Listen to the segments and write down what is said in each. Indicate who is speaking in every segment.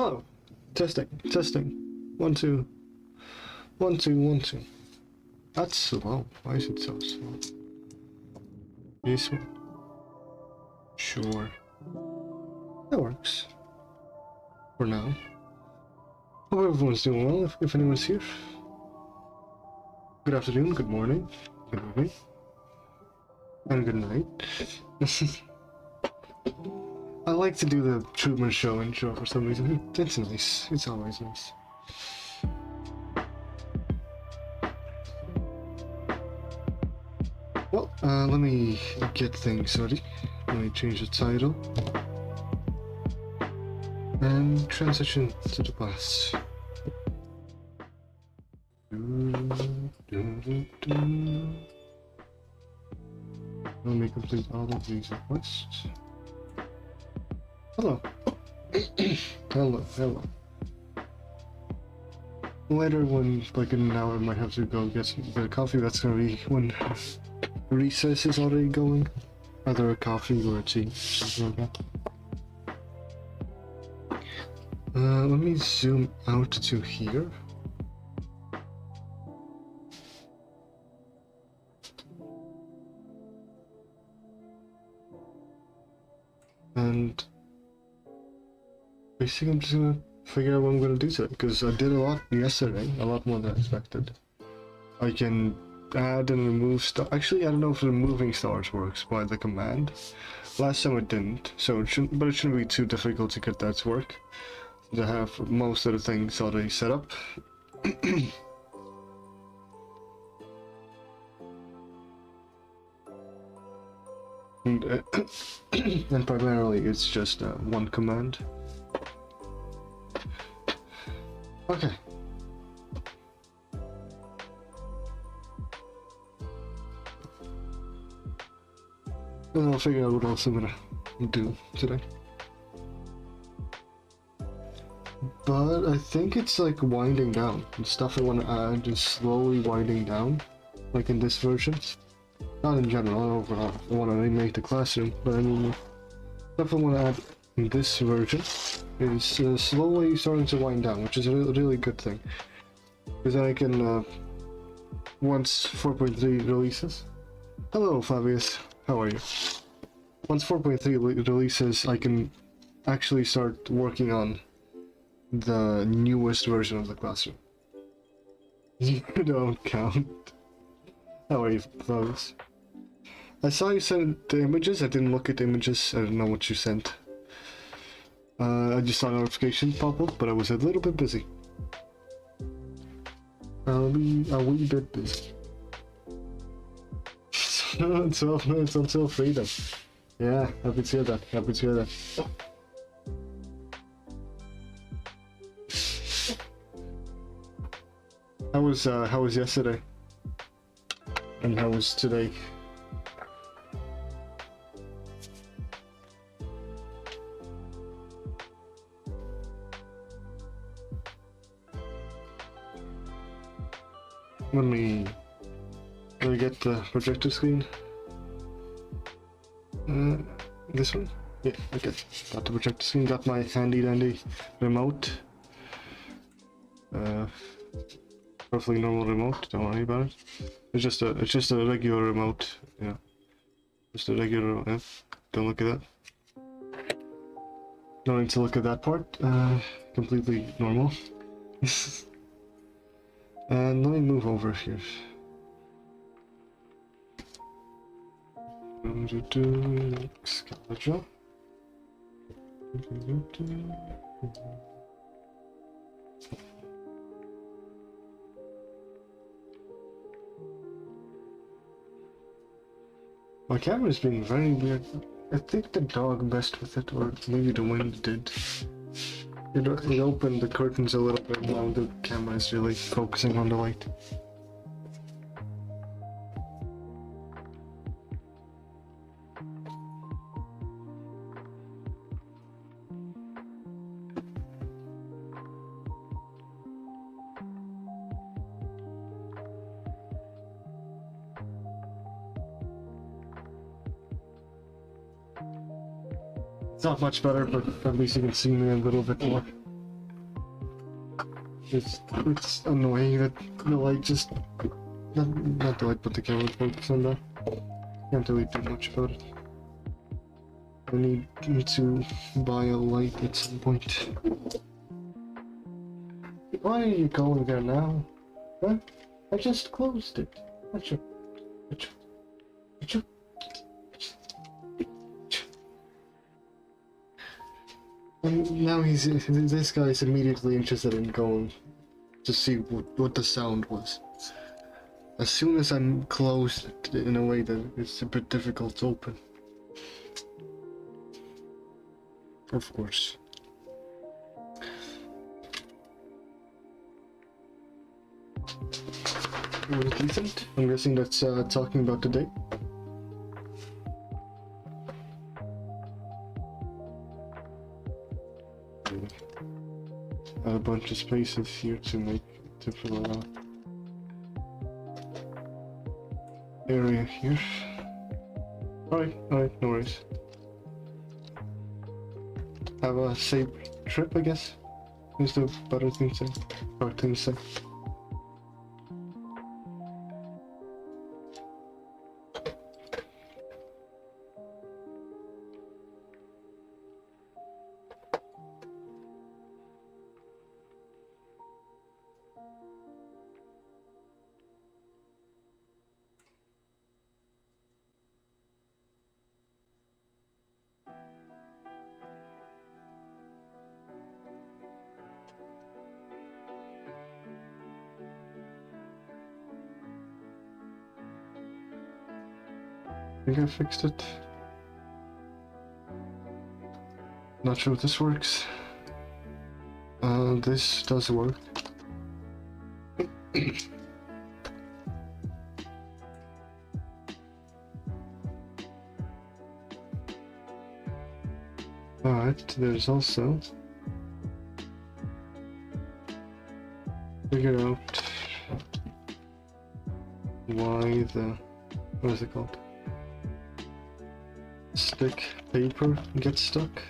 Speaker 1: Hello. Testing. Testing. 1, 2. 1, 2, 1, 2. That's slow. Why is it so slow? This one. Sure. That works. For now. Hope everyone's doing well, if anyone's here. Good afternoon, good morning, good evening, and good night. I like to do the Truman Show intro for some reason. It's nice. It's always nice. Well, let me get things ready. Let me change the title. And transition to the class. Let me complete all of these requests. Hello. Hello. Later, when like in an hour, I might have to go get some bit of coffee. That's gonna be when recess is already going. Either a coffee or a tea, something like that. Let me zoom out to here. And basically I'm just gonna figure out what I'm gonna do today, because I did a lot yesterday, a lot more than I expected. I can add and remove stuff. Actually, I don't know if removing stars works by the command. Last time it didn't, so it shouldn't be too difficult to get that to work. To have most of the things already set up. And primarily it's just one command. Okay. And I'll figure out what else I'm gonna do today. But I think it's like winding down. The stuff I want to add is slowly winding down, like in this version. Not in general, overall. I want to remake the classroom, but I mean, stuff I want to add in this version is slowly starting to wind down, which is a really good thing. Because then I can, once 4.3 releases. Hello, Fabius. How are you? Once 4.3 releases, I can actually start working on the newest version of the classroom. You don't count. How are you, Fabius? I saw you sent the images. I didn't look at the images. I don't know what you sent. I just saw a notification pop up, but I was a little bit busy. I'll be a wee bit busy. 12 minutes until freedom. Yeah, happy to hear that. Happy to hear that. How was yesterday? And how was today? Let me get the projector screen. This one? Yeah, okay. Got the projector screen, got my handy dandy remote. Roughly normal remote, don't worry about it. It's just a regular remote, yeah. Just a regular remote, yeah. Don't look at that. Don't need to look at that part. Completely normal. And let me move over here. Schedule. My camera's being very weird. I think the dog messed with it, or maybe the wind did. It opened the curtains a little bit, now the camera is really focusing on the light. It's not much better, but at least you can see me a little bit more. It's annoying that the light just... Not the light, but the camera focus on that. Can't really do much about it. I need to buy a light at some point. Why are you going there now? Huh? I just closed it. Achoo. Achoo. Achoo. And now this guy's immediately interested in going to see what the sound was. As soon as I'm closed it in a way that it's a bit difficult to open. Of course. Was it decent? I'm guessing that's talking about today. Add a bunch of spaces here to fill out area here. Alright, no worries. Have a safe trip, I guess. Is the better thing to say. Or thing to say. I think I fixed it. Not sure if this works. This does work. Alright, there's also figure out why the what is it called? Stick paper gets stuck.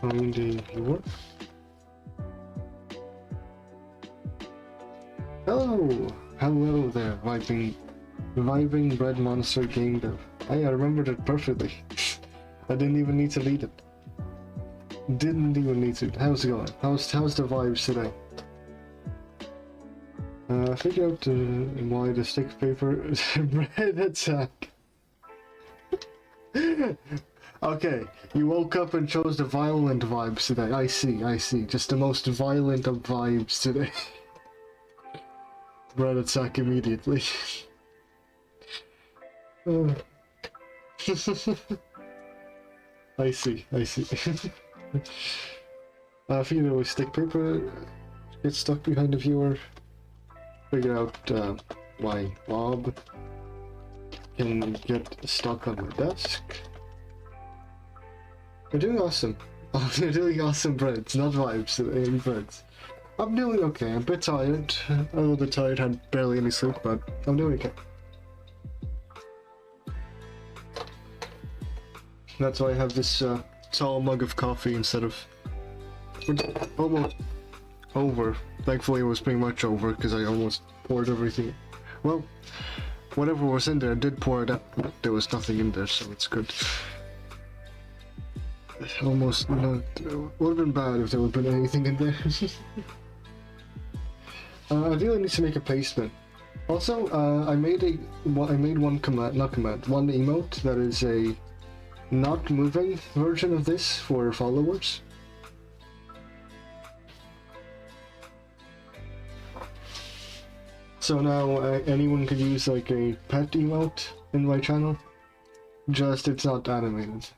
Speaker 1: Find a viewer. Hello there, vibing red monster game dev. Hey, I remembered it perfectly. I didn't even need to lead it. Didn't even need to. How's it going? How's the vibes today? Figure out why the stick paper is red attack. Okay, you woke up and chose the violent vibes today. I see. Just the most violent of vibes today. Red attack immediately. I see. If you know, stick paper gets stuck behind the viewer, figure out why Bob can get stuck on my desk. We're doing awesome. Oh, they're doing awesome, breads, not vibes, breads. I'm doing okay. I'm a bit tired. A little bit tired, had barely any sleep, but I'm doing okay. That's why I have this tall mug of coffee instead of... almost over. Thankfully it was pretty much over because I almost poured everything. Well, whatever was in there, I did pour it out. There was nothing in there, so it's good. Almost not... would have been bad if there would have been anything in there. I really need to make a placement. Also, I made one command, one emote that is a not moving version of this for followers. So now anyone could use like a pet emote in my channel, just it's not animated.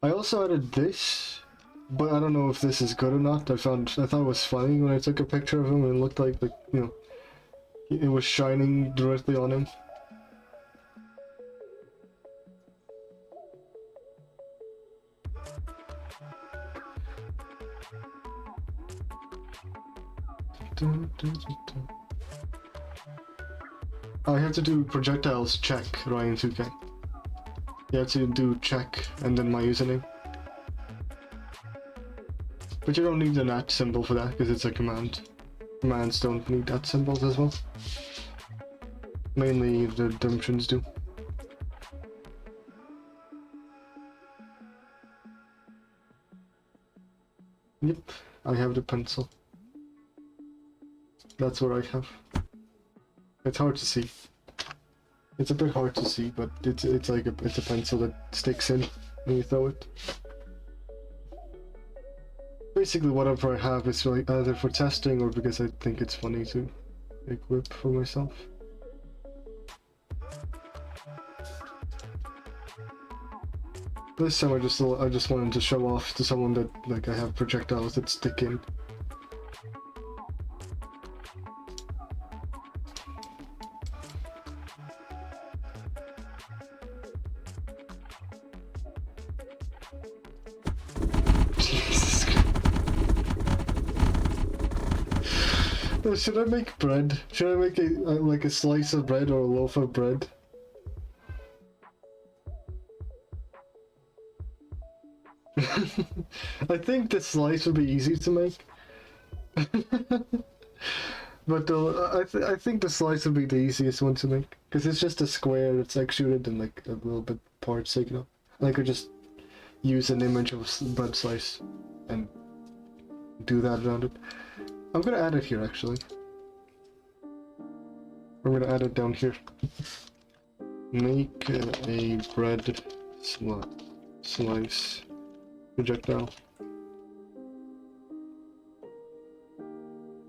Speaker 1: I also added this, but I don't know if this is good or not. I thought it was funny when I took a picture of him and it looked like you know, it was shining directly on him. I have to do projectiles check, Ryan2K. You have to do check and then my username. But you don't need an @ symbol for that because it's a command. Commands don't need @ symbols as well. Mainly the redemptions do. Yep, I have the pencil. That's what I have. It's hard to see. It's a bit hard to see, but it's like it's a pencil that sticks in when you throw it. Basically, whatever I have is like either for testing or because I think it's funny to equip for myself. This time I just wanted to show off to someone that like I have projectiles that stick in. Jesus Christ. Should I make bread? Should I make like a slice of bread or a loaf of bread? I think the slice would be easy to make. But I think the slice would be the easiest one to make. Because it's just a square that's extruded and like a little bit parts taken up. And I could just use an image of a bread slice and do that around it. I'm gonna add it here actually. I'm gonna add it down here. Make a bread slice projectile.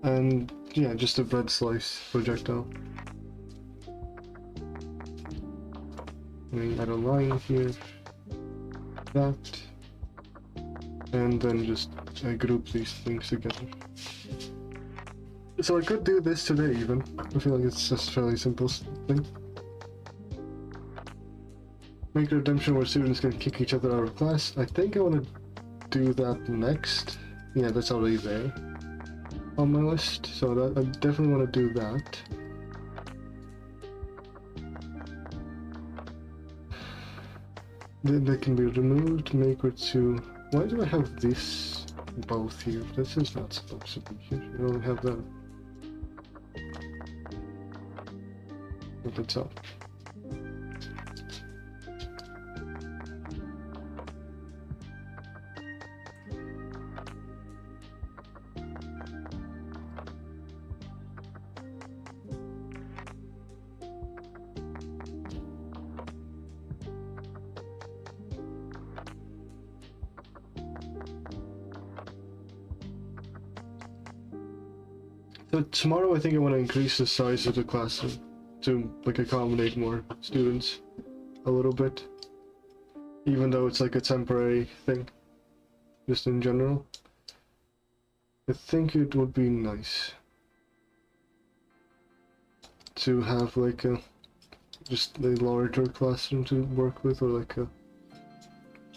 Speaker 1: And yeah, just a bread slice projectile. We add a line here, that, and then just group these things together. So I could do this today even. I feel like it's just a fairly simple thing. Make a redemption where students can kick each other out of class. I think I want to do that next. Yeah, that's already there on my list, so that, I definitely want to do that. Then they can be removed, make it to... Why do I have this both here? This is not supposed to be here. I don't have that. But that's all. So tomorrow I think I want to increase the size of the classroom to like accommodate more students a little bit, even though it's like a temporary thing, just in general. I think it would be nice to have like a just a larger classroom to work with, or like a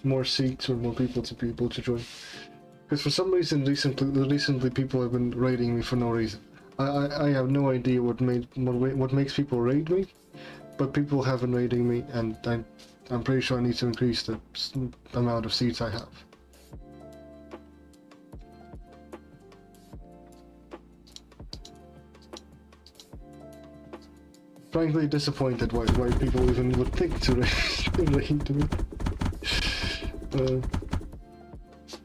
Speaker 1: more seats or more people to be able to join. Because for some reason recently people have been raiding me for no reason. I have no idea what makes people raid me, but people have been raiding me, and I'm pretty sure I need to increase the amount of seats I have. Frankly disappointed why people even would think to raid me.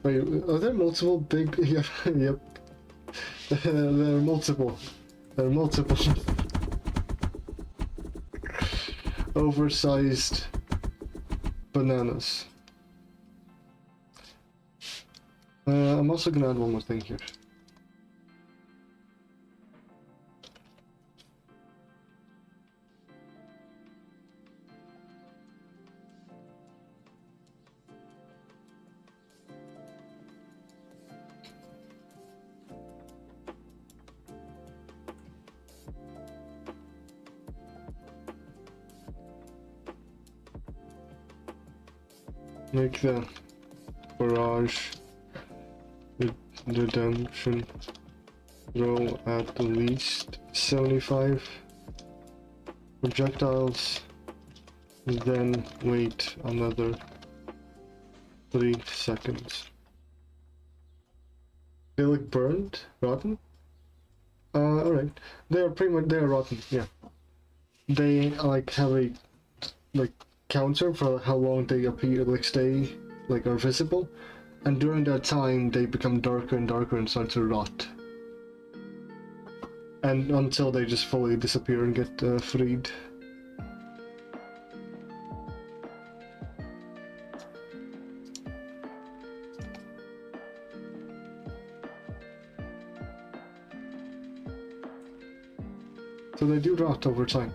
Speaker 1: Wait, are there multiple big... Yep, yep. There are multiple. There are multiple. Oversized bananas. I'm also gonna add one more thing here. Make the barrage redemption row at least 75 projectiles, then wait another 3 seconds. They look burned? Rotten? Alright. They are rotten, yeah. they like have a like counter for how long they appear, like stay, like are visible, and during that time they become darker and darker and start to rot, and until they just fully disappear and get freed. So they do rot over time.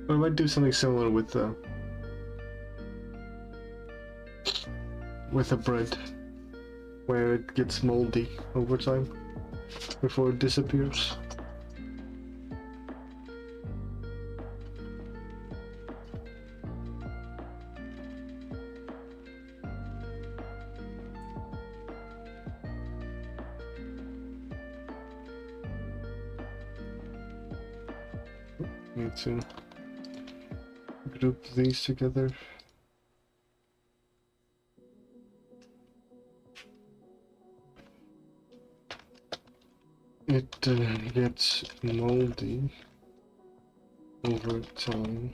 Speaker 1: I might do something similar with a bread, where it gets moldy over time before it disappears. Need to group these together. It gets moldy over time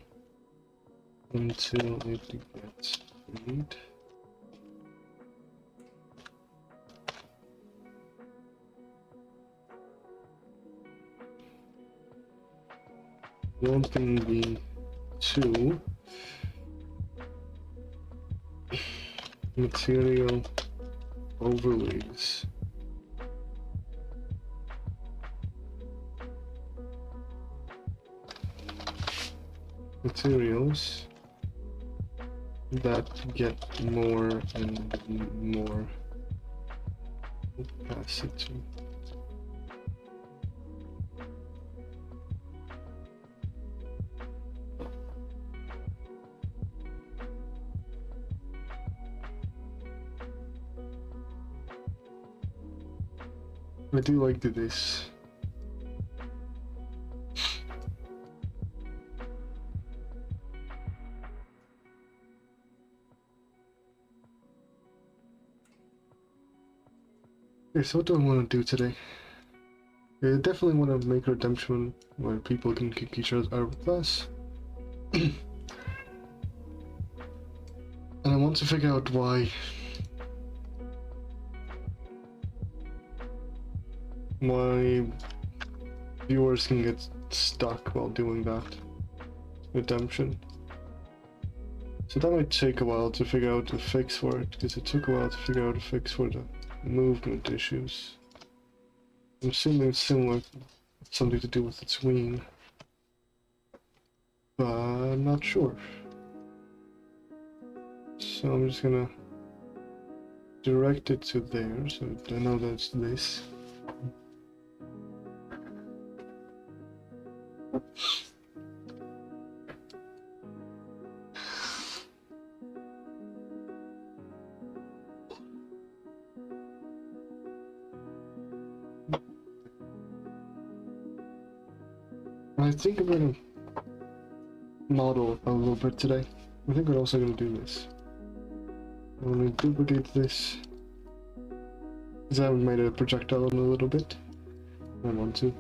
Speaker 1: until it gets freed. One thing being two, material overlays. Materials that get more and more opacity. I do like this. Okay, so what do I want to do today? I definitely want to make a redemption where people can kick each other out of class. And I want to figure out why viewers can get stuck while doing that redemption. So that might take a while to figure out a fix for it, because it took a while to figure out a fix for the movement issues. I'm assuming it's similar, something to do with the tween, but I'm not sure. So I'm just gonna direct it to there, so I know that's this. I think I'm gonna model a little bit today. I think we're also gonna do this. I'm gonna duplicate this, because I haven't made a projectile in a little bit. I want to.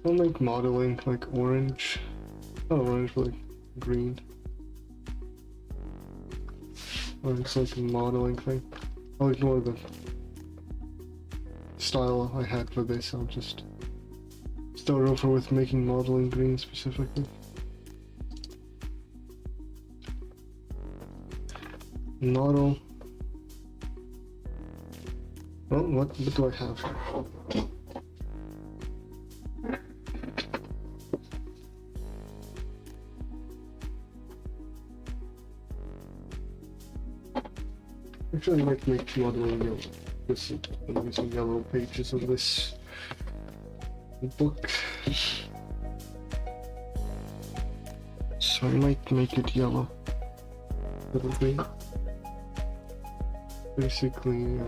Speaker 1: I'll make modeling like orange. Not orange, but like green. Or it's like a modeling thing. I'll ignore the style I had for this. I'll just start over with making modeling green specifically. Model. Oh, what do I have? Actually, I might make modeling yellow. This is some yellow pages of this book. So I might make it yellow. Little green. Basically,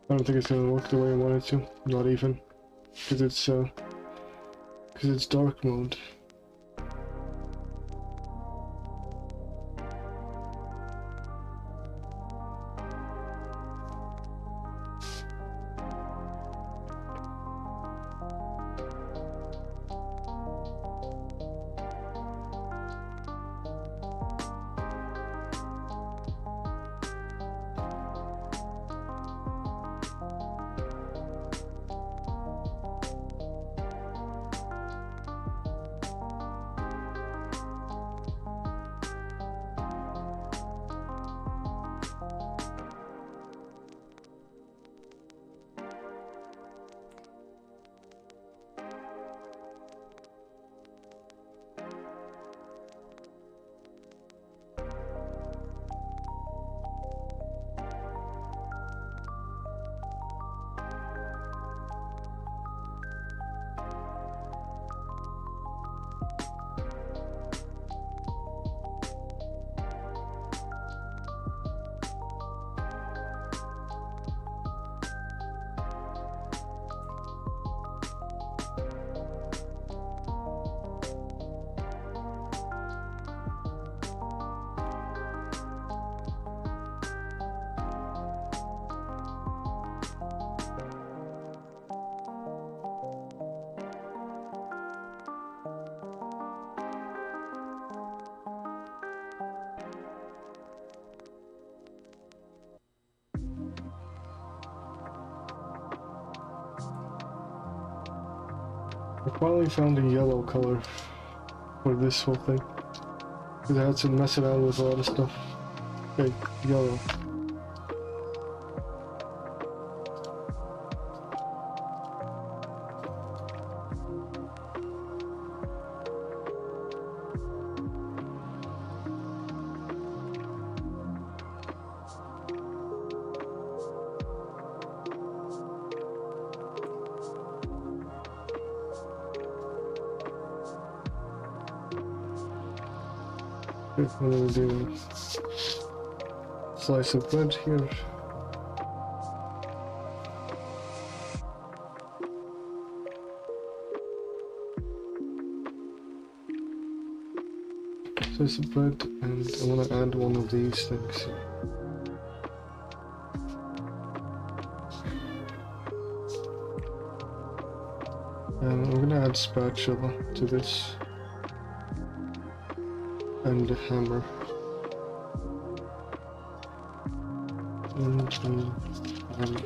Speaker 1: I don't think it's gonna work the way I want it to. Not even, because it's dark mode. I finally found a yellow color for this whole thing. Because I had to mess around with a lot of stuff. Okay, yellow. Okay, I'm gonna do a slice of bread here. Slice of bread, and I want to add one of these things. And I'm gonna add spatula to this. And a hammer. And hammer.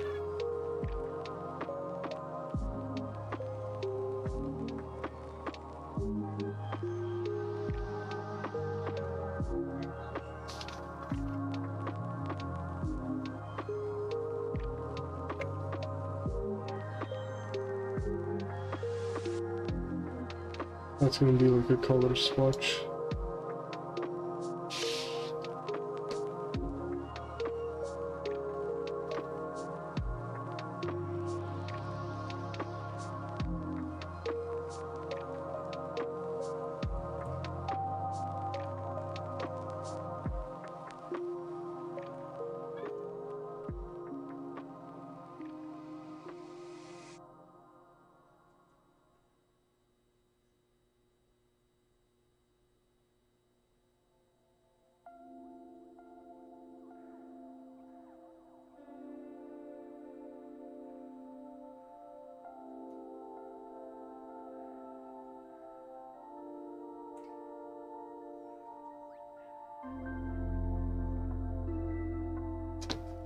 Speaker 1: That's gonna be like a color swatch.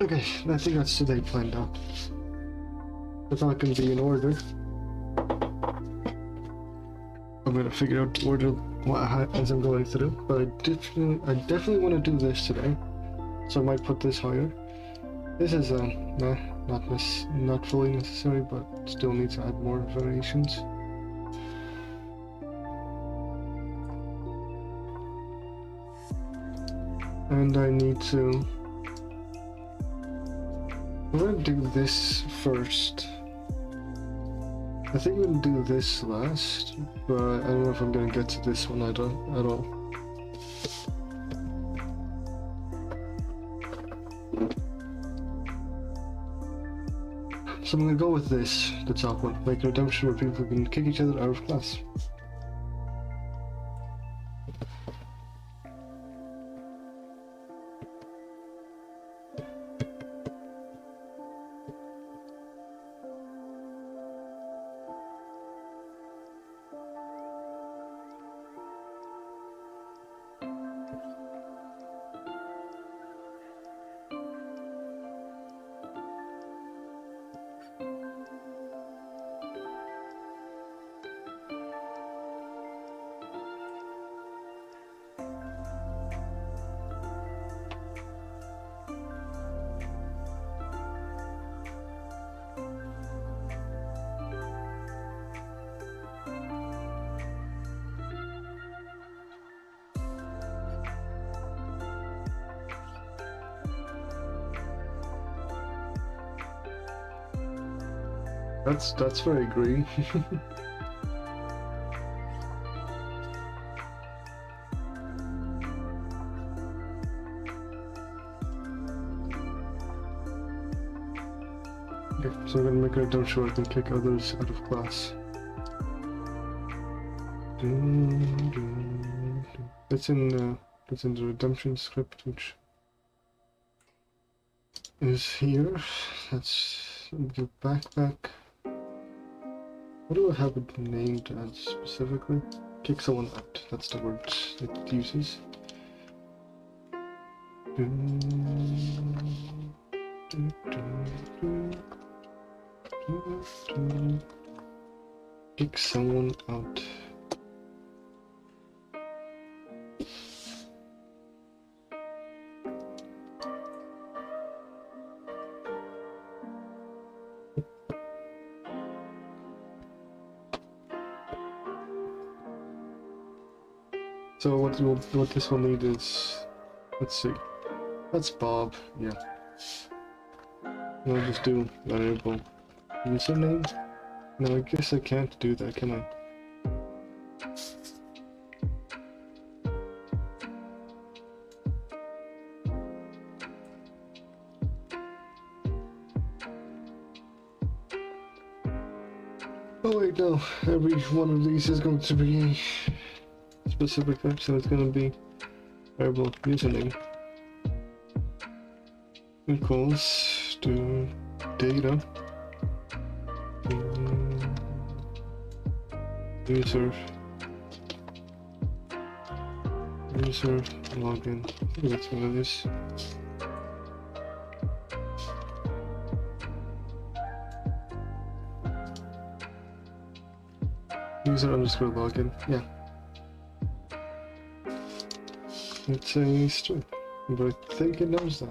Speaker 1: Okay, I think that's today planned out. It's not gonna be in order. I'm gonna figure out the order as I'm going through, but I definitely want to do this today, so I might put this higher. This is not fully necessary, but still need to add more variations. And I need to. I'm gonna do this first. I think I'm gonna do this last, but I don't know if I'm gonna get to this one at all. So I'm gonna go with this, the top one, like redemption where people can kick each other out of class. That's where I agree. Okay, so I'm gonna make it dumb short and kick others out of class. That's in the redemption script, which is here. Let's give backpack. What do I have it named as specifically? Kick someone out. That's the word it uses. Kick someone out. So what this will need is, let's see, that's Bob, yeah. I'll just do variable username. No, I guess I can't do that, can I? Oh wait, no, every one of these is going to be a specific type, so it's going to be variable username equals to data user login. I think that's what it is. User underscore login, yeah. It's a string, but I think it knows that.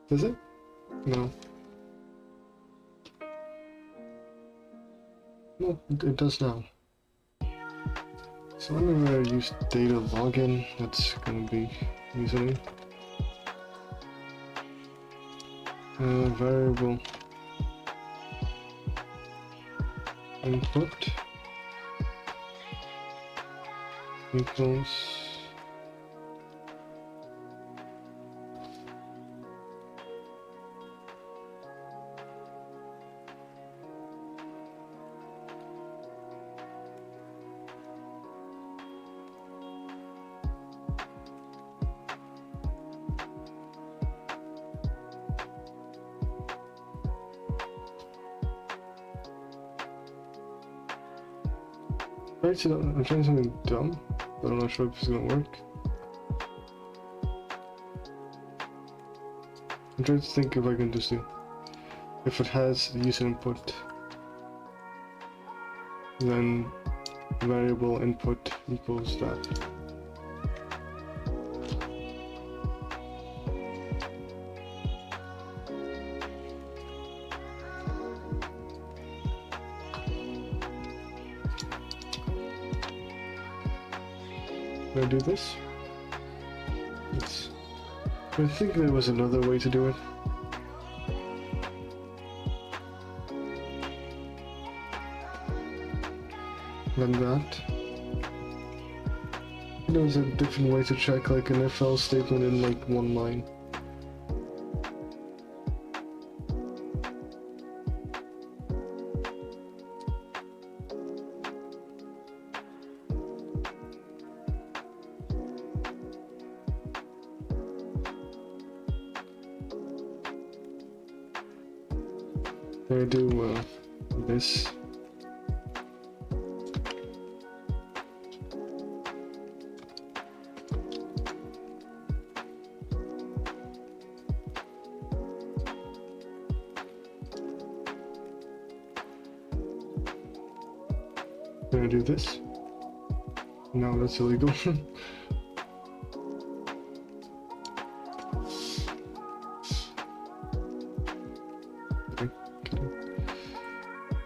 Speaker 1: Does it? No. No, it does now. So whenever I use data login, that's gonna be username. Variable input equals I'm trying something dumb, but I'm not sure if it's gonna work. I'm trying to think if I can just do, if it has the user input, then variable input equals that. Can I do this? Yes. I think there was another way to do it. Than that. There was a different way to check like an if else statement in like one line. I do this. Can I do this? No, that's illegal.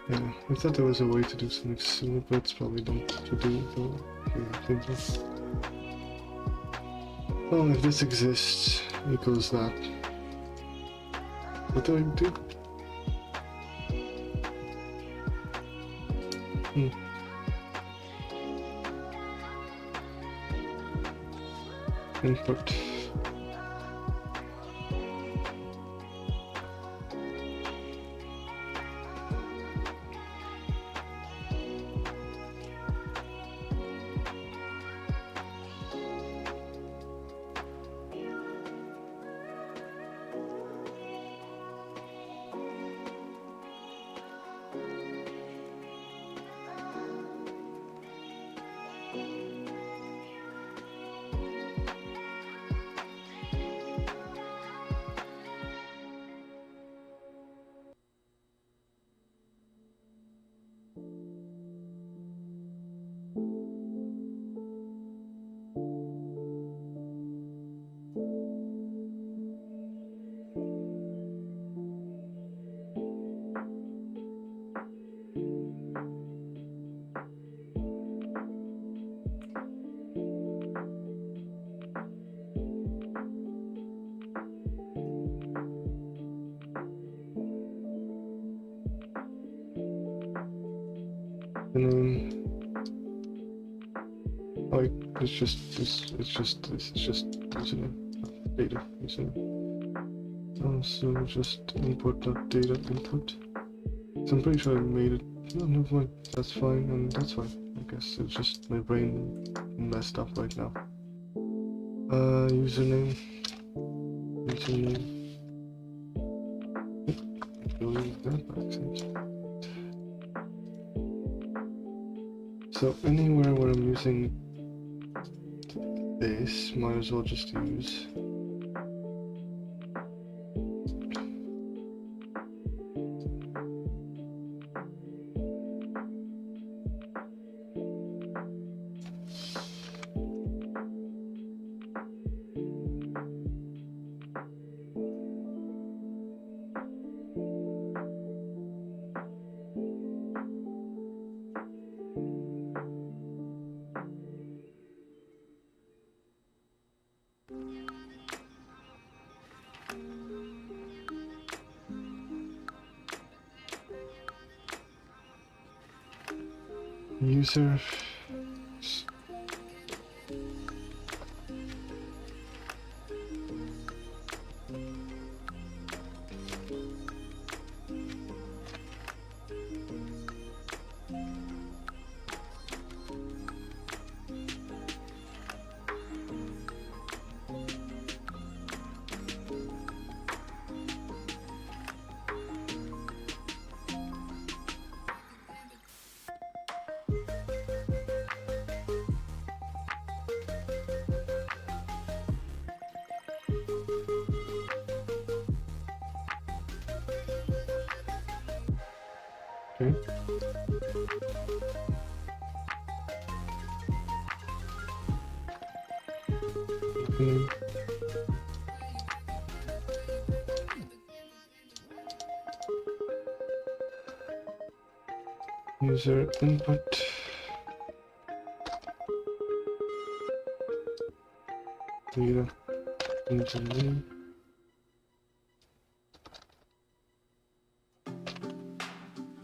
Speaker 1: Yeah, I thought there was a way to do something similar, but it's probably not to do it though. Okay, I think so. Well, if this exists, equals that. What do I do? Input. And then, like, it's just username, data username. So just import that data input. So I'm pretty sure I made it. No, never mind. That's fine, and that's fine. I guess it's just my brain messed up right now. Username. Doing that by accident. So anywhere where I'm using this, might as well just use user. Okay. Mm. User input. Data. Username.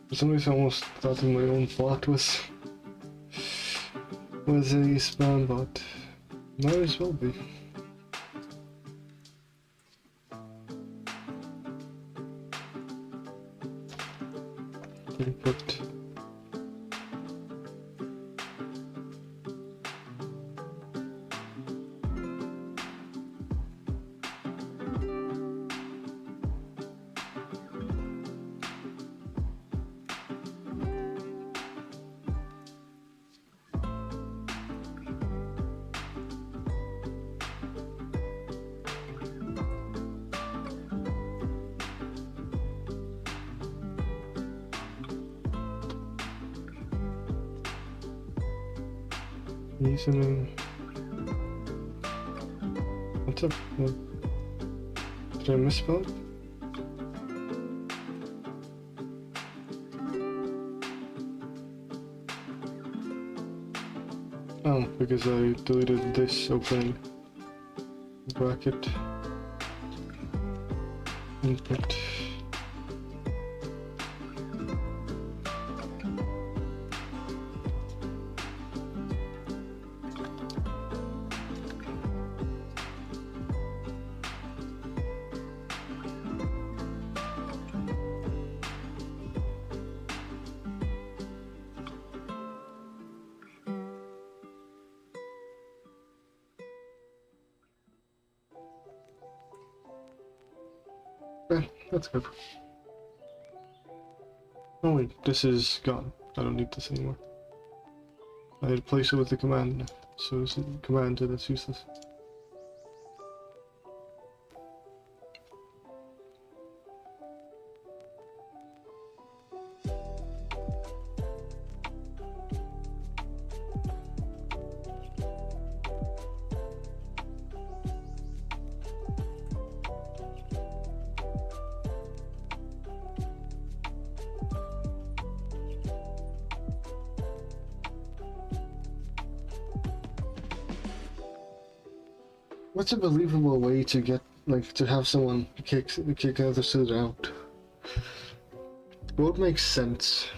Speaker 1: For some reason, I almost thought that my own bot was a spam bot. Might as well be. Input. Username. What's up? What? Did I misspell it? Oh, because I deleted this opening bracket. Input. Yeah, that's good. Oh wait, this is gone. I don't need this anymore. I replace it with the command, so it's a command that's useless. What's a believable way to get, like, to have someone kick another suitor out? What makes sense?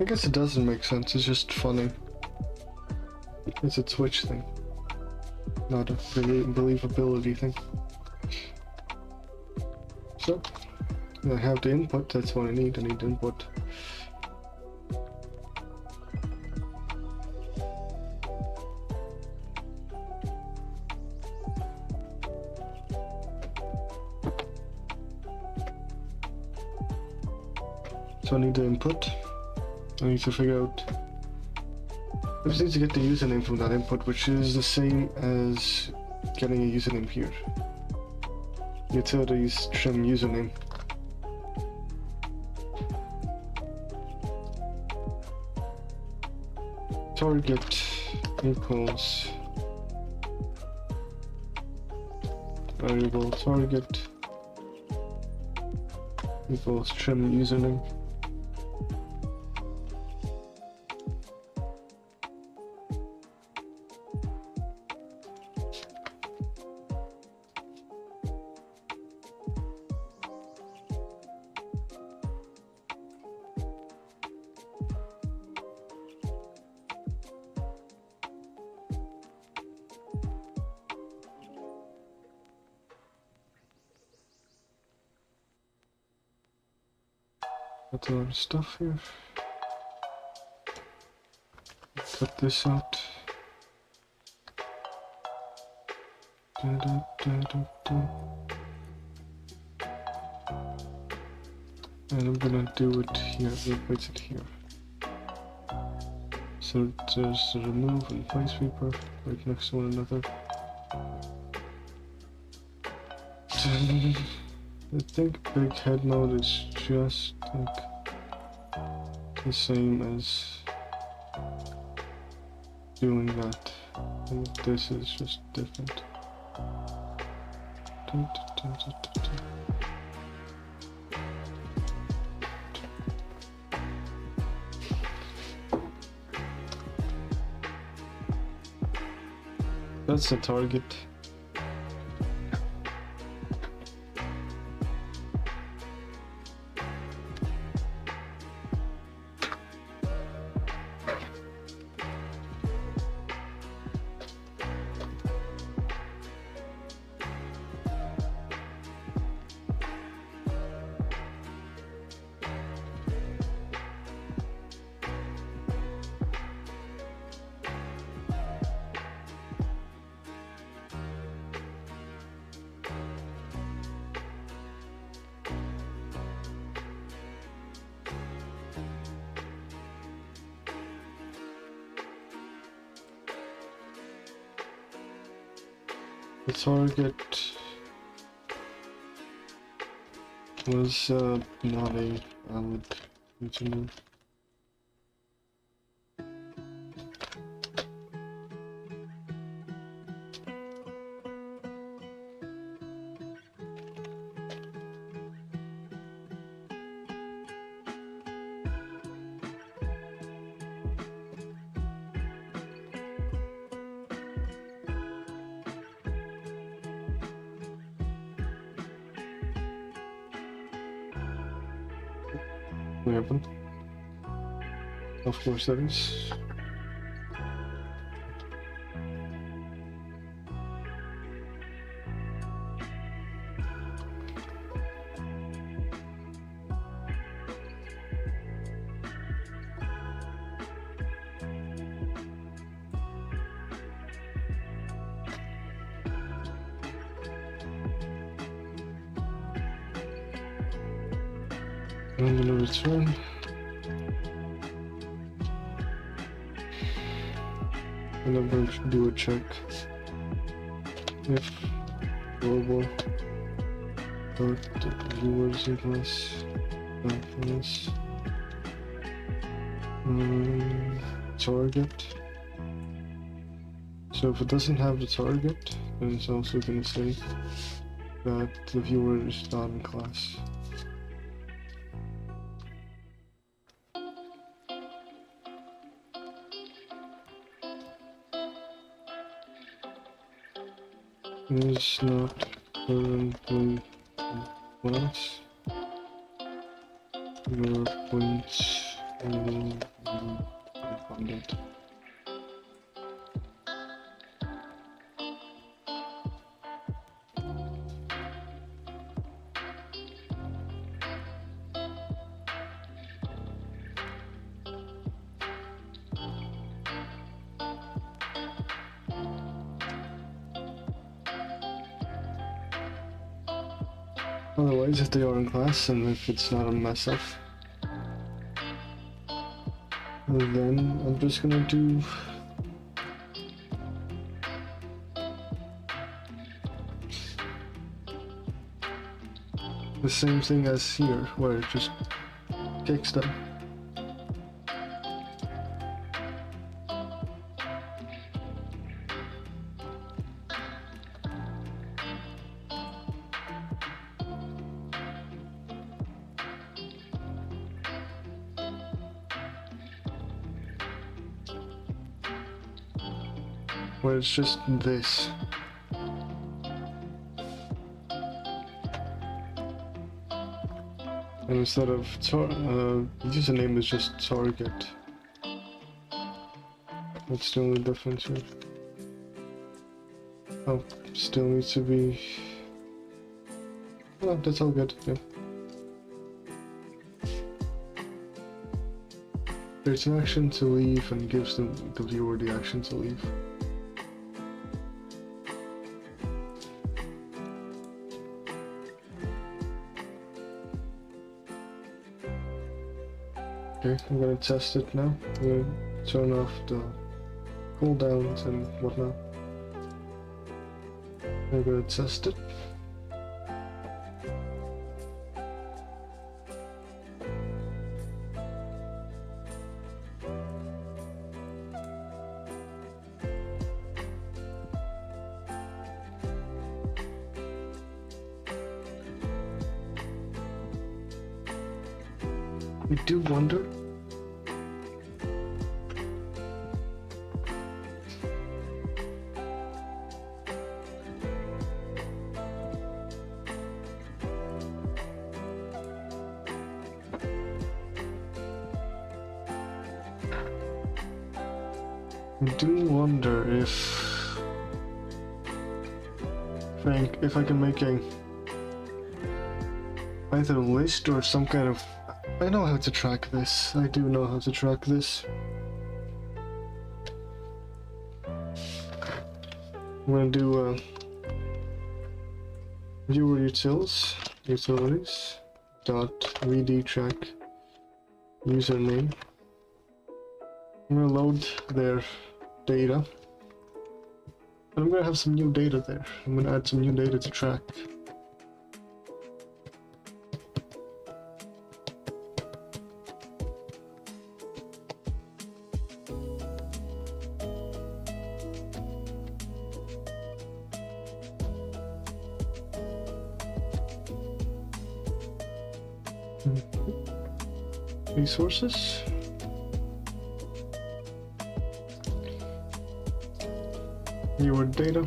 Speaker 1: I guess it doesn't make sense, it's just funny. It's a Twitch thing, not a believability thing. So, I have the input, that's what I need input. So I need the input. I need to figure out. I just need to get the username from that input, which is the same as getting a username here. Utilities trim username. Target equals variable target equals trim username. Got a lot of stuff here. Cut this out. Da, da, da, da, da. And I'm gonna do it here, replace it here. So there's the remove and place paper right next to one another. I think big head mode is just like the same as doing that. And this is just different. That's the target. The target was not a valid username. Weapon. Of course that is. I'm gonna return. And I'm going to do a check if global viewers in class class target. So if it doesn't have the target, then it's also going to say that the viewer is not in class. Is not currently class. Your points will be abundant. Otherwise, if they are in class and if it's not a mess up, then I'm just gonna do the same thing as here, where it just kicks them. Where it's just this. And instead of username is just target. That's the only difference here. Oh, still needs to be. Oh, that's all good. Yeah. There's an action to leave and gives the viewer the action to leave. Okay, I'm gonna test it now. I'm gonna turn off the cooldowns and whatnot. I'm gonna test it. I do wonder. I do wonder if I can make either a list or some kind of. I know how to track this. I do know how to track this. I'm gonna do viewer utilities dot vd track username. I'm gonna load their data. And I'm gonna have some new data there. I'm gonna add some new data to track. Resources. Viewer data.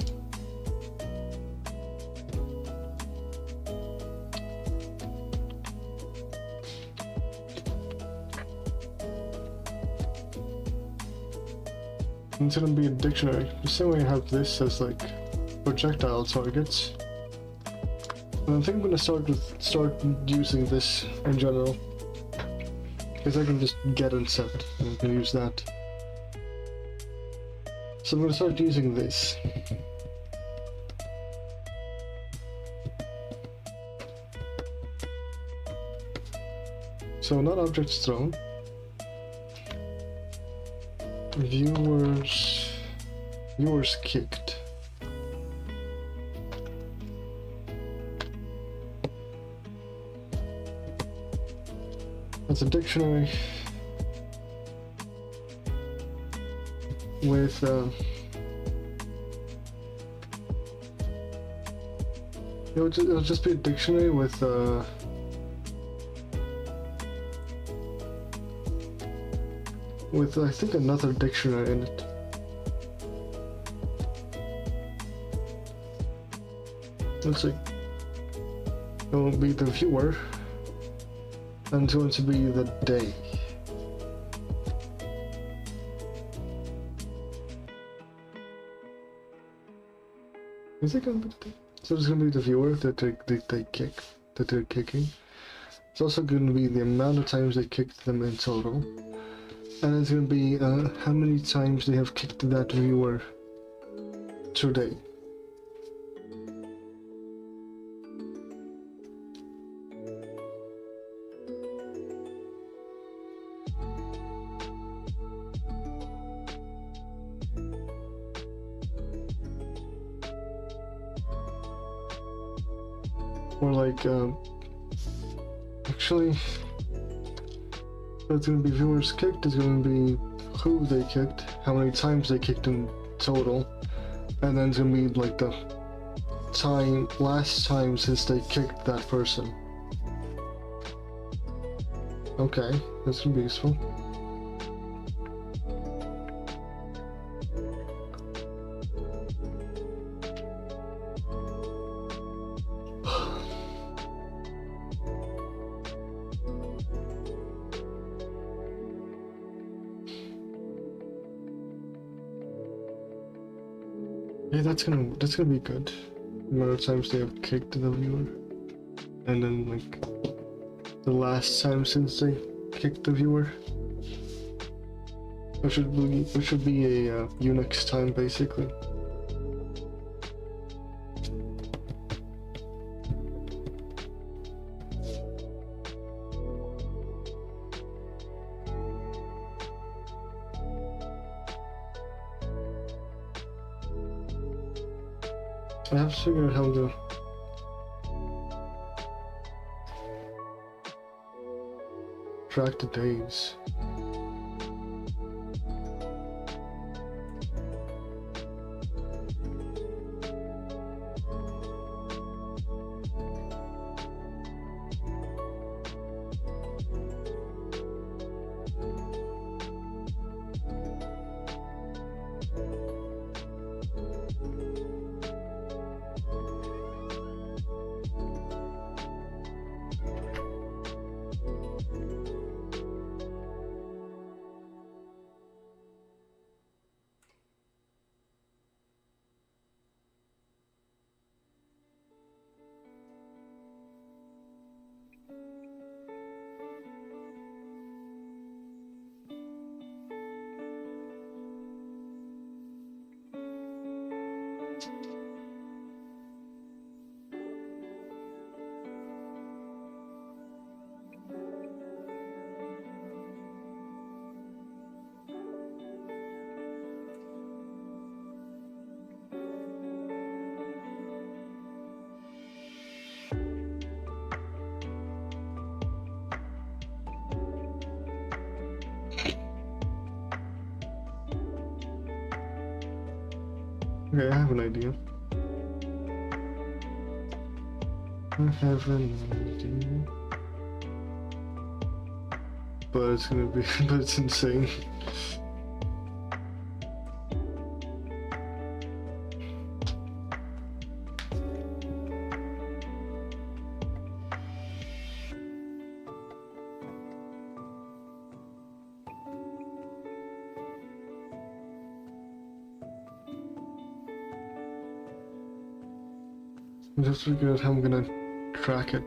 Speaker 1: It's gonna be a dictionary. The same way I have this as like projectile targets. And I think I'm gonna start using this in general. Because I can just get and set and I can use that. So I'm gonna start using this. So not objects thrown. Viewers kicked. That's a dictionary with it'll just be a dictionary with I think another dictionary in it. Let's see. It will be the viewer, and it's going to be the day. Is it going to be the day? So it's going to be the viewer that they're kicking. It's also going to be the amount of times they kicked them in total. And it's going to be how many times they have kicked that viewer today. Or like, actually, it's going to be viewers kicked, it's going to be who they kicked, how many times they kicked in total, and then it's going to be like the last time since they kicked that person. Okay, that's going to be useful. Yeah, that's gonna be good. The amount of times they have kicked the viewer, and then like the last time since they kicked the viewer. It should be a Unix time basically. I have to figure out how to track the days. Okay, I have an idea. I have an idea. But it's gonna be, but it's insane. I just figure out how I'm gonna track it.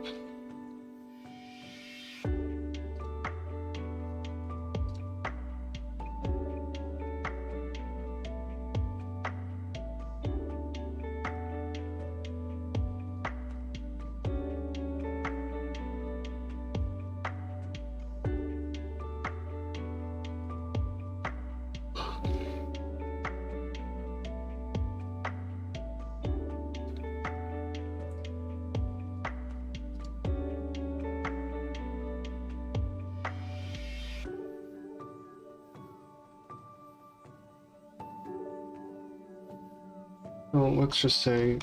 Speaker 1: Well, let's just say,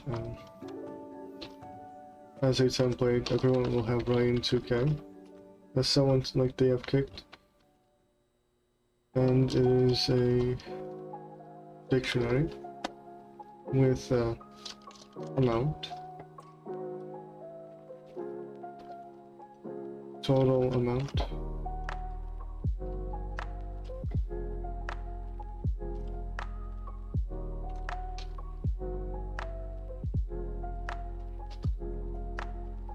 Speaker 1: as a template, everyone will have Ryan 2K. As someone like they have kicked. And it is a dictionary with amount, total amount,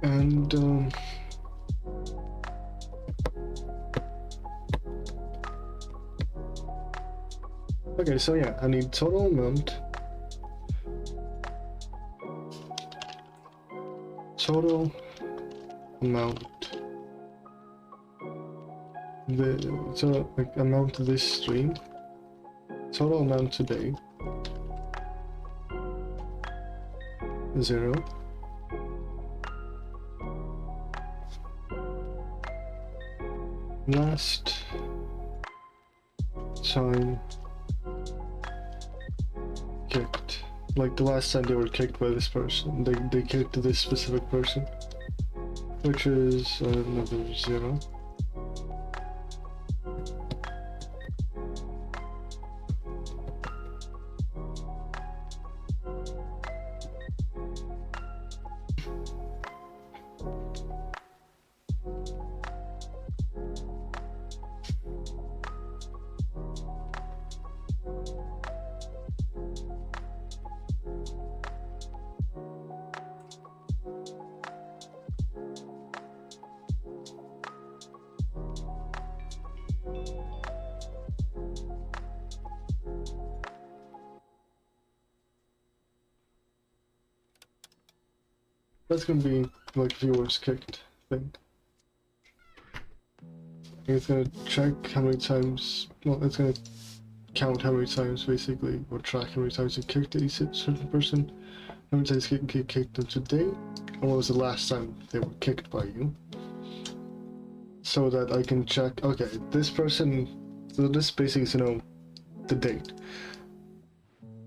Speaker 1: and okay, so yeah, I need total amount, total amount, like amount to this stream, total amount today, 0, last time kicked, like the last time they were kicked by this person, they kicked this specific person, which is another 0. That's gonna be like viewers kicked thing. It's gonna check how many times, well, it's gonna count how many times basically, or track how many times you kicked a certain person, How many times get kicked today? And when was the last time they were kicked by you? So that I can check, okay, this person, so this basically is, you know, the date.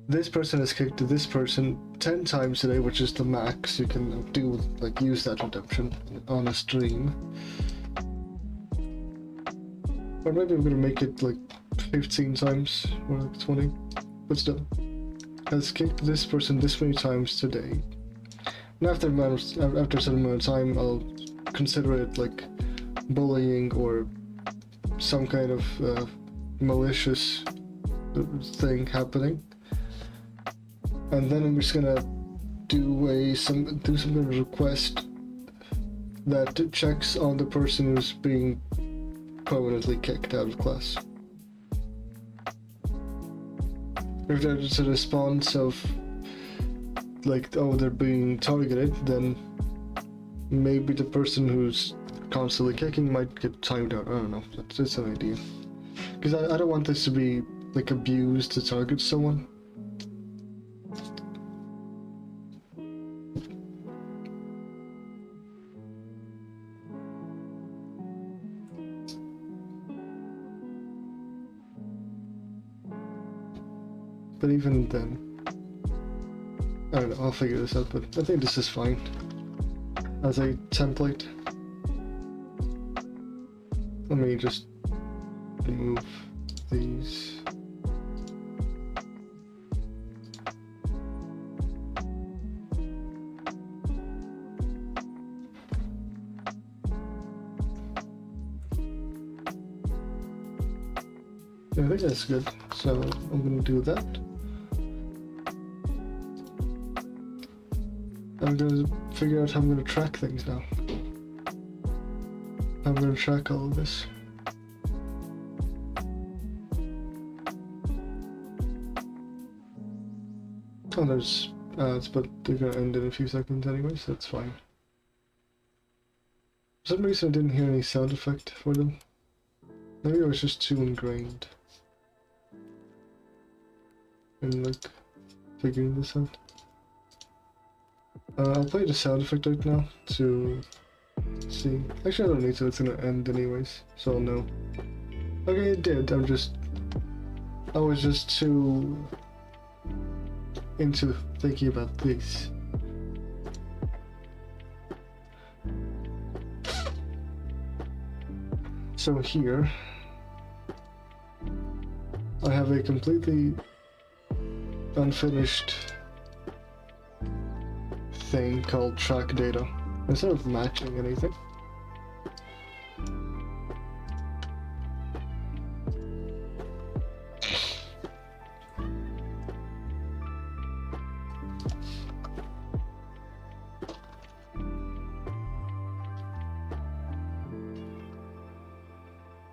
Speaker 1: This person has kicked this person 10 times today, which is the max you can do, like use that redemption on a stream. Or maybe I'm gonna make it like 15 times or like 20, but still. Has kicked this person this many times today. And after a certain amount of time, I'll consider it like bullying or some kind of malicious thing happening. And then I'm just gonna do some kind of request that checks on the person who's being permanently kicked out of class. If there's a response of like, oh, they're being targeted, then maybe the person who's constantly kicking might get timed out. I don't know, that's an idea. Because I don't want this to be like abused to target someone. But even then, I don't know, I'll figure this out, but I think this is fine as a template. Let me just remove these. I think that's good, so I'm gonna do that. I'm gonna figure out how I'm gonna track things now. I'm gonna track all of this. Oh, there's ads, but they're gonna end in a few seconds anyway, so that's fine. For some reason I didn't hear any sound effect for them. Maybe I was just too ingrained in like figuring this out. I'll play the sound effect right now to see. Actually, I don't need to, it's gonna end anyways, so I'll know. Okay, it did, I was just too into thinking about this. So here, I have a completely unfinished thing called track data. Instead of matching anything,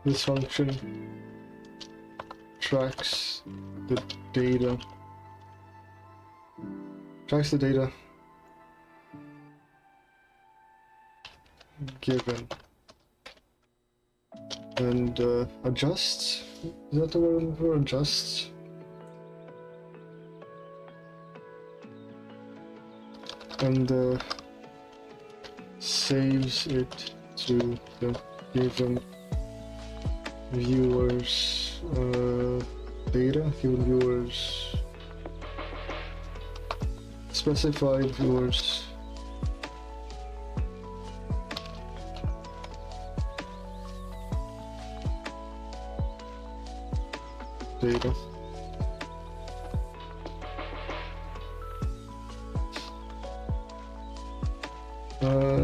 Speaker 1: this function tracks the data given and adjusts. Is that the word I'm looking for? Adjusts. And saves it to the given viewers data, given viewers, specified viewers data.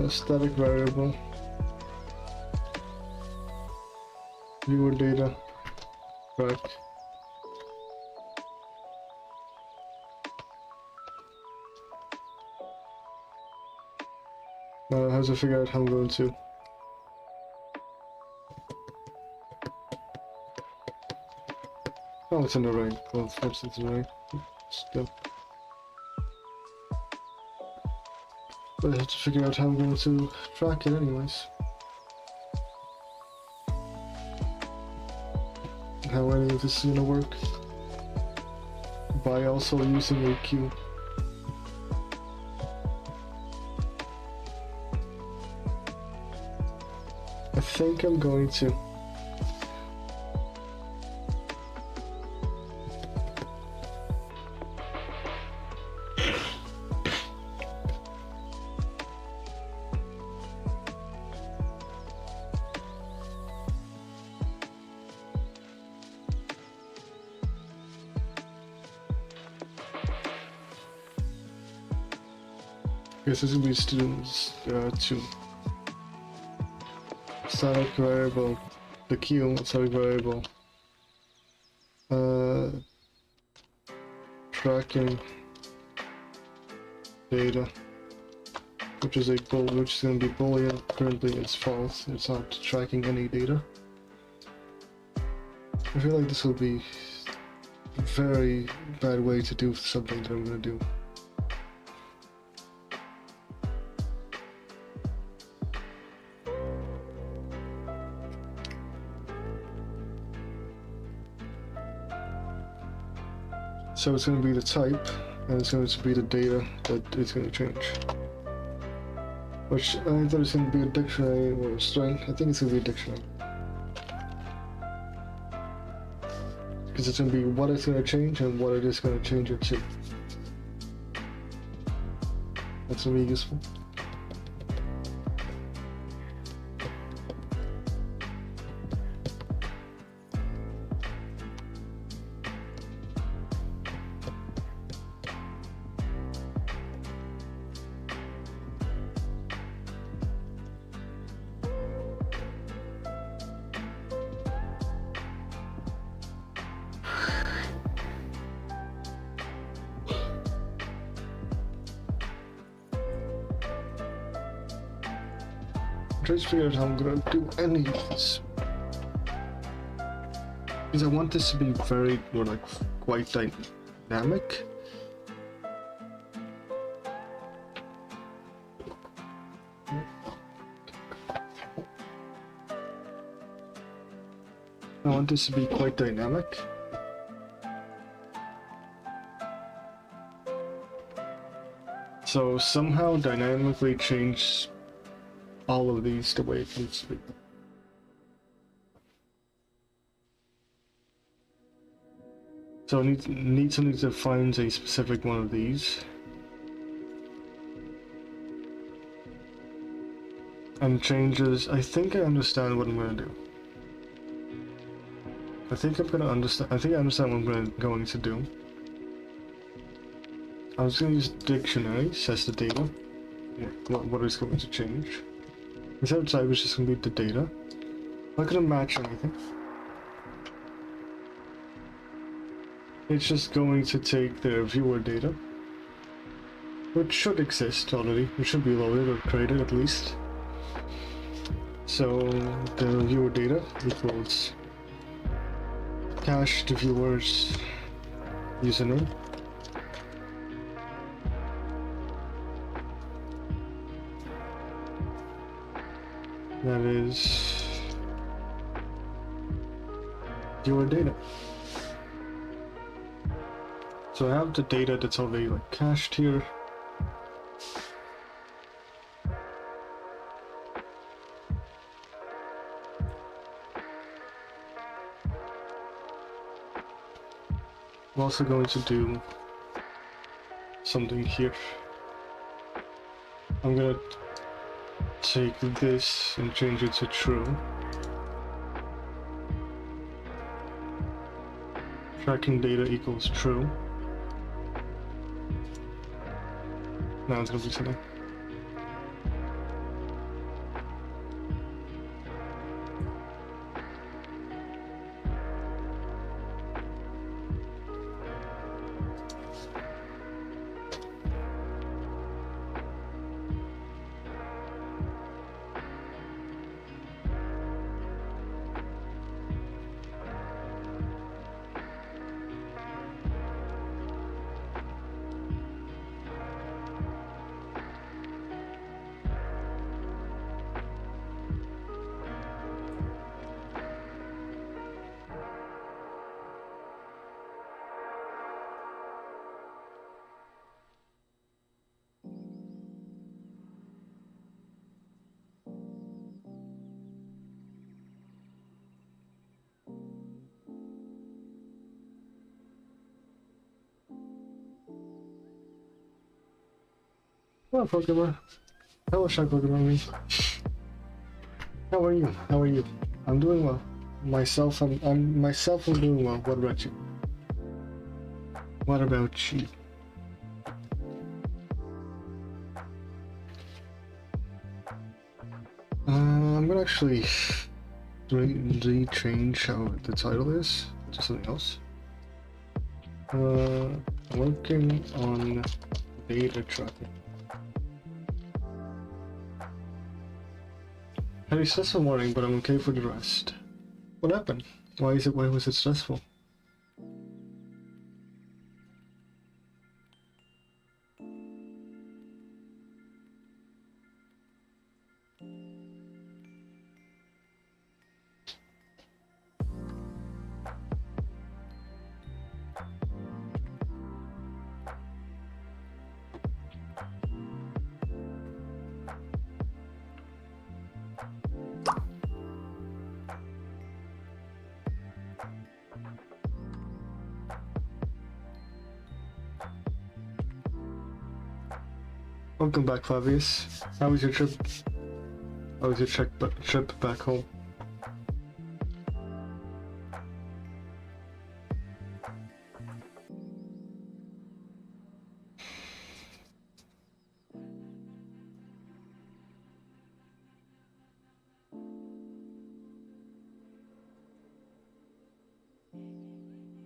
Speaker 1: Static variable viewer data track. I have to figure out how I'm going to. Oh, it's an array. Well, of course it's an array. Still. But I have to figure out how I'm going to track it anyways. How any of this is gonna work. By also using a queue. I think I'm going to. This is gonna be students 2. Static variable, the Q static variable. Tracking data, which is which is gonna be boolean. Currently, it's false. It's not tracking any data. I feel like this will be a very bad way to do something that I'm gonna do. So it's going to be the type, and it's going to be the data that it's going to change. Which I thought it's going to be a dictionary or a string. I think it's going to be a dictionary. Because it's going to be what it's going to change and what it is going to change it to. That's going to be useful. I'm trying to figure out how I'm gonna do any of this. Because I want this to be very, or like, quite dynamic. I want this to be quite dynamic. So somehow dynamically change all of these the way it needs to be. So it needs something that finds a specific one of these. And changes. I think I understand what I'm gonna do. I think I understand what I'm going to do. I was gonna use dictionaries as the data. Yeah, what is going to change. Instead of type, it's just gonna be the data. I'm not gonna match anything. It's just going to take the viewer data, which should exist already. It should be loaded or created at least. So the viewer data equals cached viewers username. That is viewer data. So I have the data that's already like cached here. I'm also going to do something here. I'm gonna take this and change it to true. Tracking data equals true. Now it's gonna be something. Hello, Pokemon. Hello, Shy Pokemon. How are you? How are you? I'm doing well. I'm doing well. What about you? What about you? I'm gonna actually change how the title is to something else. Working on data tracking. Had a stressful morning, but I'm okay for the rest. What happened? Why was it stressful? Welcome back, Flavius. How was your trip? How was your trip back home?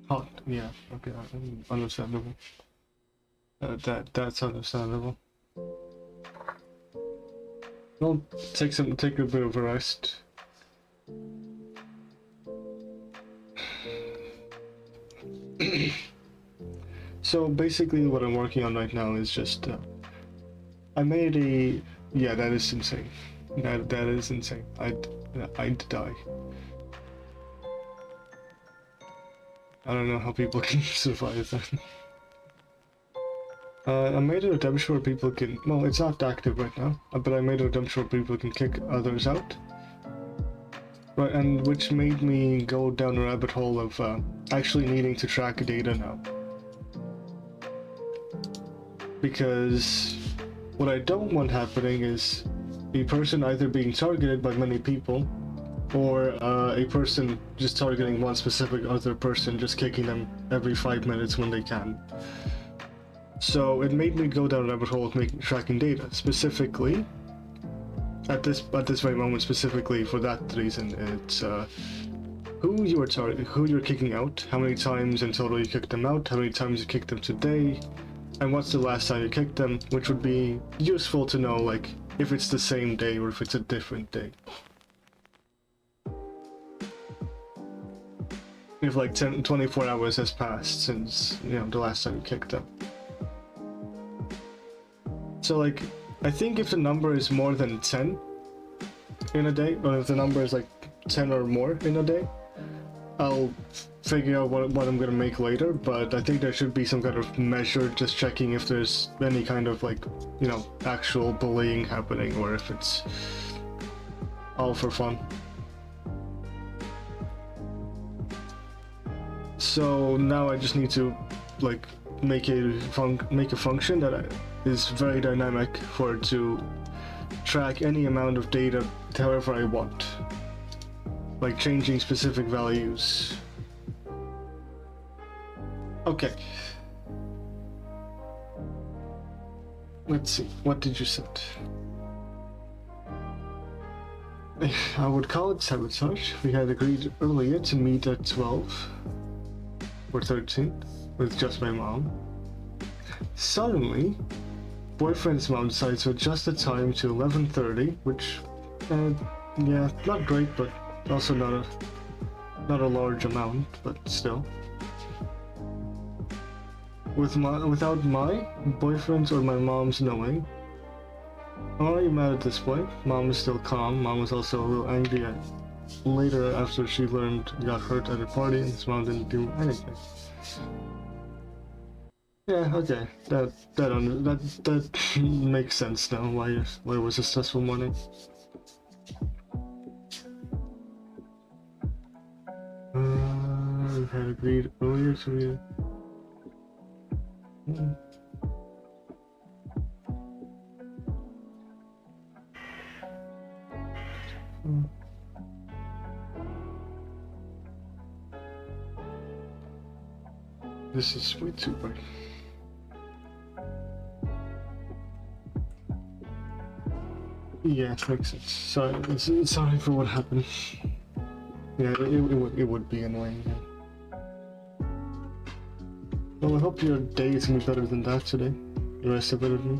Speaker 1: Hot, yeah. Okay, understandable. That's understandable. Well, take a bit of a rest. So basically, what I'm working on right now is just I made a yeah. That is insane. That is insane. I'd die. I don't know how people can survive that. I made a redemption where people can, well, it's not active right now, but I made a redemption where people can kick others out. Right, and which made me go down a rabbit hole of actually needing to track data now. Because what I don't want happening is a person either being targeted by many people, or a person just targeting one specific other person, just kicking them every 5 minutes when they can. So it made me go down a rabbit hole of tracking data, specifically at this very moment. Specifically for that reason, it's who you're kicking out, how many times in total you kicked them out, how many times you kicked them today, and what's the last time you kicked them, which would be useful to know, like if it's the same day or if it's a different day. If like 24 hours has passed since, you know, the last time you kicked them. So like, I think if the number is more than 10 in a day, or if the number is like 10 or more in a day, I'll figure out what I'm gonna make later, but I think there should be some kind of measure just checking if there's any kind of like, you know, actual bullying happening, or if it's all for fun. So now I just need to like make a function that is very dynamic for it to track any amount of data however I want, like changing specific values. Okay, let's see, what did you set? I would call it sabotage. We had agreed earlier to meet at 12 or 13 with just my mom. Suddenly, boyfriend's mom decides to adjust the time to 11:30, which, yeah, not great, but also not a large amount, but still. Without my boyfriend's or my mom's knowing. I'm already mad at this point. Mom is still calm. Mom was also a little angry later after she learned he got hurt at a party and his mom didn't do anything. Yeah, okay. That makes sense now. Why it was a stressful morning. We had agreed earlier to meet. This is way too bright. Yeah, it makes sense. Sorry for what happened. Yeah, it would be annoying. Yeah. Well, I hope your day is gonna be better than that today. The rest of it with me.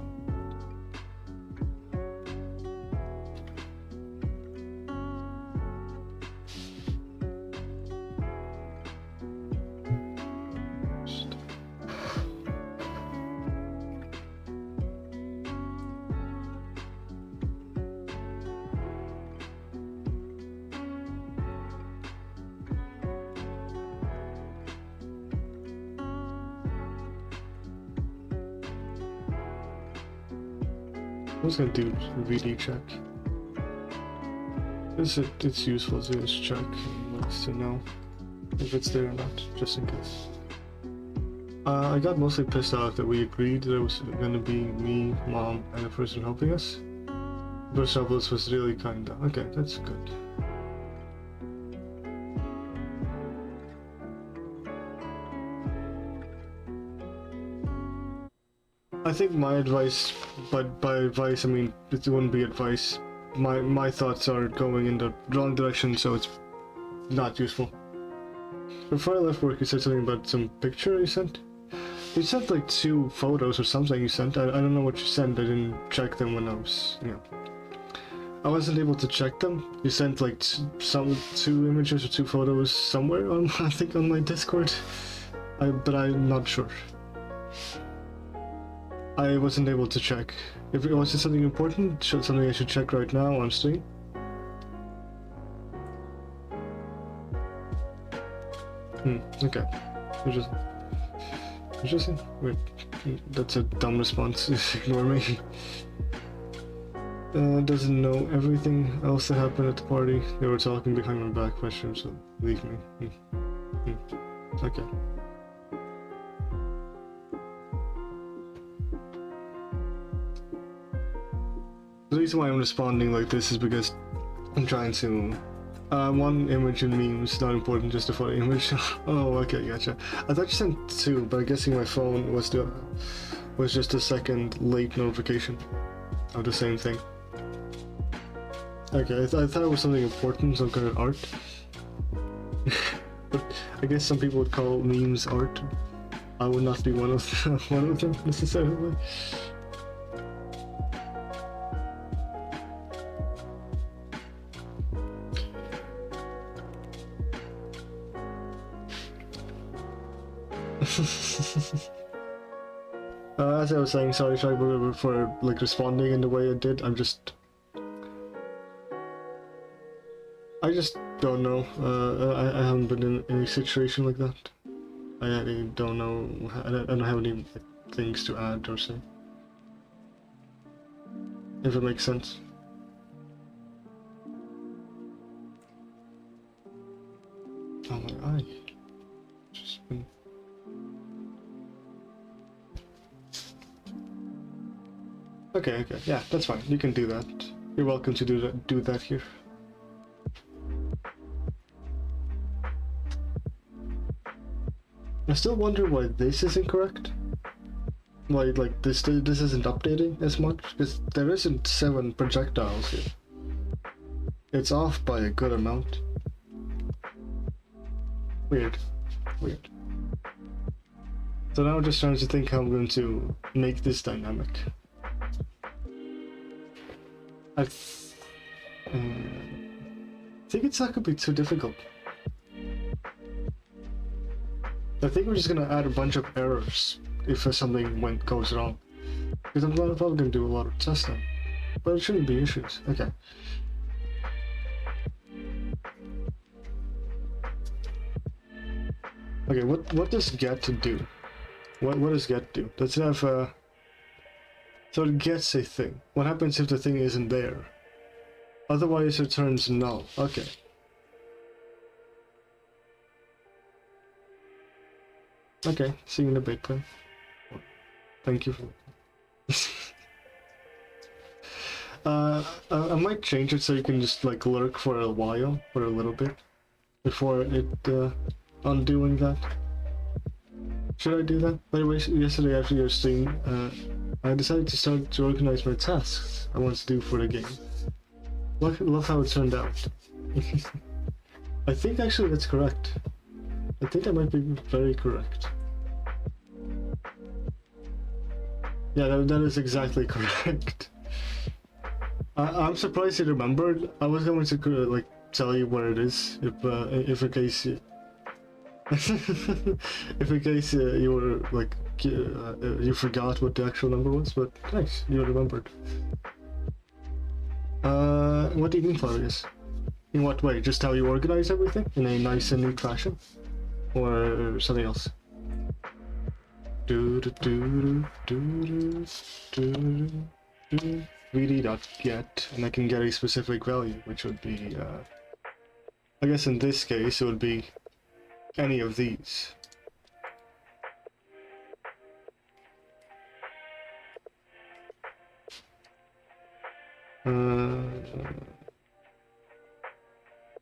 Speaker 1: I was gonna do VD check. It's useful to just check and likes to know if it's there or not, just in case. I got mostly pissed off that we agreed that it was gonna be me, mom, and the person helping us. But Shovels was really kinda okay. That's good. I think my advice, but by advice I mean it wouldn't be advice. My thoughts are going in the wrong direction, so it's not useful. Before I left work, you said something about some picture you sent. You sent like 2 photos or something you sent. I don't know what you sent. I didn't check them when I was, you know. I wasn't able to check them. You sent like 2 images or 2 photos somewhere on I think on my Discord. But I'm not sure. I wasn't able to check. If it was something important, something I should check right now on stream. Okay. Interesting. Wait, that's a dumb response. Ignore me. Doesn't know everything else that happened at the party. They were talking behind my back, question, so leave me. Okay. The reason why I'm responding like this is because I'm trying to... one image and memes, not important, just a funny image. Oh, okay, gotcha. I thought you sent 2, but I'm guessing my phone was just a second late notification of the same thing. Okay, I thought it was something important, some kind of art. But I guess some people would call memes art. I would not be one of them necessarily. As I was saying, sorry for like responding in the way I did. I just don't know. I haven't been in any situation like that. I don't know. I don't have any things to add or say. If it makes sense. Oh my eye. Just been... Okay, yeah, that's fine. You can do that. You're welcome to do that here. I still wonder why this is incorrect. Why, like, this isn't updating as much? Because there isn't 7 projectiles here. It's off by a good amount. Weird. So now I'm just trying to think how I'm going to make this dynamic. I think it's not gonna be too difficult. I think we're just gonna add a bunch of errors if something goes wrong. Because I'm probably gonna do a lot of testing. But it shouldn't be issues. Okay. Okay, what does get do? What does get do? Does it have so it gets a thing. What happens if the thing isn't there? Otherwise it turns null. Okay. Okay, see you in a bit then. Thank you for I might change it so you can just like lurk for a while, for a little bit, before it undoing that. Should I do that? By the way, yesterday after your stream, I decided to start to organize my tasks I want to do for the game. Look how it turned out. I think actually that's correct. I think that might be very correct. Yeah, that is exactly correct. I'm surprised you remembered. I was going to like tell you where it is if in case if in case you were like you forgot what the actual number was, but nice, you remembered. What do you mean, Claudius? In what way? Just how you organize everything in a nice and neat fashion, or something else? VD.get, and I can get a specific value, which would be, I guess in this case, it would be any of these.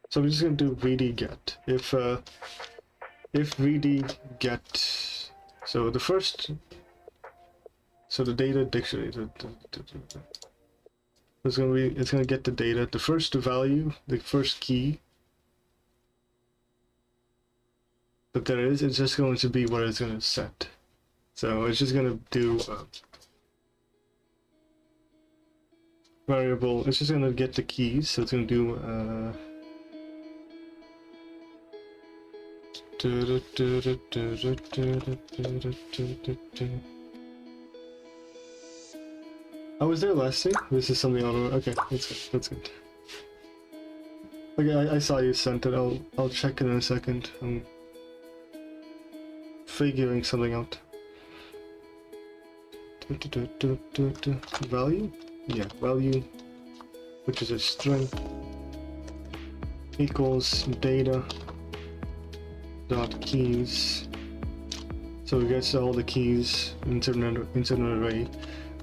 Speaker 1: So I'm just gonna do VD.get. If VD.get, so the first, so the data dictionary, it's gonna get the data, the first value, the first key that there is, it's just going to be what it's gonna set. So it's just gonna do variable. It's just gonna get the keys. So it's gonna do I was there last year. This is something on. Okay, that's good. That's good. Okay, I saw you sent it. I'll check it in a second. I'm figuring something out. Value? Yeah, value, which is a string, equals data dot keys. So it gets all the keys into an array,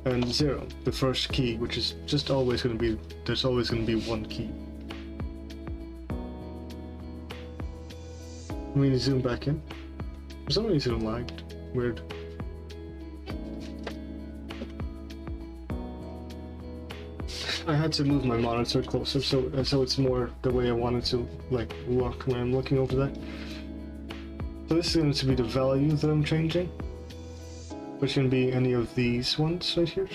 Speaker 1: and 0, the first key, which is just always going to be, there's always going to be one key. Let me zoom back in. For some reason it lagged. Weird. I had to move my monitor closer so it's more the way I wanted to like look when I'm looking over that. So this is going to be the value that I'm changing, which can be any of these ones right here.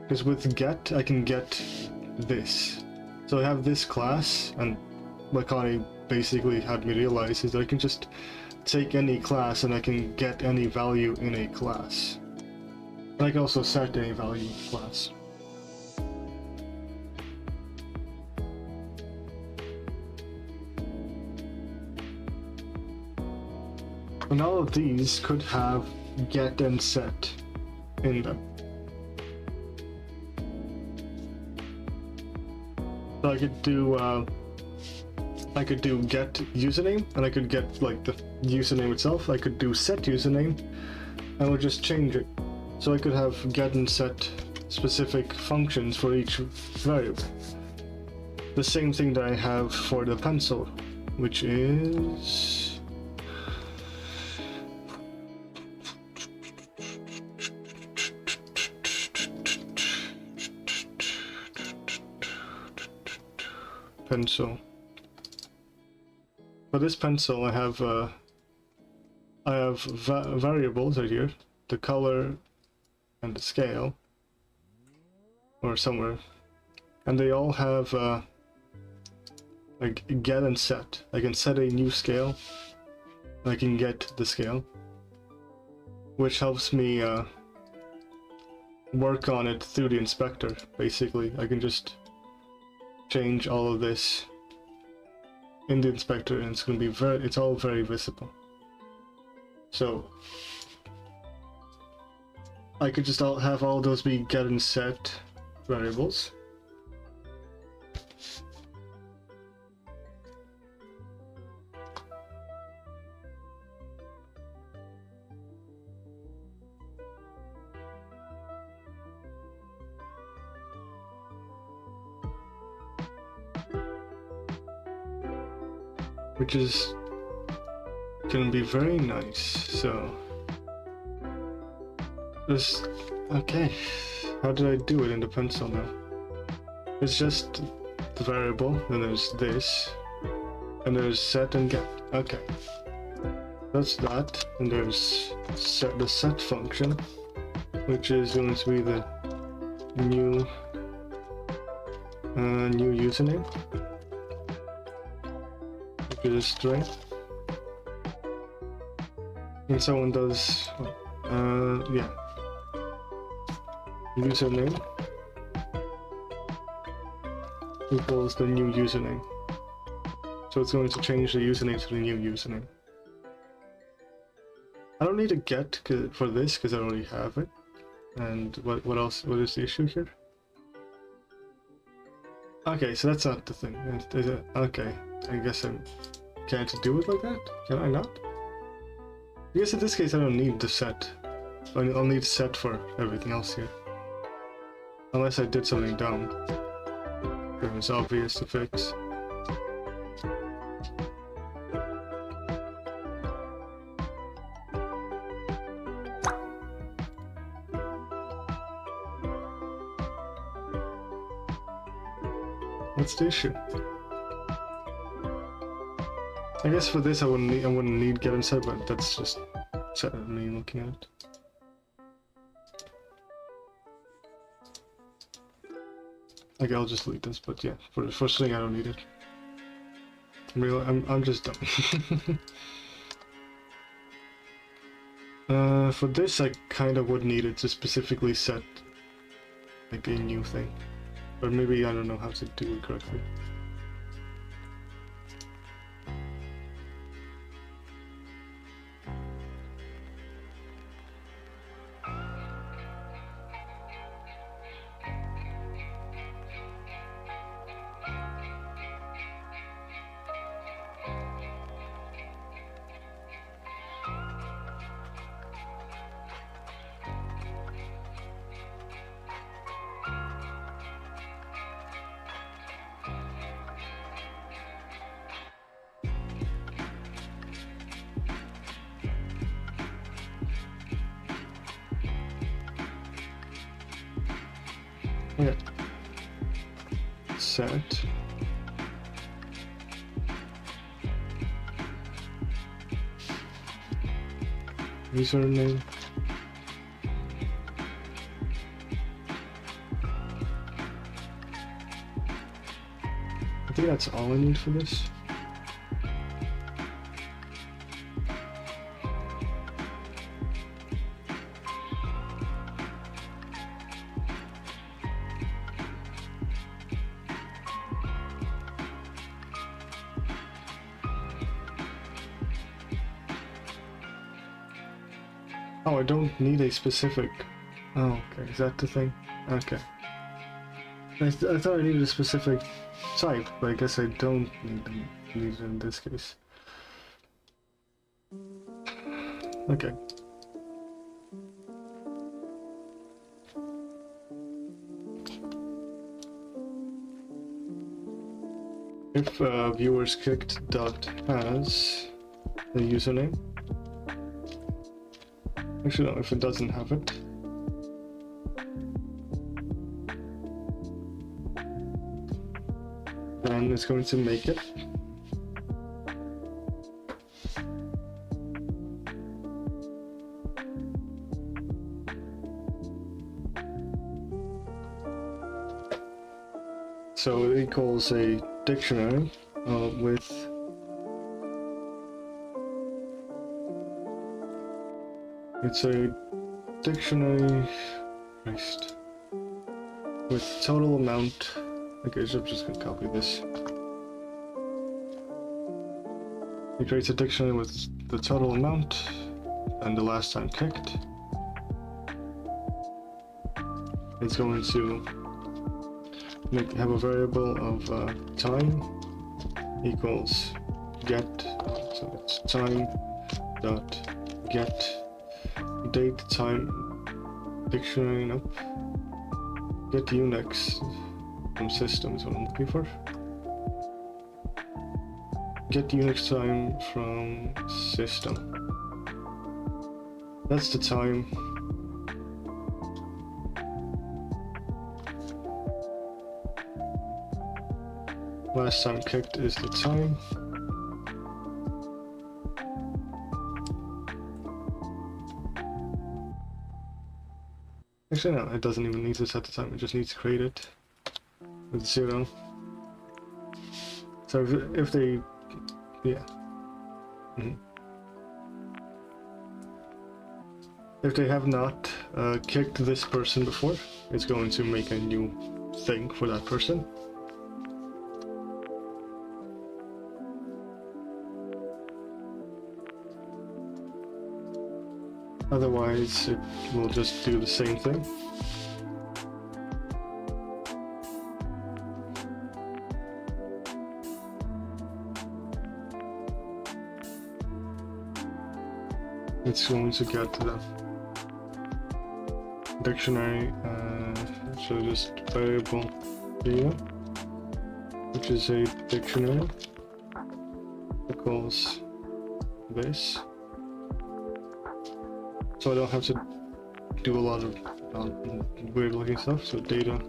Speaker 1: Because with get, I can get this. So I have this class, and what Connie basically had me realize is that I can just take any class and I can get any value in a class. And I can also set any value in a class. And all of these could have get and set in them. So I could do get username, and I could get like the username itself. I could do set username, and we'll just change it. So I could have get and set specific functions for each variable. The same thing that I have for the pencil, which is pencil. For this pencil, I have variables right here, the color and the scale, or somewhere, and they all have like get and set. I can set a new scale, and I can get the scale, which helps me work on it through the inspector. Basically, I can just change all of this in the inspector, and it's going to be it's all very visible. So I could just have all those be get and set variables. which is gonna be very nice. So just okay. How did I do it in the pencil now? It's just the variable, then there's this, and there's set and get. Okay, that's that. And there's the set function, which is going to be the new username, which is a string. And someone does yeah, username equals the new username. So it's going to change the username to the new username. I don't need a get for this because I already have it. And what else? What is the issue here? Okay, so that's not the thing. Okay, I guess I can't do it like that. Can I not? I guess in this case I don't need the set. I'll need set for everything else here. Unless I did something dumb. It was obvious to fix. What's the issue? I guess for this I wouldn't need get inside, but that's just me looking at it. Okay, I'll just delete this, but yeah, for the first thing I don't need it. I'm just dumb. For this I kind of would need it to specifically set like a new thing. But maybe I don't know how to do it correctly. Okay. Set. Username. I think that's all I need for this. Oh, I don't need a specific... Oh, okay, is that the thing? Okay. I thought I needed a specific type, but I guess I don't need it in this case. Okay. If viewers kicked dot has the username. Actually, no, if it doesn't have it. Then it's going to make it. So it equals a dictionary with it's a dictionary with total amount. Okay, so I'm just gonna copy this. It creates a dictionary with the total amount and the last time kicked. It's going to have a variable of time equals get, so it's time dot get date time dictionary, nope, get Unix from system is what I'm looking for. get Unix time from system. That's the time. Last time kicked is the time. Actually, no, it doesn't even need to set the time, it just needs to create it with 0. So if they, yeah. If they have not kicked this person before, it's going to make a new thing for that person. Otherwise, it will just do the same thing. It's going to get the dictionary, so just variable data, which is a dictionary, equals this. So I don't have to do a lot of weird looking stuff. So data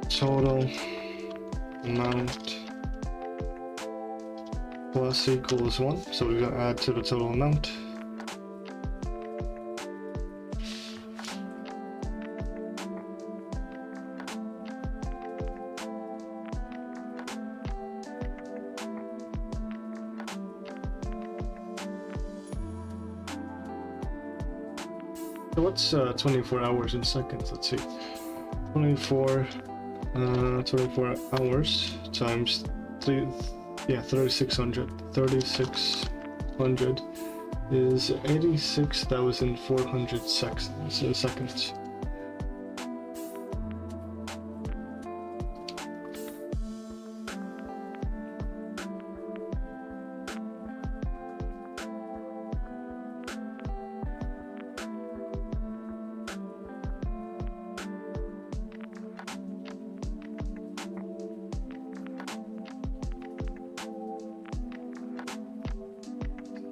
Speaker 1: total amount plus equals 1. So we're gonna add to the total amount. So what's 24 hours in seconds? Let's see. 24 hours times 3, yeah, 3600. 3600 is 86,400 seconds.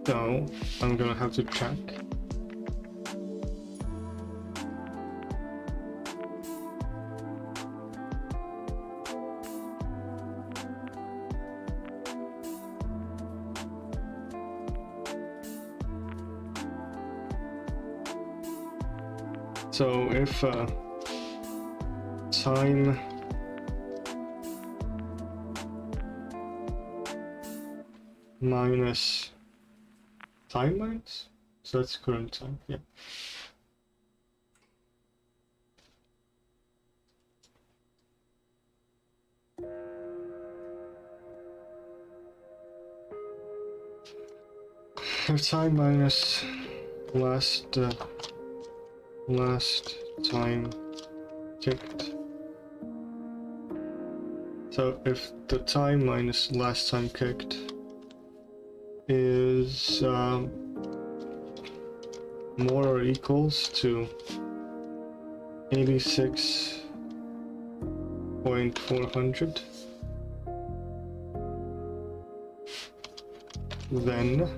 Speaker 1: So I'm gonna have to check. So if time minus time minus, so that's current time, yeah. If time minus last time kicked. So if the time minus last time kicked is more or equals to 86,400, then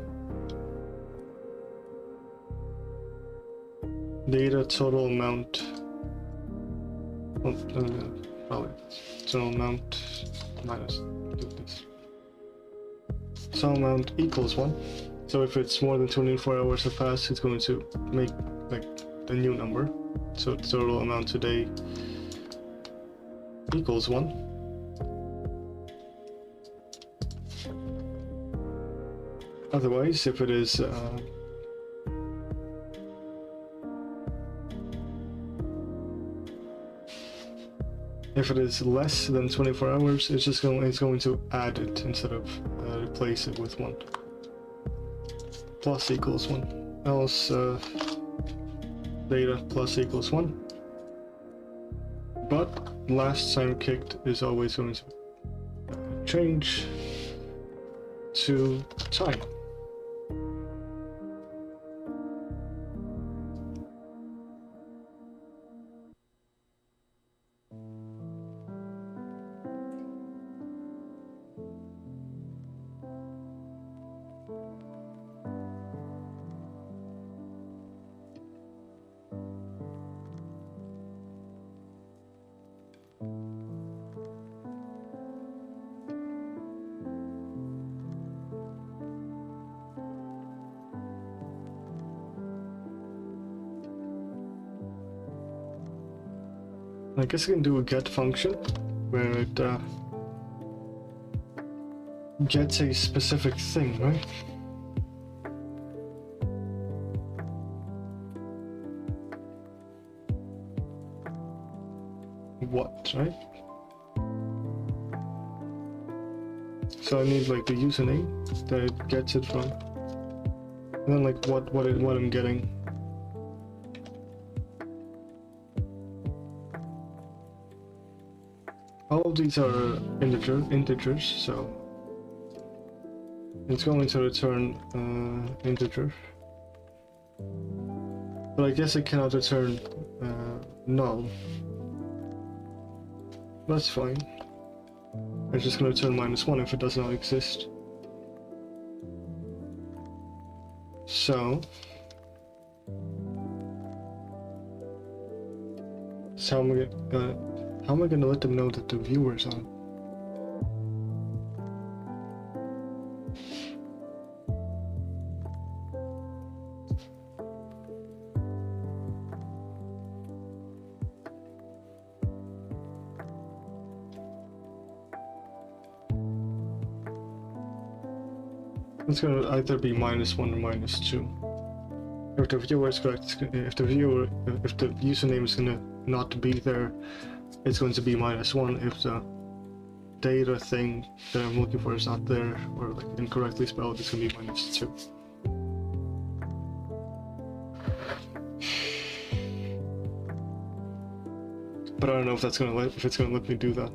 Speaker 1: data total amount, probably total amount minus this. Total amount equals 1. So if it's more than 24 hours have passed, it's going to make like a new number. So total amount today equals 1. Otherwise, if it is less than 24 hours, it's going to add it instead of replace it with 1. Plus equals 1. Else data plus equals 1. But last time kicked is always going to change to time. I guess I can do a get function where it gets a specific thing, right? What, right? So I need like the username that it gets it from, and then like what I'm getting. All of these are integers, so it's going to return integer. But I guess it cannot return null. That's fine. It's just going to return -1 if it does not exist. So how am I gonna let them know that the viewer's on? It's gonna either be -1 or -2. If the viewer is correct, if the username is gonna not be there, it's going to be -1. If the data thing that I'm looking for is not there or like incorrectly spelled, it's gonna be -2. But I don't know if it's gonna let me do that.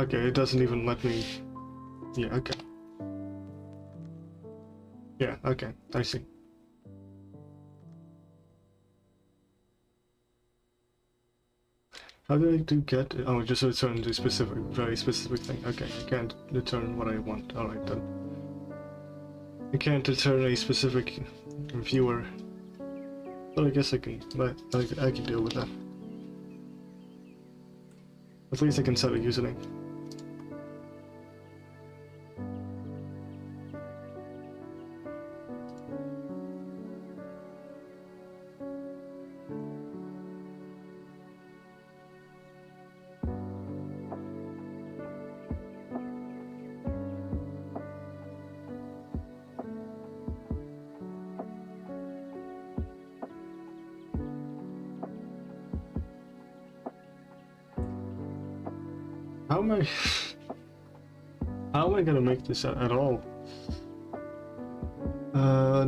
Speaker 1: Okay, it doesn't even let me. Yeah, okay. Yeah, okay, I see. How do I do get? Oh, just return the specific, very specific thing. Okay, I can't return what I want. Alright then. I can't return a specific viewer. But I guess I can, I can deal with that. At least I can set a username. How am I gonna make this at all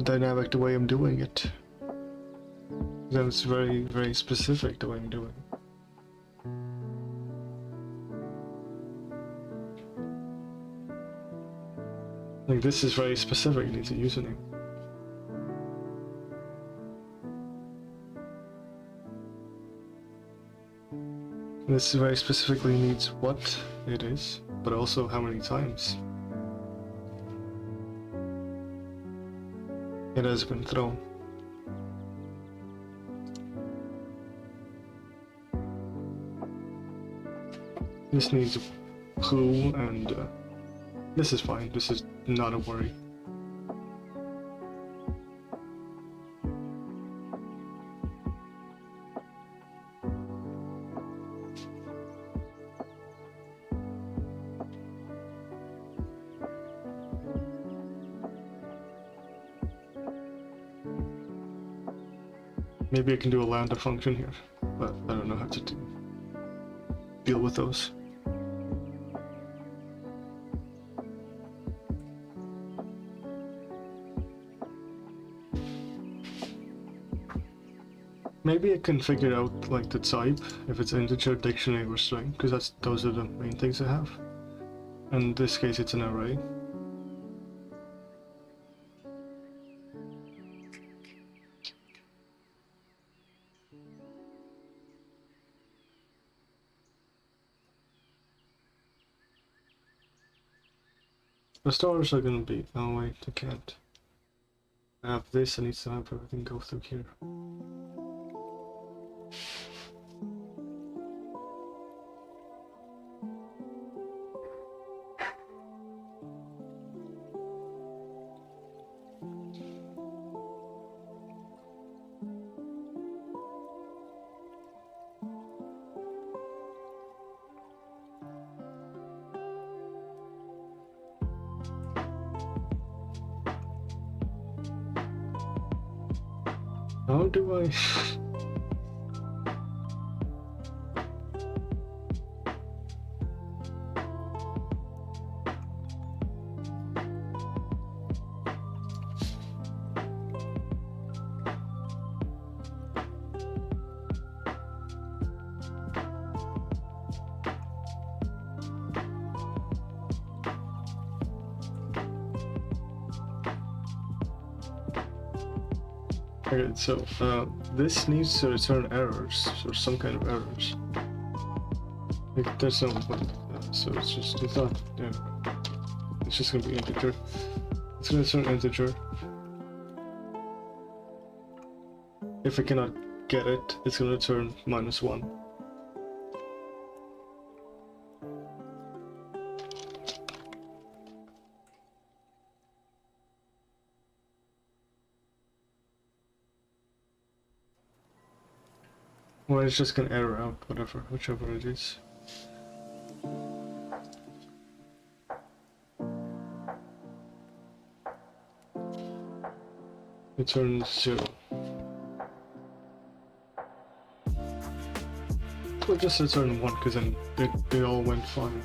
Speaker 1: dynamic the way I'm doing it? Then it's very, very specific the way I'm doing it. Like this is very specific, it needs a username. This very specifically needs what it is, but also how many times it has been thrown. This needs a clue, and this is fine. This is not a worry. Maybe I can do a lambda function here, but I don't know how to deal with those. Maybe I can figure out like the type, if it's integer, dictionary, or string, because those are the main things I have. And in this case, it's an array. The stars are gonna be. Oh wait, I can't. I have this. I need to have everything go through here. How do I? Okay, so this needs to return errors or some kind of errors. Like there's no point. So it's not. Yeah, it's just gonna be integer. It's gonna return integer. If I cannot get it, it's gonna return -1. Or it's just gonna error out, whatever, whichever it is. Return 0. We'll just return 1 because then they all went fine.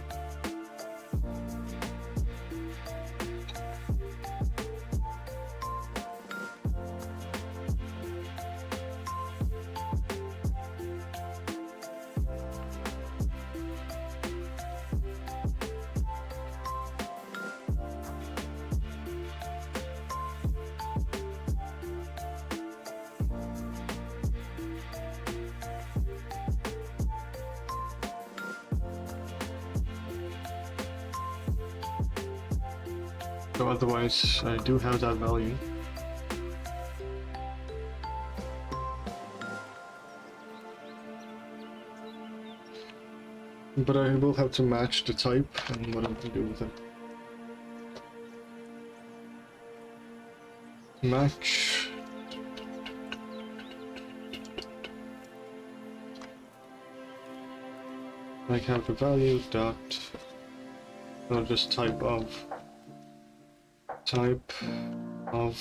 Speaker 1: So otherwise, I do have that value. But I will have to match the type and what I'm gonna do with it. Match. Like have the value dot. I'll just type of. Type of.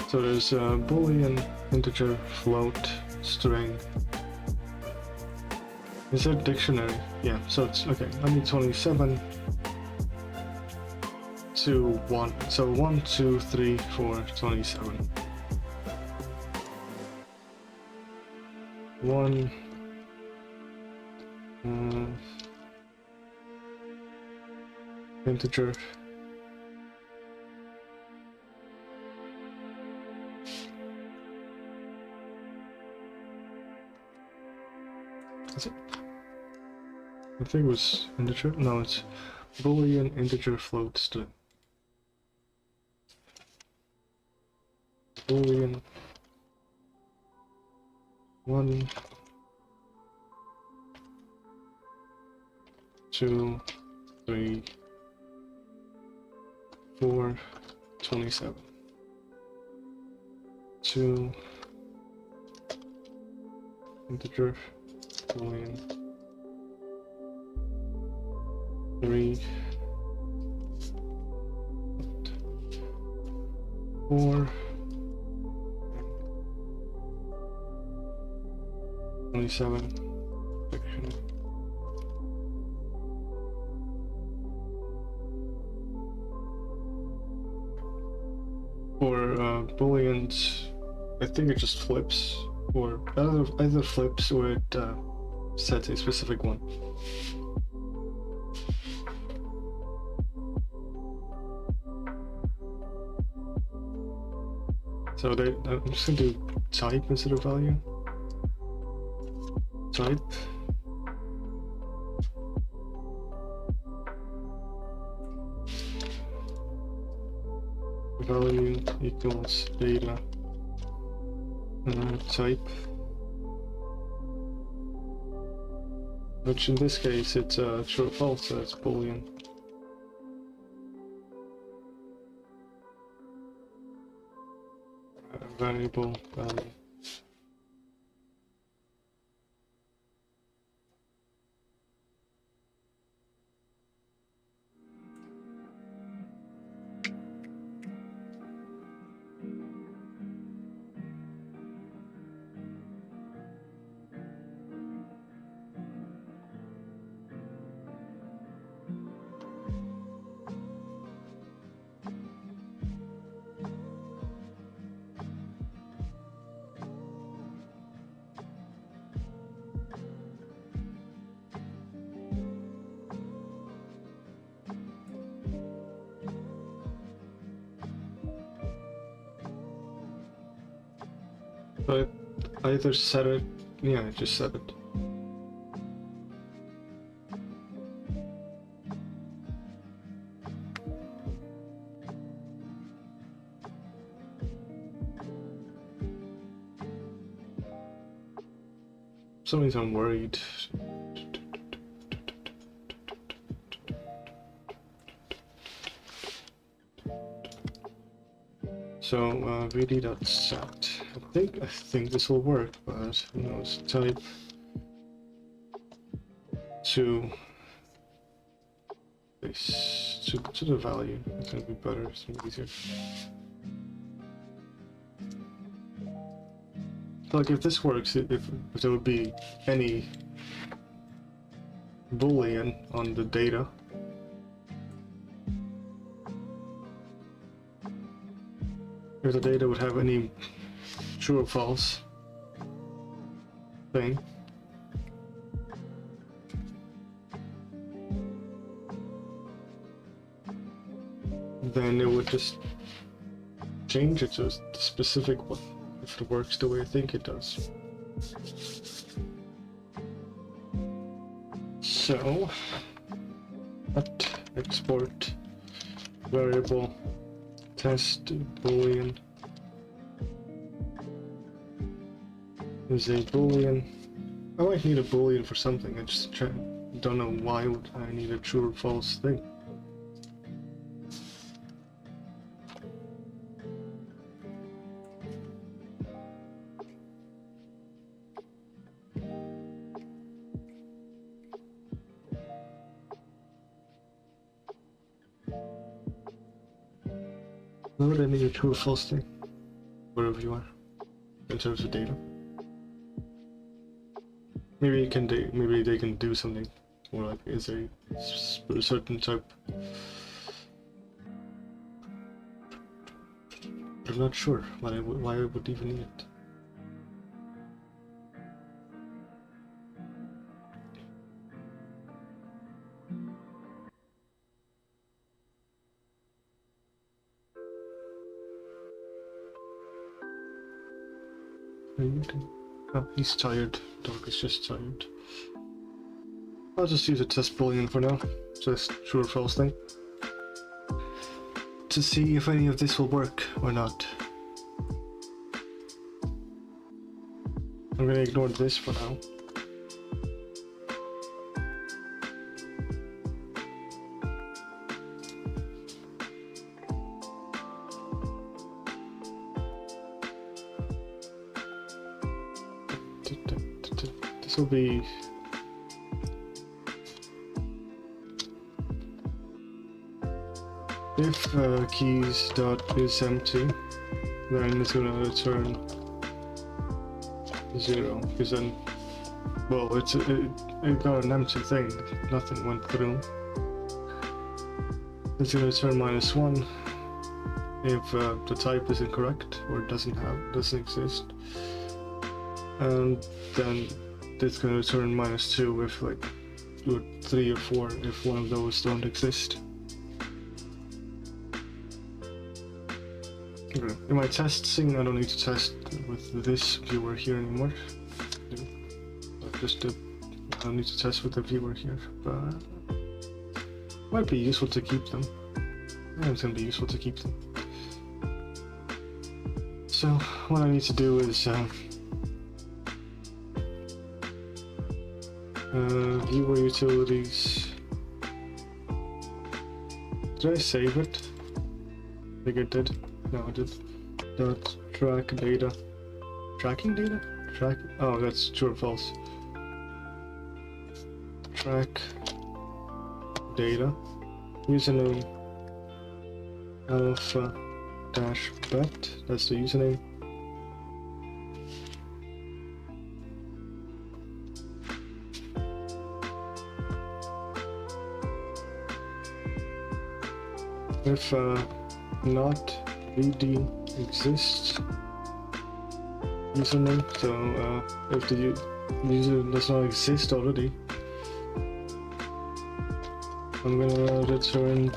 Speaker 1: So there's a boolean, integer, float, string. Is that dictionary? Yeah, so it's okay. I need 27 to 1. So 1, 2, 3, 4, 27. 1. Integer. Is it? I think it was integer. No, it's boolean, integer, float, string. Boolean. 1, 2, 3, 4, 27. 2, integer, boolean, 3, 4, 27, fiction. For booleans, I think it just flips, or either flips or it sets a specific one. So I'm just gonna do type instead of value. Type. Value equals data. Type. Which in this case it's true or false, so it's boolean. Variable value. But I either set it, yeah, I just set it. For some reason I'm worried. So vd.set. I think this will work, but who knows? Type to this to the value. It's gonna be better. It's gonna be easier. Like if this works, if there would be any boolean on the data, if the data would have any true or false thing, then it would just change it to a specific one if it works the way I think it does. So, export variable test boolean is a boolean. I might need a boolean for something. I just don't know why would I need a true or false thing. Why would I need a true or false thing? Wherever you are, in terms of data. Maybe maybe they can do something more like is a certain type. I'm not sure why I would even need it. Oh, he's tired. Dog is just tired. I'll just use a test boolean for now. Just true or false thing. To see if any of this will work or not. I'm gonna ignore this for now. This will be if keys dot is empty, then it's gonna return 0, because then, well, it got an empty thing, nothing went through. It's gonna return -1 if the type is incorrect or doesn't exist, and then it's gonna return -2 if like, or 3 or 4 if one of those don't exist. Okay. In my test scene, I don't need to test with this viewer here anymore. I don't need to test with the viewer here, but it might be useful to keep them. Yeah, it's gonna be useful to keep them. So what I need to do is viewer utilities. Did I save it? I think I did. No, I did. Dot track data. Tracking data? Track. Oh, that's true or false. Track data. Username alpha dash bet. That's the username. If not vd exists username, so if the user does not exist already, I'm gonna return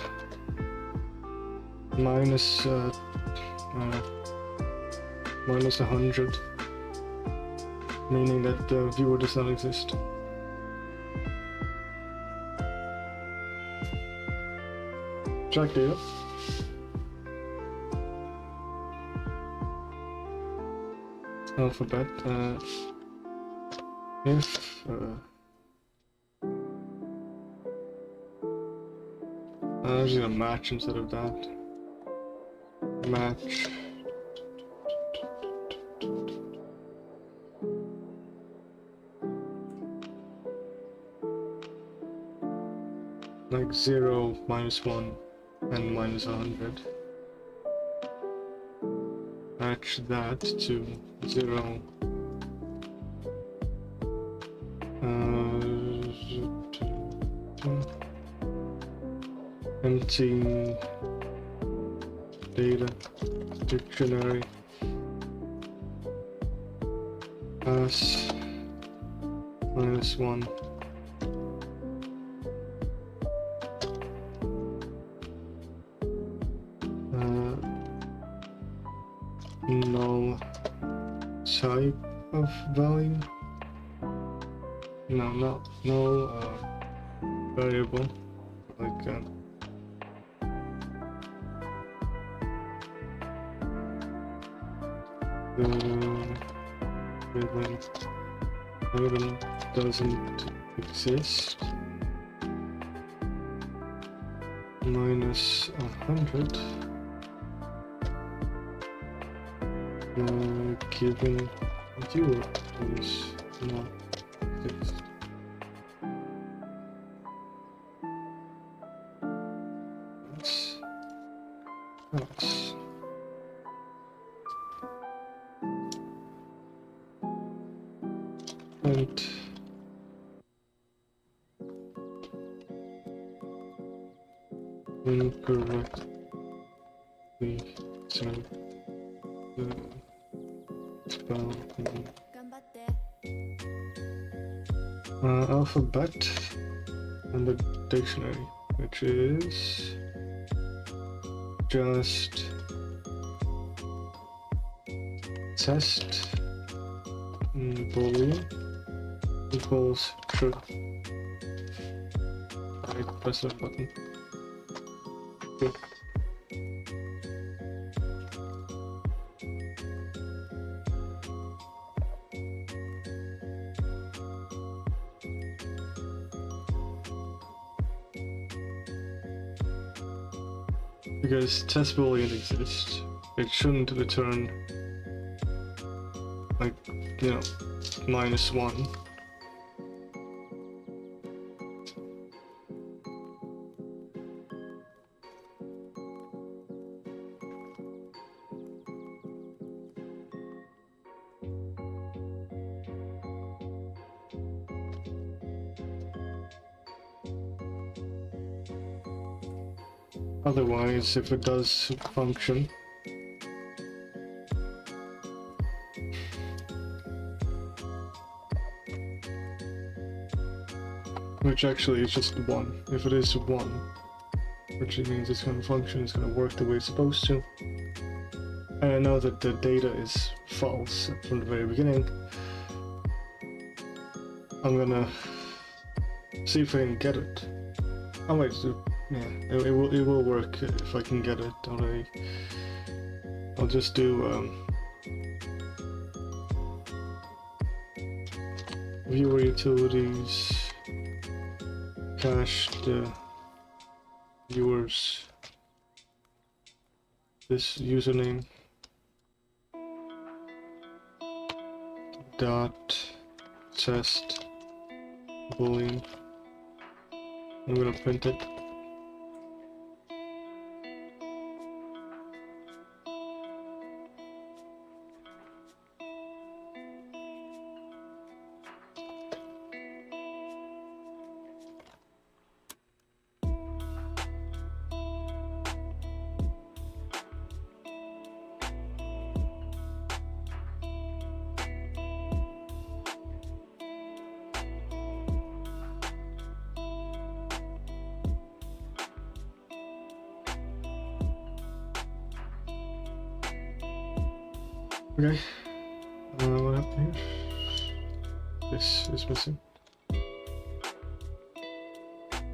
Speaker 1: minus 100 meaning that the viewer does not exist. Track data. Alphabet. If I'm just gonna match instead of that. Match. Like 0, -1, and -100. Match that to 0. Empty data dictionary as -1. Null type of value. No variable like the rhythm doesn't exist. -100. Given viewer does not exist. That's and incorrectly sent the spell alphabet and the dictionary, which is just test boolean equals true. I press that button. Good. Because test boolean exists, it shouldn't return like, you know, -1. Otherwise, if it does function, which actually is just 1. If it is 1, which means it's going to function, it's going to work the way it's supposed to. And I know that the data is false from the very beginning. I'm gonna see if I can get it. Oh wait, yeah, it will work if I can get it already. I'll just do viewer utilities, cache the viewers this username dot test boolean. I'm gonna print it. Okay, what happened here? this is missing.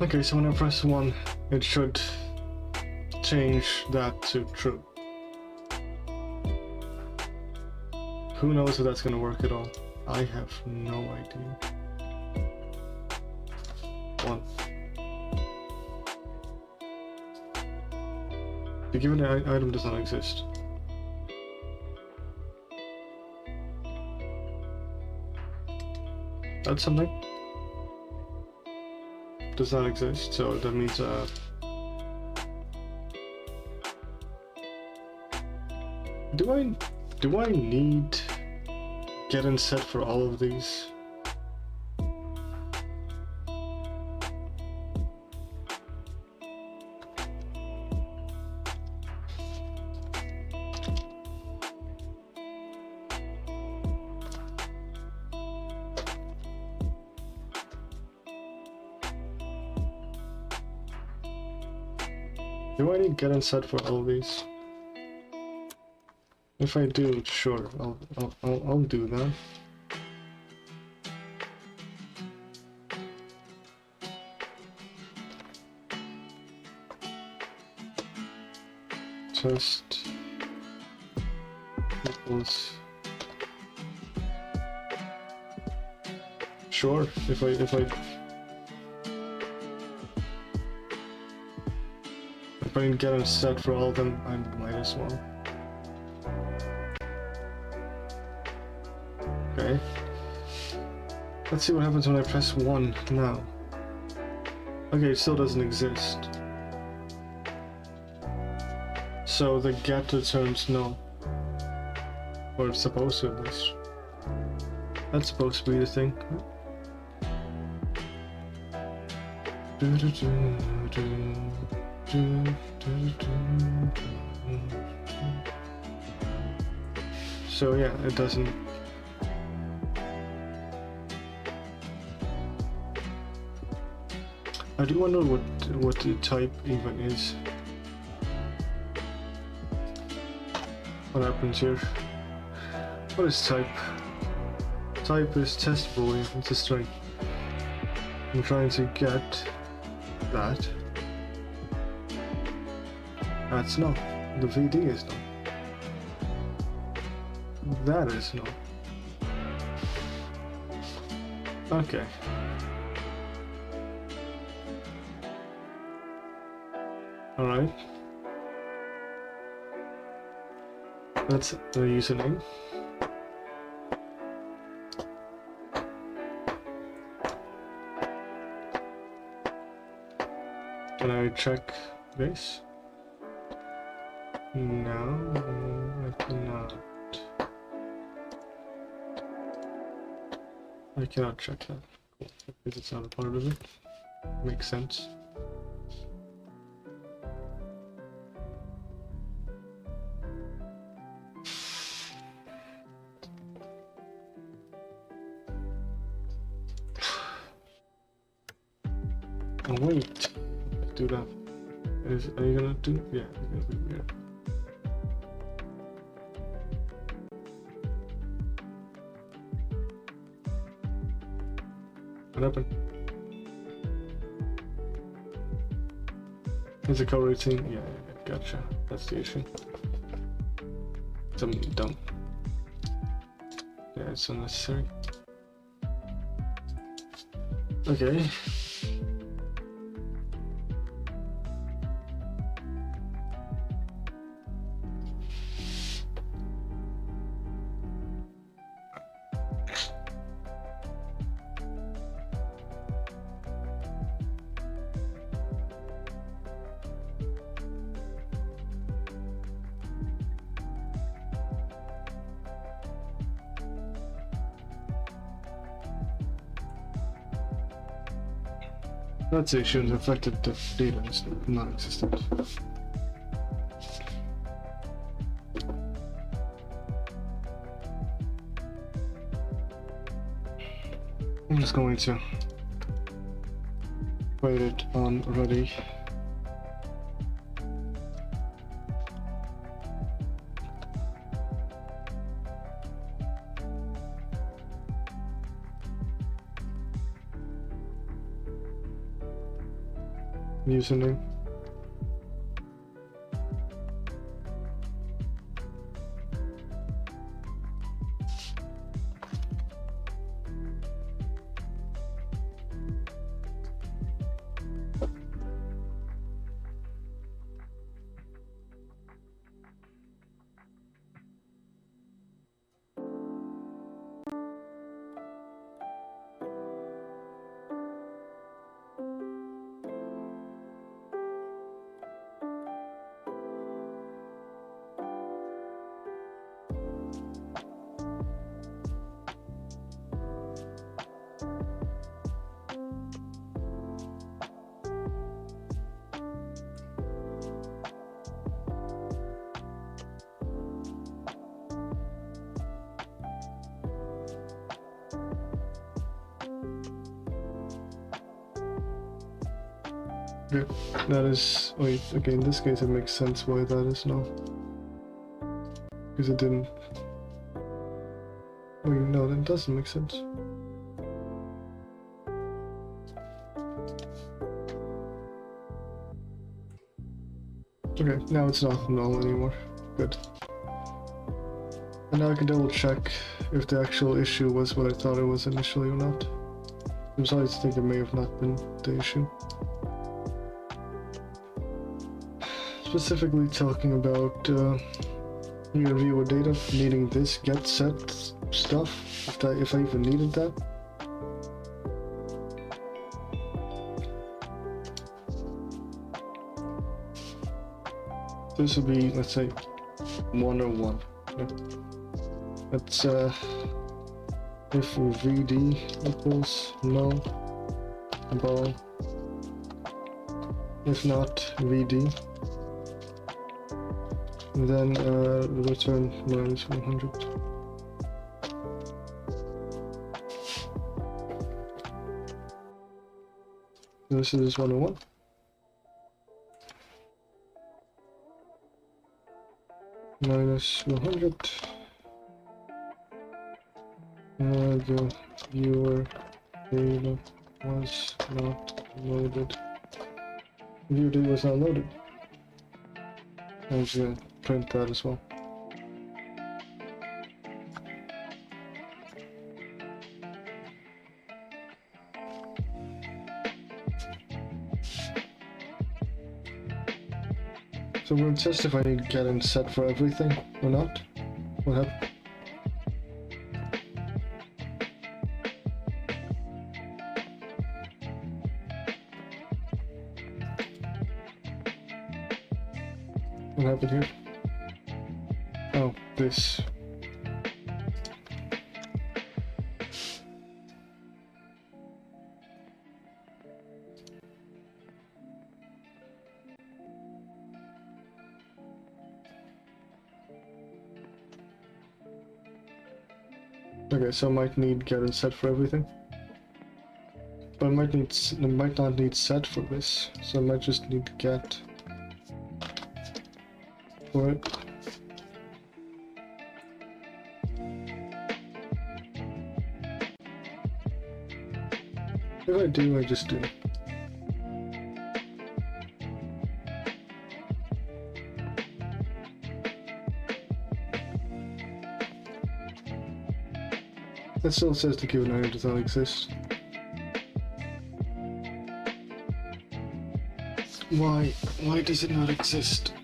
Speaker 1: Okay, so when I press 1, it should change that to true. Who knows if that's gonna work at all? I have no idea. 1. The given item does not exist. That's something. Does not exist, so that means do I need get and set for all of these? Do I need get and set for all of these? If I do, sure, I'll do that. Just equals. Sure, if I can get a set for all of them, I might as well. Okay. Let's see what happens when I press 1 now. Okay, it still doesn't exist. So the get returns no. Or it's supposed to at least. That's supposed to be the thing. So yeah, it doesn't. I do wonder what the type even is. What happens here? What is type? Type is testable, it's a string. I'm trying to get that. That's no. The VD is no. That is no. Okay. Alright. That's the username. Can I check this? No, I cannot. I cannot check that. Cool. Because it's not a part of it. Makes sense. Oh wait, do that. Are you gonna do? Yeah, it's gonna be weird. What happened? Is it coroutine? Yeah, gotcha. That's the issue. Something dumb. Yeah, it's unnecessary. Okay. That's the issue. The reflected data is non-existent. I'm just going to write it on ready. username. Okay, that is, wait, okay, in this case it makes sense why that is now. Because it didn't, wait, no, that doesn't make sense. Okay, now it's not null anymore. Good. And now I can double check if the actual issue was what I thought it was initially or not. Besides, I think it may have not been the issue. Specifically talking about your viewer data needing this get set stuff, if I even needed that. This would be, let's say, 101. Yeah. Let's if VD equals null ball, if not VD, then return minus 100. This is 101. Minus 100. The viewer data was not loaded. Viewer data was not loaded. I'm just gonna print that as well. So we're gonna test if I need get in set for everything or not. What happened? What happened here? Oh, this. Okay, so I might need get and set for everything. But I might not need set for this, so I might just need get for it. If I do, I just do. It still says the Q&A does not exist. Why? Why does it not exist?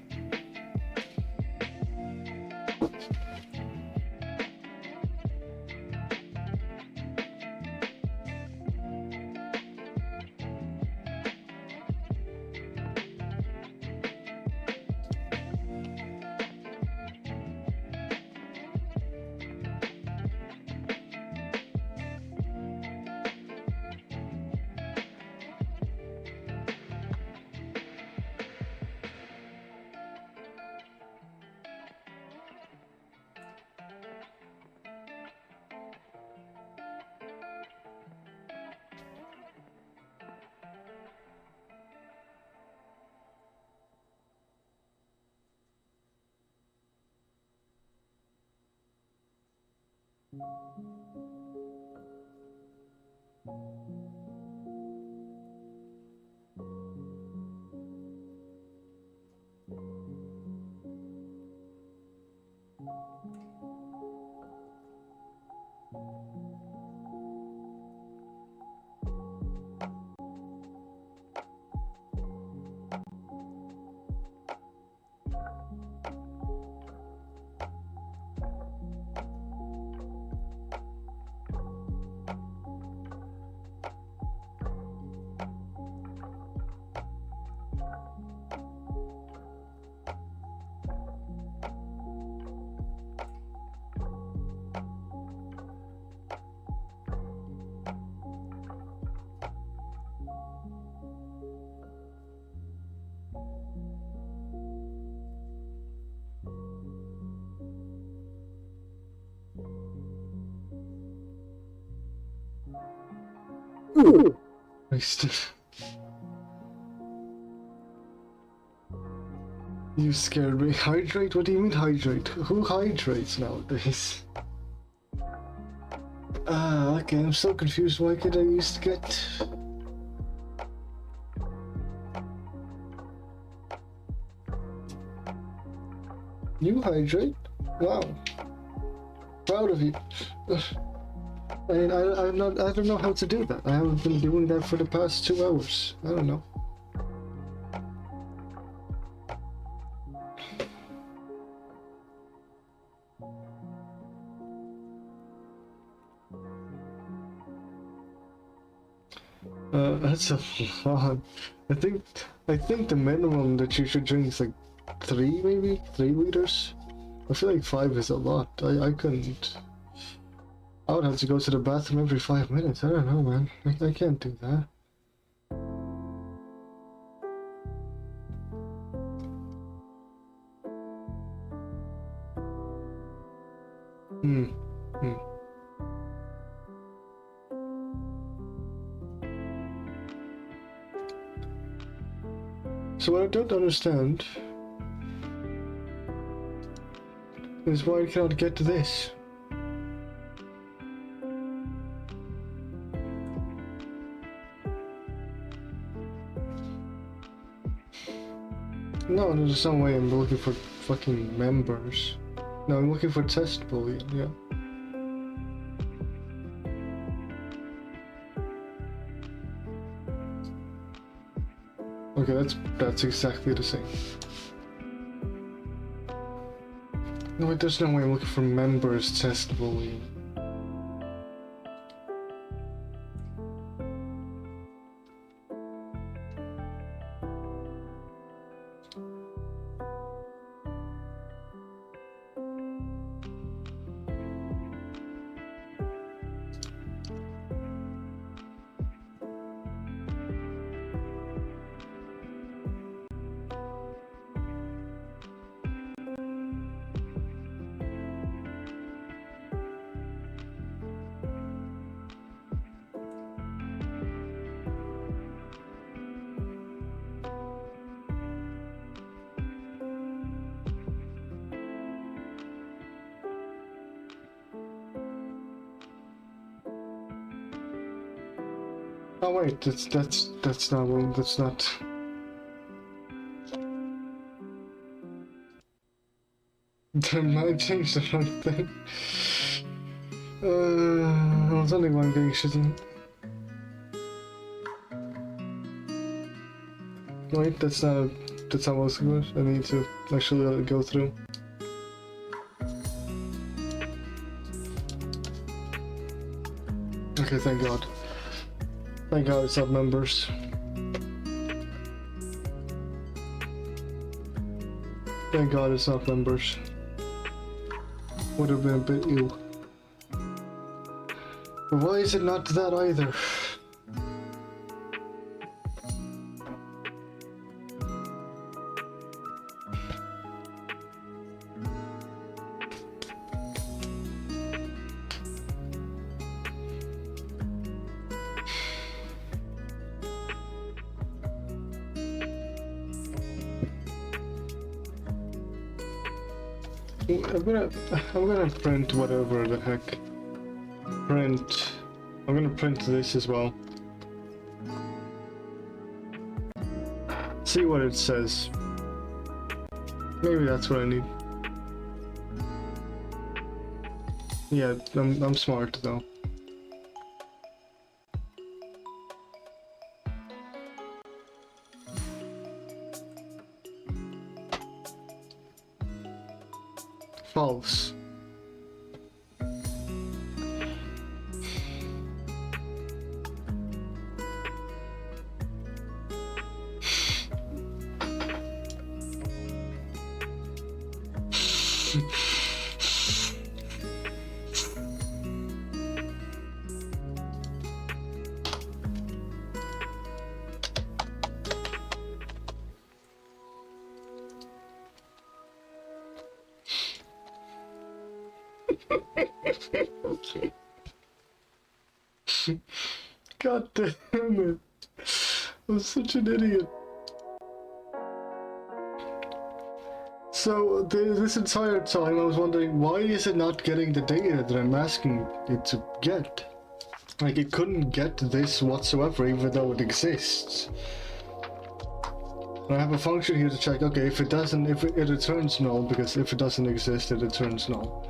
Speaker 1: Christ. You scared me. Hydrate? What do you mean hydrate? Who hydrates nowadays? Okay, I'm so confused. Why could I used to get... You hydrate? Wow. Proud of you. I mean, I don't know how to do that. I haven't been doing that for the past 2 hours. I don't know. That's a lot. I think the minimum that you should drink is like 3, maybe 3 liters. I feel like 5 is a lot. I couldn't. I would have to go to the bathroom every 5 minutes. I don't know, man. I can't do that. Hmm. So what I don't understand is why I cannot get to this. No, there's some way I'm looking for fucking members. No, I'm looking for test bullion, yeah. Okay, that's exactly the same. No, wait, there's no way I'm looking for members test bullion. Oh wait, that's not one. That's not. Then I changed the wrong thing. I was only one getting shitting. Wait, that's not what's good. I need to actually let it go through. Okay, thank God. Thank God it's not members. Thank God it's not members. Would have been a bit ew. But why is it not that either? I'm gonna print whatever the heck. Print. I'm gonna print this as well. See what it says. Maybe that's what I need. Yeah, I'm smart though. False. God damn it. I'm such an idiot. So this entire time I was wondering, why is it not getting the data that I'm asking it to get? Like, it couldn't get this whatsoever, even though it exists. I have a function here to check, okay, if it doesn't, if it returns null, because if it doesn't exist, it returns null.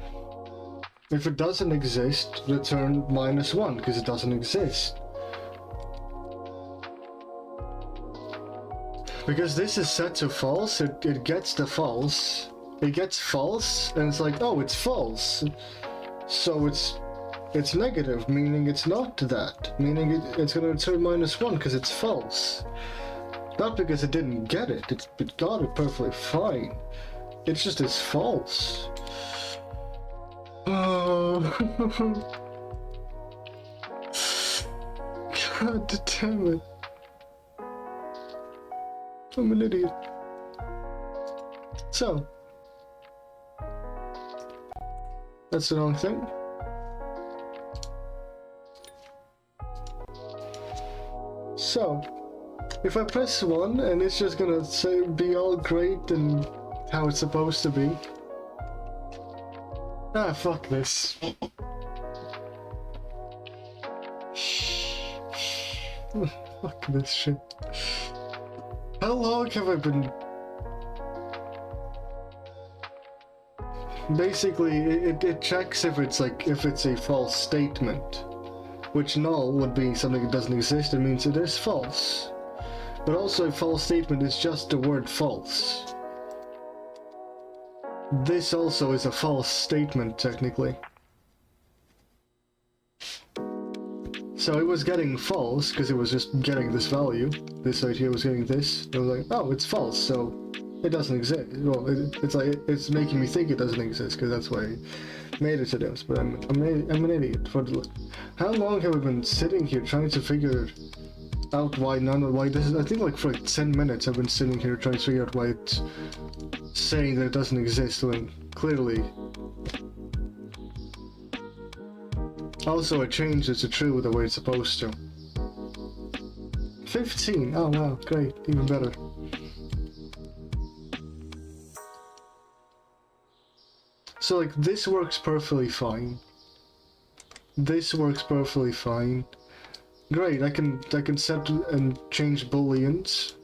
Speaker 1: If it doesn't exist, return -1, because it doesn't exist. Because this is set to false, it gets the false. It gets false, and it's like, oh, it's false. So it's negative, meaning it's not that. Meaning it's gonna return -1 because it's false. Not because it didn't get it, it got it perfectly fine. It's just it's false. Oh. God damn it. I'm an idiot. So, that's the wrong thing. So, if I press 1 and it's just gonna say be all great and how it's supposed to be. Ah, fuck this. Fuck this shit. How long have I been... Basically, it checks if it's like, if it's a false statement. Which null would be something that doesn't exist, it means it is false. But also a false statement is just the word false. This also is a false statement, technically. So it was getting false, because it was just getting this value. This right here was getting this. It was like, oh, it's false, so it doesn't exist. Well, it's like, it's making me think it doesn't exist, because that's why I made it to this. But I'm an idiot. How long have I been sitting here trying to figure out why this is? I think like for like 10 minutes I've been sitting here trying to figure out why it's saying that it doesn't exist when clearly. Also, it changed it to true the way it's supposed to. 15! Oh wow, great, even better. So like, this works perfectly fine. This works perfectly fine. Great, I can set and change booleans,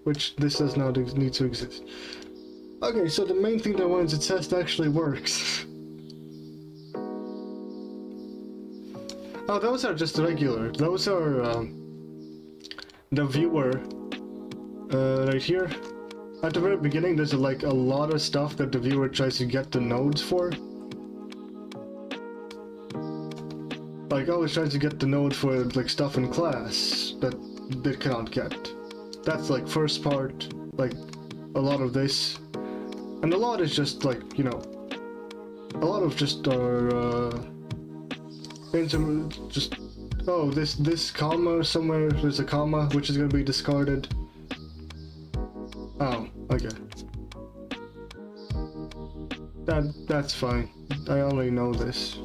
Speaker 1: which this does not need to exist. Okay, so the main thing that I wanted to test actually works. Oh, those are just regular. Those are the viewer right here. At the very beginning, there's like a lot of stuff that the viewer tries to get the nodes for. Like always tries to get the node for like stuff in class that they cannot get. That's like first part, like a lot of this, and a lot is just like, you know, a lot of just our just, oh, this comma somewhere, there's a comma which is going to be discarded. Oh, okay. That's fine. I already know this.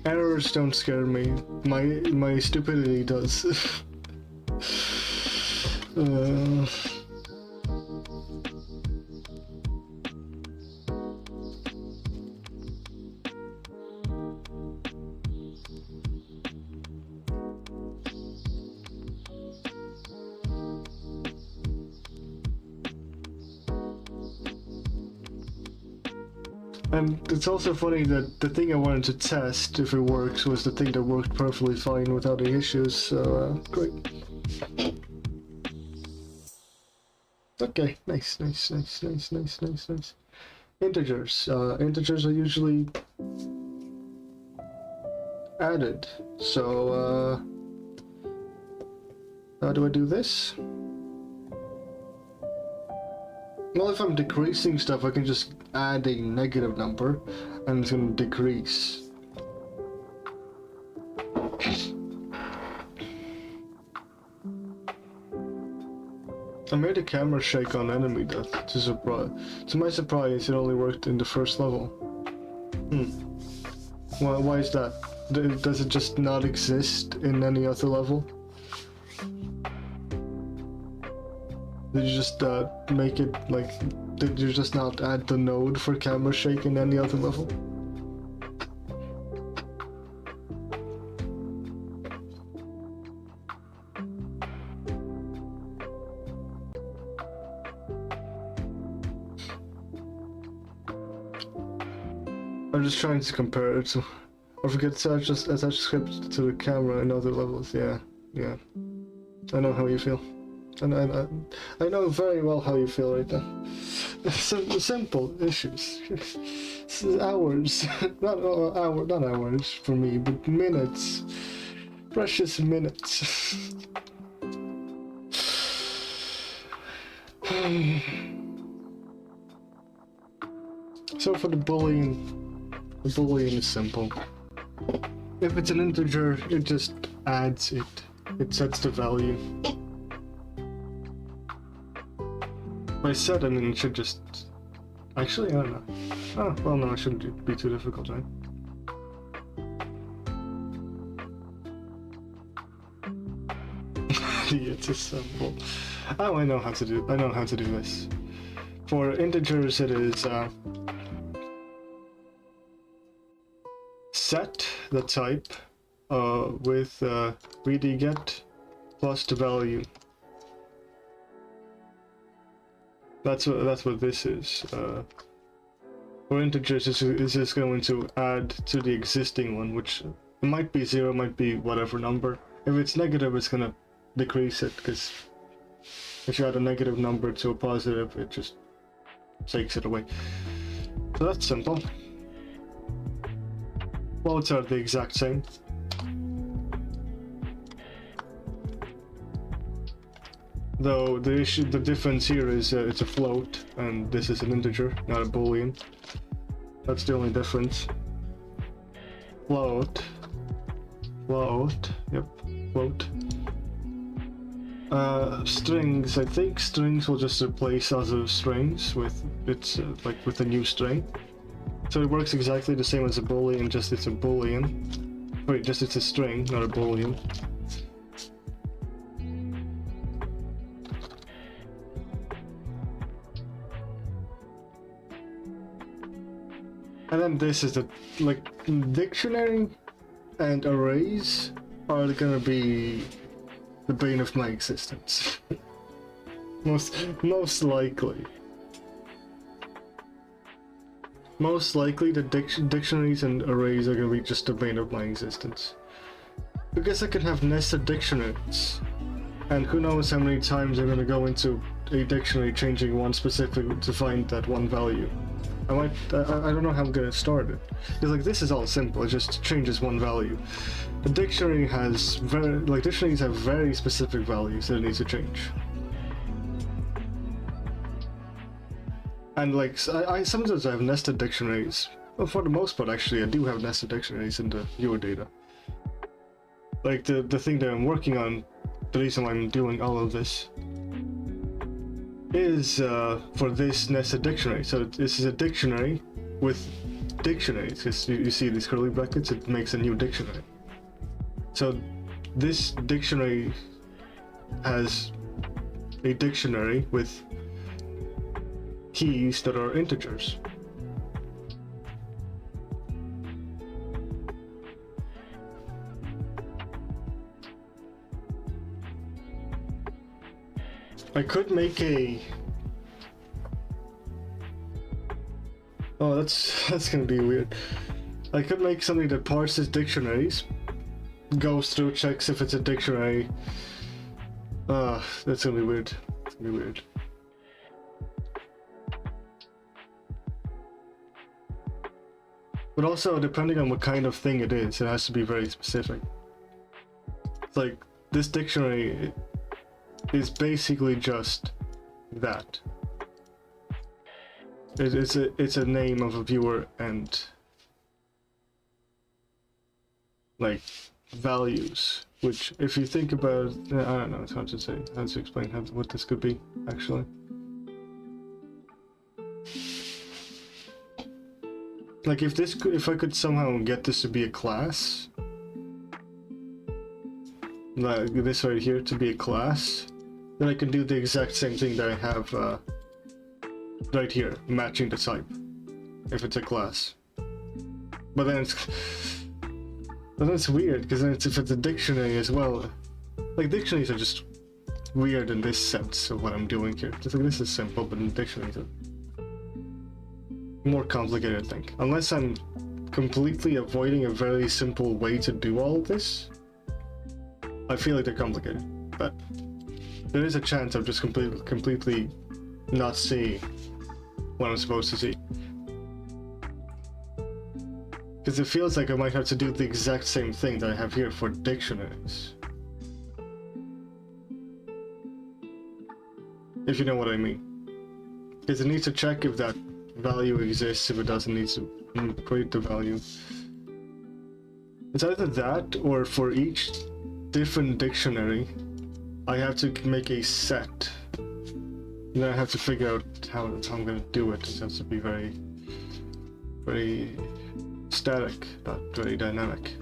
Speaker 1: Errors don't scare me. My stupidity does. And it's also funny that the thing I wanted to test if it works was the thing that worked perfectly fine without any issues, so great. Okay, nice. Integers. Integers are usually added, so how do I do this? Well, if I'm decreasing stuff, I can just add a negative number, and it's going to decrease. I made a camera shake on enemy death, to my surprise, it only worked in the first level. Why is that? does it just not exist in any other level? Did you just make it like? Did you just not add the node for camera shake in any other level? I'm just trying to compare it to. I forget to attach script to the camera in other levels. Yeah. I know how you feel. And I know very well how you feel right now. Simple issues. Hours. not hours for me, but minutes. Precious minutes. So for the Boolean is simple. If it's an integer, it just adds it. It sets the value. By set, I mean it should just... Actually, I don't know. Oh, well no, it shouldn't be too difficult, right? It's a symbol. Oh, I know how to do this. For integers, it is set the type with readget plus the value. That's what this is. For integers, this is going to add to the existing one, which it might be 0, might be whatever number. If it's negative, it's gonna decrease it, because if you add a negative number to a positive, it just takes it away. So that's simple. Floats are the exact same. Though the difference here is it's a float, and this is an integer, not a boolean. That's the only difference. Float, yep, float. Strings, I think strings will just replace other strings with like with a new string. So it works exactly the same as a boolean, just it's a boolean. Wait, just it's a string, not a boolean. And then this is the, like, dictionary and arrays are gonna be the bane of my existence. most likely. Most likely the dictionaries and arrays are gonna be just the bane of my existence. Because I can have nested dictionaries. And who knows how many times I'm gonna go into a dictionary changing one specific to find that one value. I don't know how I'm gonna start it. Because like this is all simple, it just changes one value. The dictionary has dictionaries have very specific values that it needs to change. And like, I sometimes I have nested dictionaries. Well, for the most part actually, I do have nested dictionaries in the viewer data. Like the thing that I'm working on, the reason why I'm doing all of this, is for this nested dictionary. So this is a dictionary with dictionaries. Because you see these curly brackets, it makes a new dictionary. So this dictionary has a dictionary with keys that are integers. I could make a... Oh, that's gonna be weird. I could make something that parses dictionaries, goes through, checks if it's a dictionary. That's gonna be weird. It's gonna be weird. But also, depending on what kind of thing it is, it has to be very specific. It's like, this dictionary is basically just that. It's a name of a viewer and like values, which if you think about, I don't know, it's hard to say, how to explain what this could be actually. Like if I could somehow get this to be a class, like this right here to be a class, then I can do the exact same thing that I have right here, matching the type, if it's a class. But then it's weird, because then if it's a dictionary as well, like dictionaries are just weird in this sense of what I'm doing here. Just like this is simple, but in dictionaries are more complicated, I think. Unless I'm completely avoiding a very simple way to do all of this, I feel like they're complicated. But there is a chance of just completely not seeing what I'm supposed to see. Because it feels like I might have to do the exact same thing that I have here for dictionaries. If you know what I mean. Because it needs to check if that value exists. If it doesn't, it needs to create the value. It's either that, or for each different dictionary, I have to make a set. And then I have to figure out how I'm going to do it. It has to be very static, not very dynamic.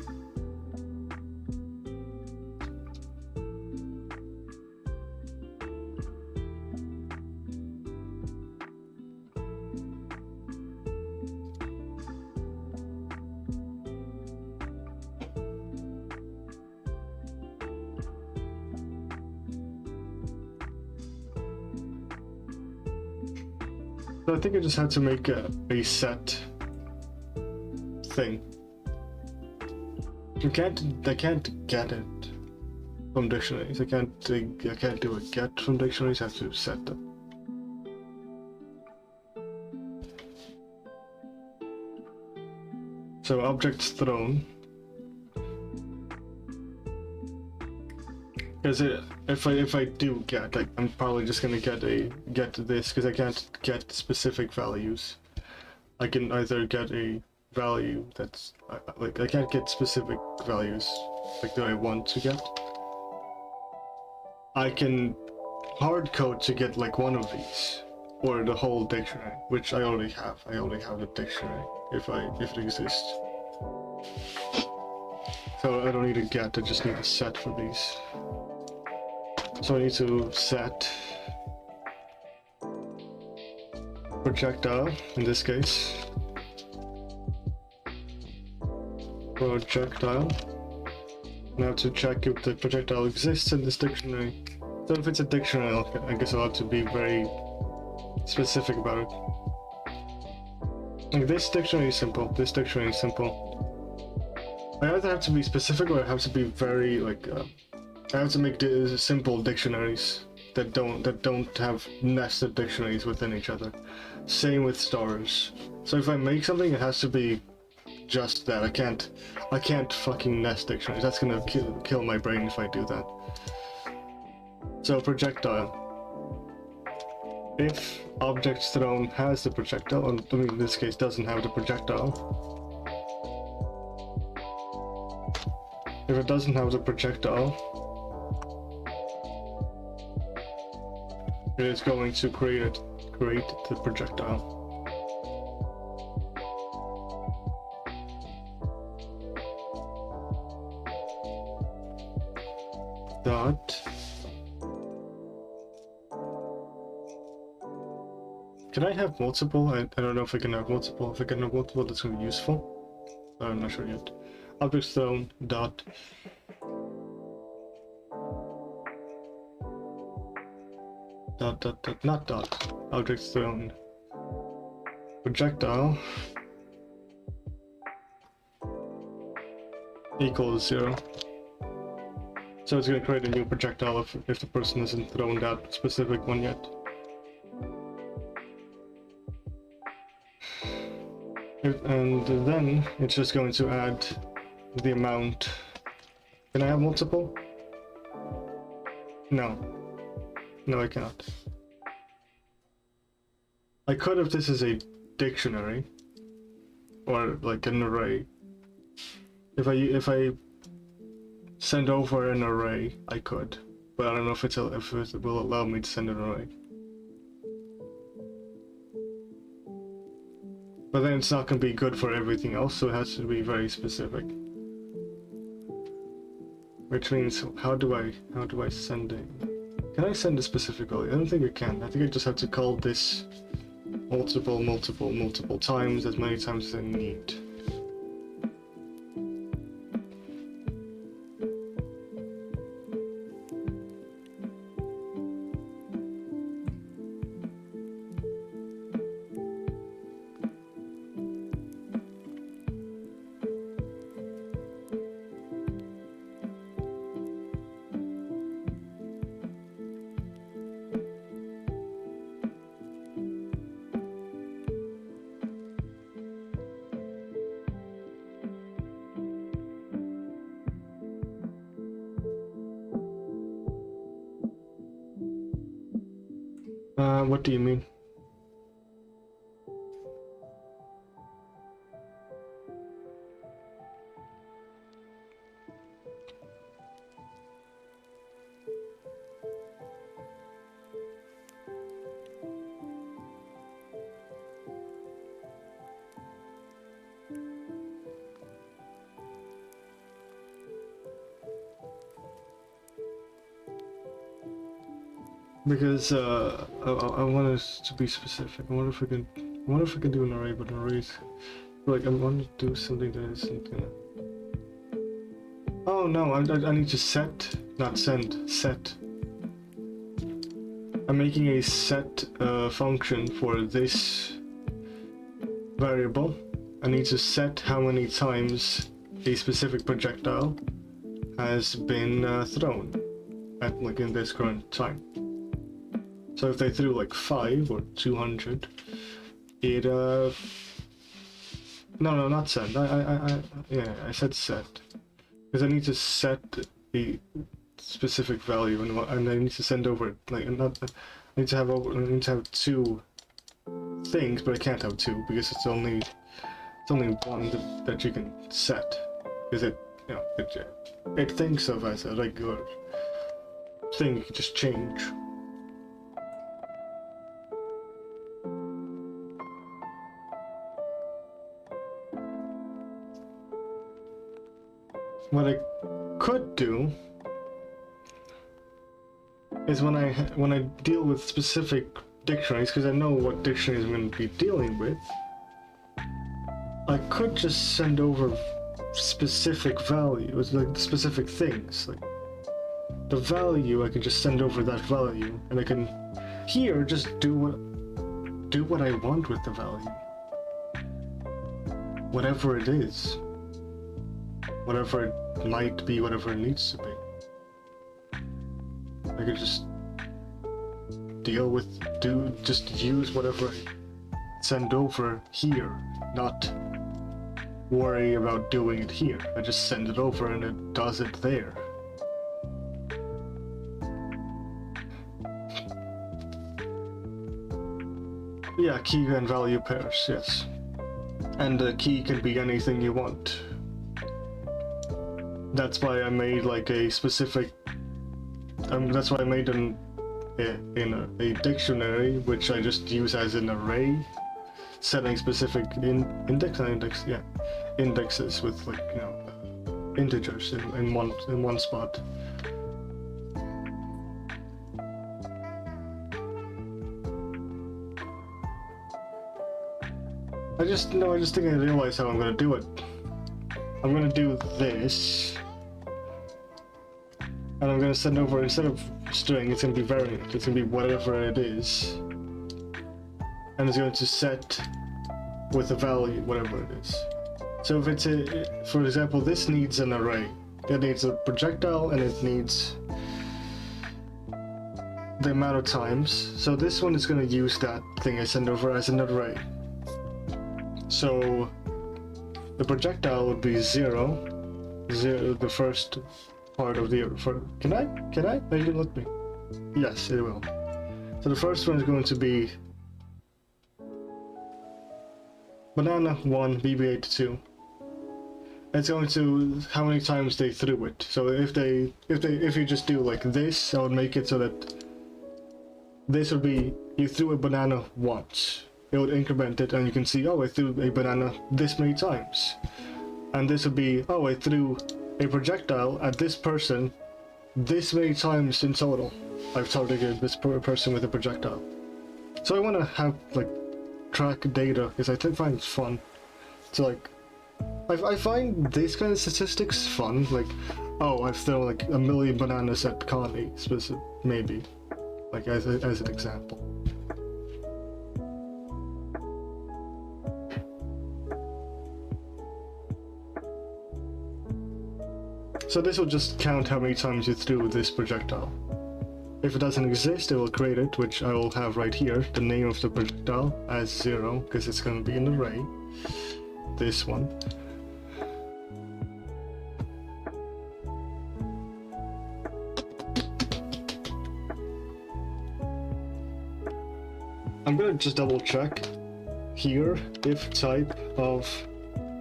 Speaker 1: So I think I just had to make a set thing. I can't get it from dictionaries. I can't do a get from dictionaries. I have to set them. So objects thrown. Because if I do get, like, I'm probably just gonna get this, because I can't get specific values. I can either get a value that's like, I can't get specific values like that I want to get. I can hard code to get like one of these, or the whole dictionary, which I already have. I already have the dictionary if it exists. So I don't need a get, I just need a set for these. So I need to set projectile in this case. Projectile. Now to check if the projectile exists in this dictionary. So if it's a dictionary, I guess I'll have to be very specific about it. Like this dictionary is simple. This dictionary is simple. I either have to be specific, or I have to be very like. I have to make simple dictionaries that don't have nested dictionaries within each other. Same with stars. So if I make something, it has to be just that. I can't fucking nest dictionaries. That's gonna kill my brain if I do that. So projectile. If objects thrown has the projectile, or I mean in this case doesn't have the projectile. If it doesn't have the projectile, it is going to create the projectile. Dot. Can I have multiple? I don't know if I can have multiple. If I can have multiple, that's going to be useful. I'm not sure yet. Objects thrown dot. Not dot. Objects thrown. Projectile equals 0. So it's going to create a new projectile if the person hasn't thrown that specific one yet. And then it's just going to add the amount. Can I have multiple? No. No, I cannot. I could if this is a dictionary or like an array. If I send over an array, I could, but I don't know if it will allow me to send an array. But then it's not going to be good for everything else, so it has to be very specific. Which means, how do I send it? Can I send it specifically? I don't think I can. I think I just have to call this multiple times, as many times as I need. What do you mean? Because I want us to be specific. I wonder if we can do an array, but arrays, like I want to do something that isn't gonna. Oh no! I need to set, not send. Set. I'm making a set function for this variable. I need to set how many times a specific projectile has been thrown at, like, in this current time. So if they threw like 5 or 200, it no, not send. Yeah, I said set, because I need to set the specific value, and I need to send over, like, not. I need to have 2 things, but I can't have 2 because it's only one that you can set, because it thinks of as a regular thing you can just change. What I could do is when I deal with specific dictionaries, because I know what dictionaries I'm going to be dealing with, I could just send over specific values, like specific things. Like the value, I can just send over that value, and I can here just do what I want with the value, whatever it is. Whatever it might be, whatever it needs to be. I could just just use whatever I send over here, not worry about doing it here. I just send it over and it does it there. Yeah, key and value pairs, yes. And the key can be anything you want. That's why I made like a specific. That's why I made a dictionary, which I just use as an array, setting specific indexes with, like, integers in one spot. I just think I realized how I'm gonna do it. I'm gonna do this. And I'm gonna send over, instead of string, it's gonna be variant. It's gonna be whatever it is. And it's going to set with a value, whatever it is. So if it's for example, this needs an array. It needs a projectile and it needs the amount of times. So this one is gonna use that thing I send over as an array. So the projectile would be 0, the first part of the can I? No, you can let me. Yes, it will. So the first one is going to be banana 1, BB8 2. It's going to how many times they threw it. So if you just do like this, I would make it so that this would be you threw a banana once. it would increment it, and you can see, oh, I threw a banana this many times. And this would be, oh, I threw a projectile at this person this many times in total. I've targeted this person with a projectile. So I want to have, like, track data, because I find it's fun. So, like, I find these kind of statistics fun, like, oh, I've thrown, like, 1,000,000 bananas at Connie, maybe, like, as an example. So this will just count how many times you threw this projectile. If it doesn't exist, it will create it, which I will have right here, the name of the projectile as 0, because it's going to be an array. This one. I'm going to just double check here if type of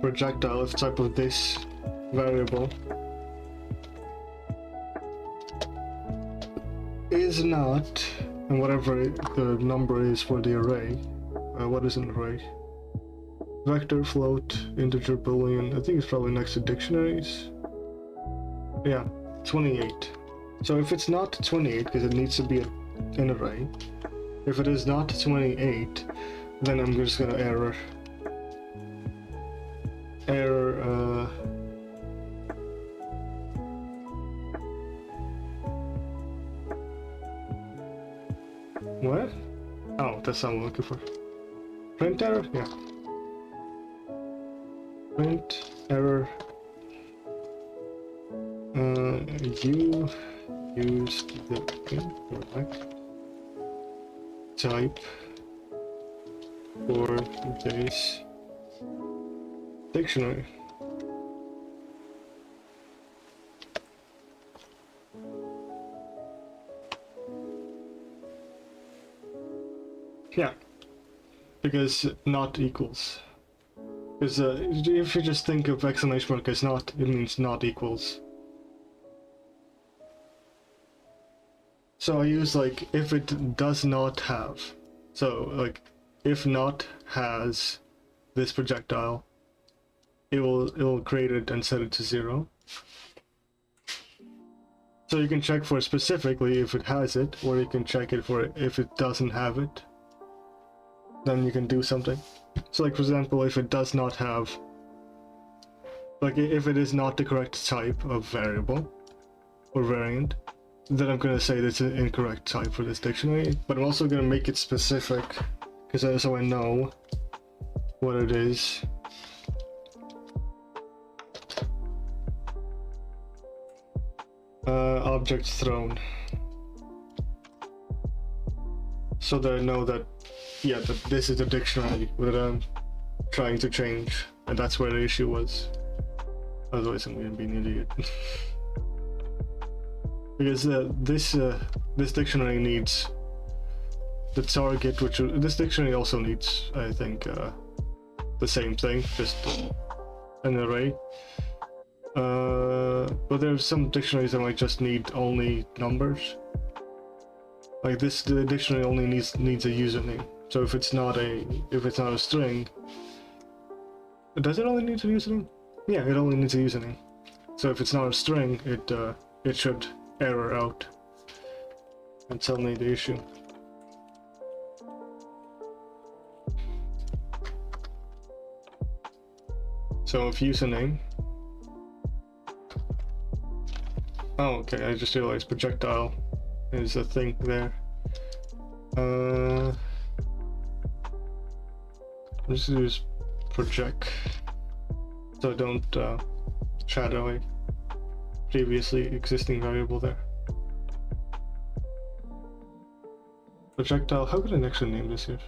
Speaker 1: projectile, if type of this variable is not, and whatever the number is for the array, what is an array? Vector, float, integer, boolean, I think it's probably next to dictionaries. Yeah, 28. So if it's not 28, because it needs to be an array, if it is not 28, then I'm just gonna error, what? Oh, that's what I'm looking for. Print error? Yeah. Print error. You used the incorrect type for this dictionary. Yeah, because not equals. Because if you just think of exclamation mark as not, it means not equals. So I use like if it does not have. So like if not has this projectile, it will create it and set it to 0. So you can check for specifically if it has it, or you can check it for if it doesn't have it. Then you can do something. So like for example, if it does not have, like if it is not the correct type of variable or variant, then I'm gonna say that's an incorrect type for this dictionary, but I'm also gonna make it specific, because so I know what it is. Object thrown. So that I know that, yeah, that this is the dictionary that I'm trying to change, and that's where the issue was. Otherwise I'm gonna be an idiot. Because this dictionary needs the target, which this dictionary also needs, I think, the same thing, just an array. But there's some dictionaries that might just need only numbers. Like this, the dictionary only needs a username. So if it's not a string, does it only need a username? Yeah, it only needs a username. So if it's not a string, it should error out and tell me the issue. So if username. Oh, okay, I just realized projectile is a thing there. Let's use project so I don't shadow a previously existing variable there. Projectile, how could I actually name this here?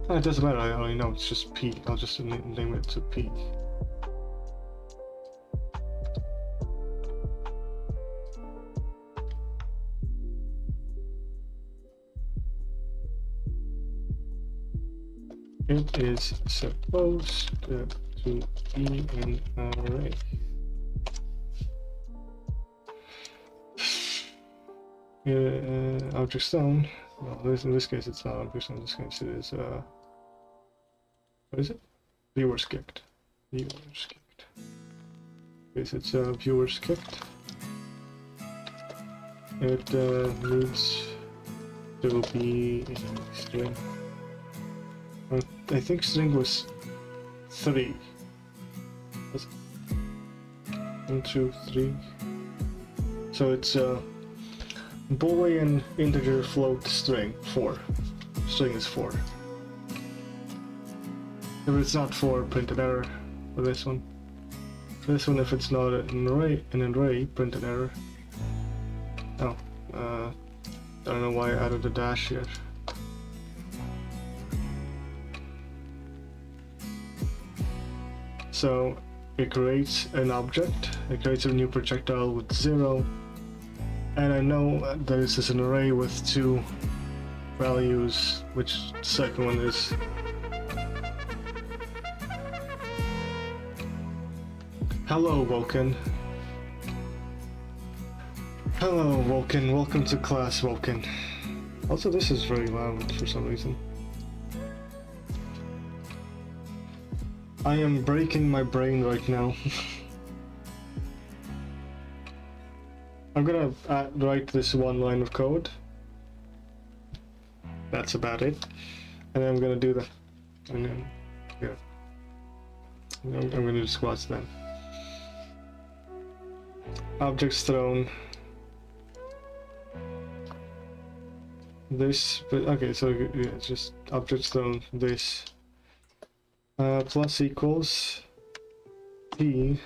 Speaker 1: Oh, it doesn't matter, I already know, it's just P. I'll just name it to P. It is supposed to be an array. Object stone, No, in this case it's not objects. In this case it is what is it? Viewers kicked. Viewers kicked. Yes, it's viewers kicked. It needs to be in string. I think string was 3. Was it? 1, 2, 3. So it's Boolean integer float string 4. String is 4. If it's not 4, print an error for this one. This one, if it's not an array, print an error. Oh, I don't know why I added a dash here. So it creates an object, it creates a new projectile with 0, and I know that this is an array with 2 values, which the second one is. Hello, Vulcan. Hello, Vulcan. Welcome to class, Vulcan. Also, this is very loud for some reason. I am breaking my brain right now. I'm gonna write this one line of code. That's about it. And then I'm gonna do that. And then, yeah. I'm gonna do squats then. Objects thrown. This, but okay, so yeah, it's just objects thrown. This plus equals p1.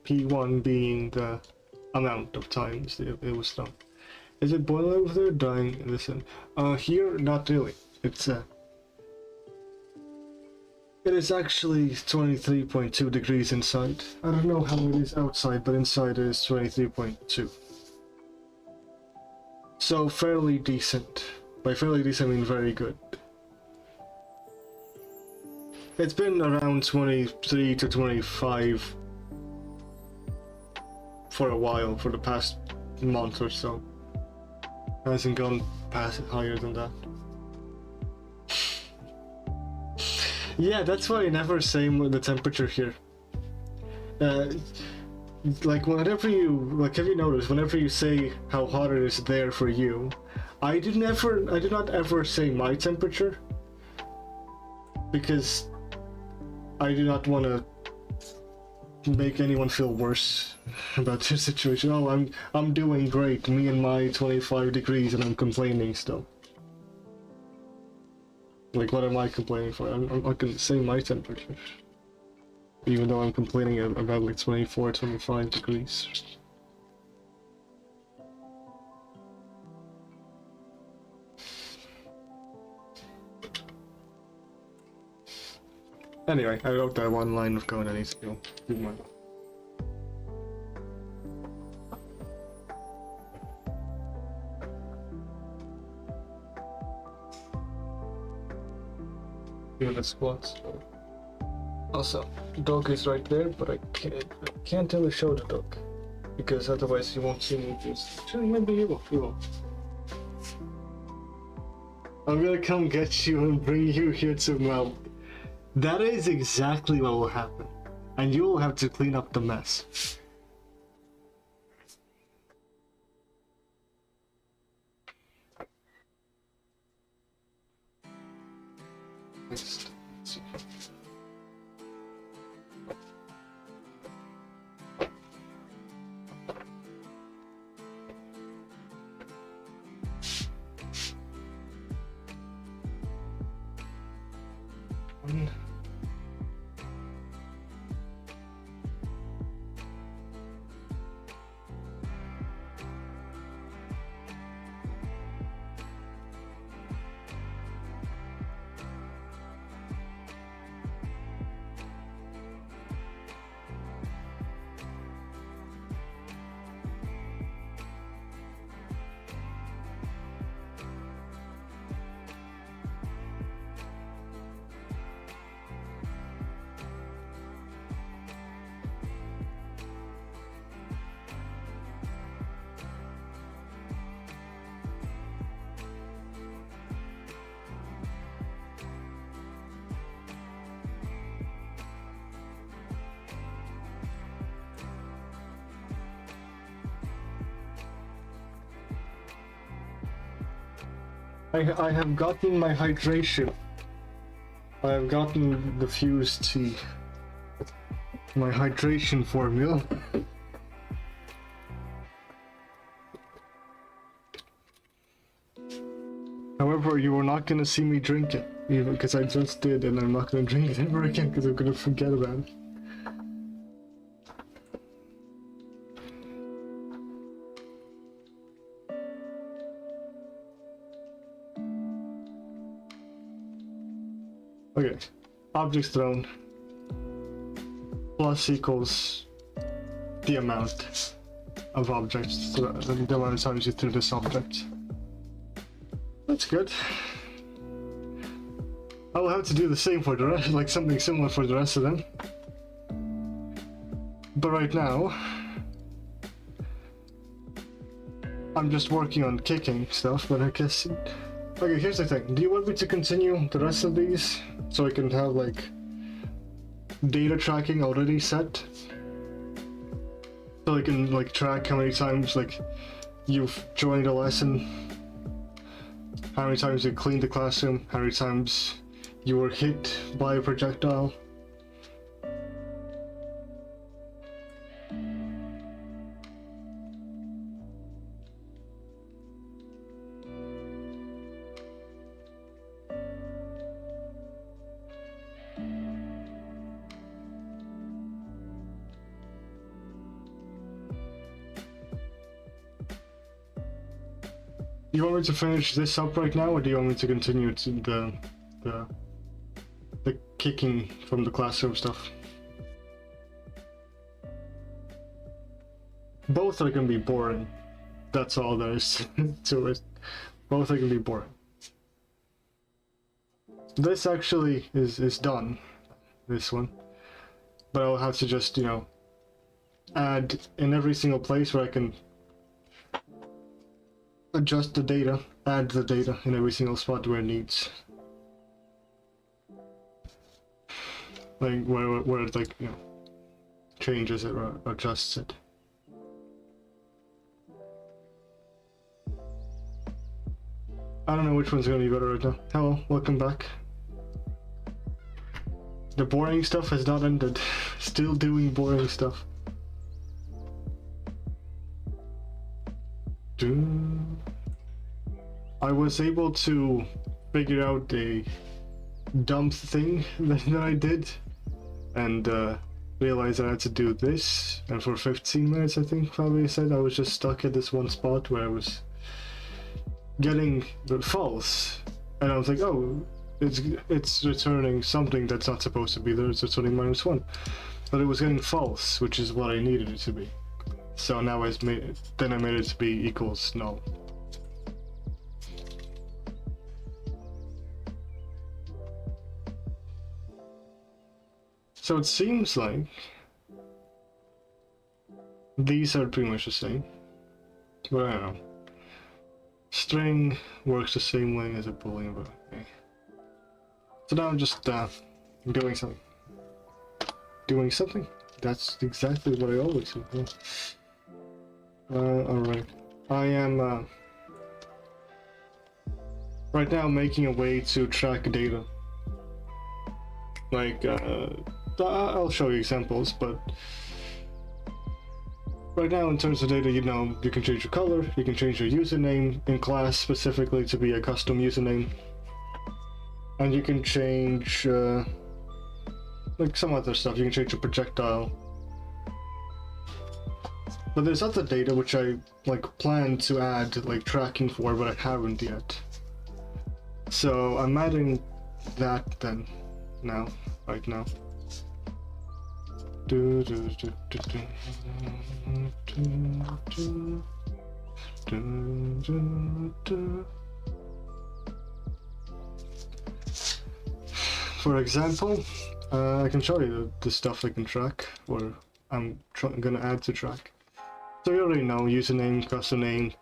Speaker 1: P1 being the amount of times it was thrown. Is it boiling over there? Dying in this end? Here, not really. It's it is actually 23.2 degrees inside. I don't know how it is outside, but inside it is 23.2. So fairly decent. By fairly decent I mean very good. It's been around 23 to 25 for a while, for the past month or so. It hasn't gone past higher than that. Yeah, that's why I never say the temperature here. Like whenever you, like, have you noticed, whenever you say how hot it is there for you, I do not ever say my temperature, because I do not want to make anyone feel worse about their situation. Oh, I'm doing great, me and my 25 degrees, and I'm complaining still. Like, what am I complaining for? I can say my temperature, even though I'm complaining about like 24, 25 degrees. Anyway, I wrote that one line of code. I need to go do my. Unit squats. Also, dog is right there, but I can't really show the dog, because otherwise you won't see me. Actually, maybe you will. I'm gonna come get you and bring you here to Mel. That is exactly what will happen, and you will have to clean up the mess. Next. I have gotten my hydration. I have gotten the fused tea. My hydration formula. However, you are not gonna see me drink it, even because I just did, and I'm not gonna drink it ever again because I'm gonna forget about it. Okay, objects thrown plus equals the amount of objects, the amount of times you threw this object. That's good. I will have to do the same for the rest, like something similar for the rest of them. But right now, I'm just working on kicking stuff, but I guess... Okay, here's the thing. Do you want me to continue the rest of these so I can have like data tracking already set? So I can like track how many times like you've joined a lesson, how many times you cleaned the classroom, how many times you were hit by a projectile. Do you want me to finish this up right now, or do you want me to continue to the kicking from the classroom stuff? Both are gonna be boring. That's all there is to it. Both are gonna be boring. This actually is done. This one, but I'll have to just, you know, add in every single place where I can adjust the data, add the data in every single spot where it needs. Like where it, like, you know, changes it or adjusts it. I don't know which one's gonna be better right now. Hello, welcome back. The boring stuff has not ended. Still doing boring stuff. I was able to figure out a dumb thing that I did, and realized I had to do this, and for 15 minutes I think probably I said I was just stuck at this one spot where I was getting the false, and I was like, oh, it's returning something that's not supposed to be there, it's returning -1, but it was getting false, which is what I needed it to be. So now I made it to be equals null. So it seems like these are pretty much the same, but I don't know. String works the same way as a boolean, but okay. So now I'm just doing something. Doing something? That's exactly what I always do. Yeah. Alright. I am right now making a way to track data. Like, I'll show you examples, but right now in terms of data, you know, you can change your color, you can change your username in class specifically to be a custom username, and you can change like some other stuff. You can change your projectile. But there's other data which I like plan to add like tracking for, but I haven't yet. So I'm adding that then now, right now. For example, I can show you the stuff I can track, or I'm gonna add to track. So you already know username, custom name,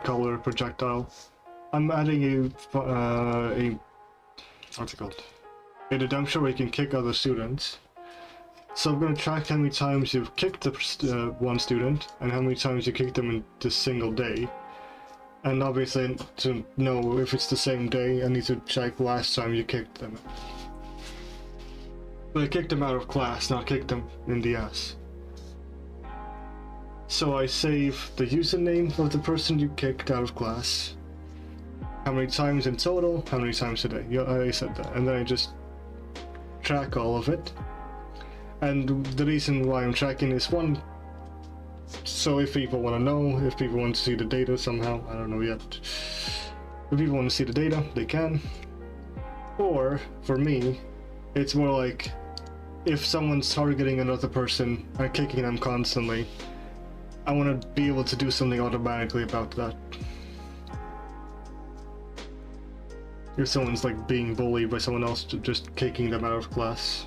Speaker 1: color, projectile. I'm adding a what's it called? A redemption where you can kick other students. So I'm going to track how many times you've kicked one student and how many times you kicked them in this single day. And obviously, to know if it's the same day, I need to check last time you kicked them. But I kicked them out of class, not kicked them in the ass. So I save the username of the person you kicked out of class. How many times in total, how many times a day. Yeah, I said that. And then I just track all of it. And the reason why I'm tracking is one, so if people want to know, if people want to see the data somehow, I don't know yet. If people want to see the data, they can. Or, for me, it's more like, if someone's targeting another person and kicking them constantly, I want to be able to do something automatically about that. If someone's like being bullied by someone else, just kicking them out of class.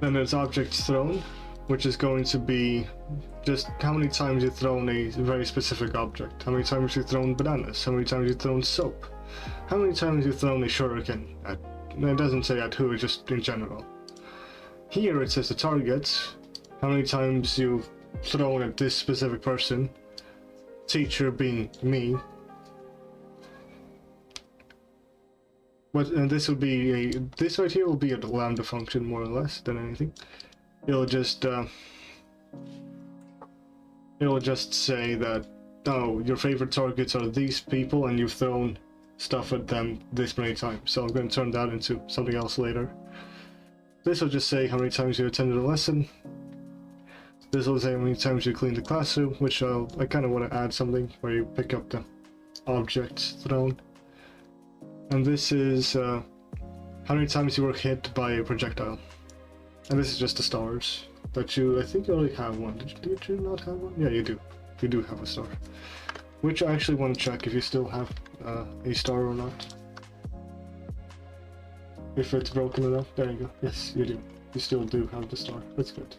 Speaker 1: Then there's objects thrown, which is going to be just how many times you've thrown a very specific object. How many times you've thrown bananas, how many times you've thrown soap, how many times you've thrown a shuriken at, it doesn't say at who, just in general. Here it says the targets, how many times you've thrown at this specific person, teacher being me. But and this will be this right here will be a lambda function more or less than anything. It'll just say that, oh, your favorite targets are these people and you've thrown stuff at them this many times. So I'm going to turn that into something else later. This will just say how many times you attended a lesson. This will say how many times you cleaned the classroom, which I kind of want to add something where you pick up the objects thrown. And this is how many times you were hit by a projectile. And this is just the stars that I think you already have one. Did you not have one? Yeah, you do. You do have a star. Which I actually want to check if you still have a star or not. If it's broken enough. There you go. Yes, you do. You still do have the star. That's good.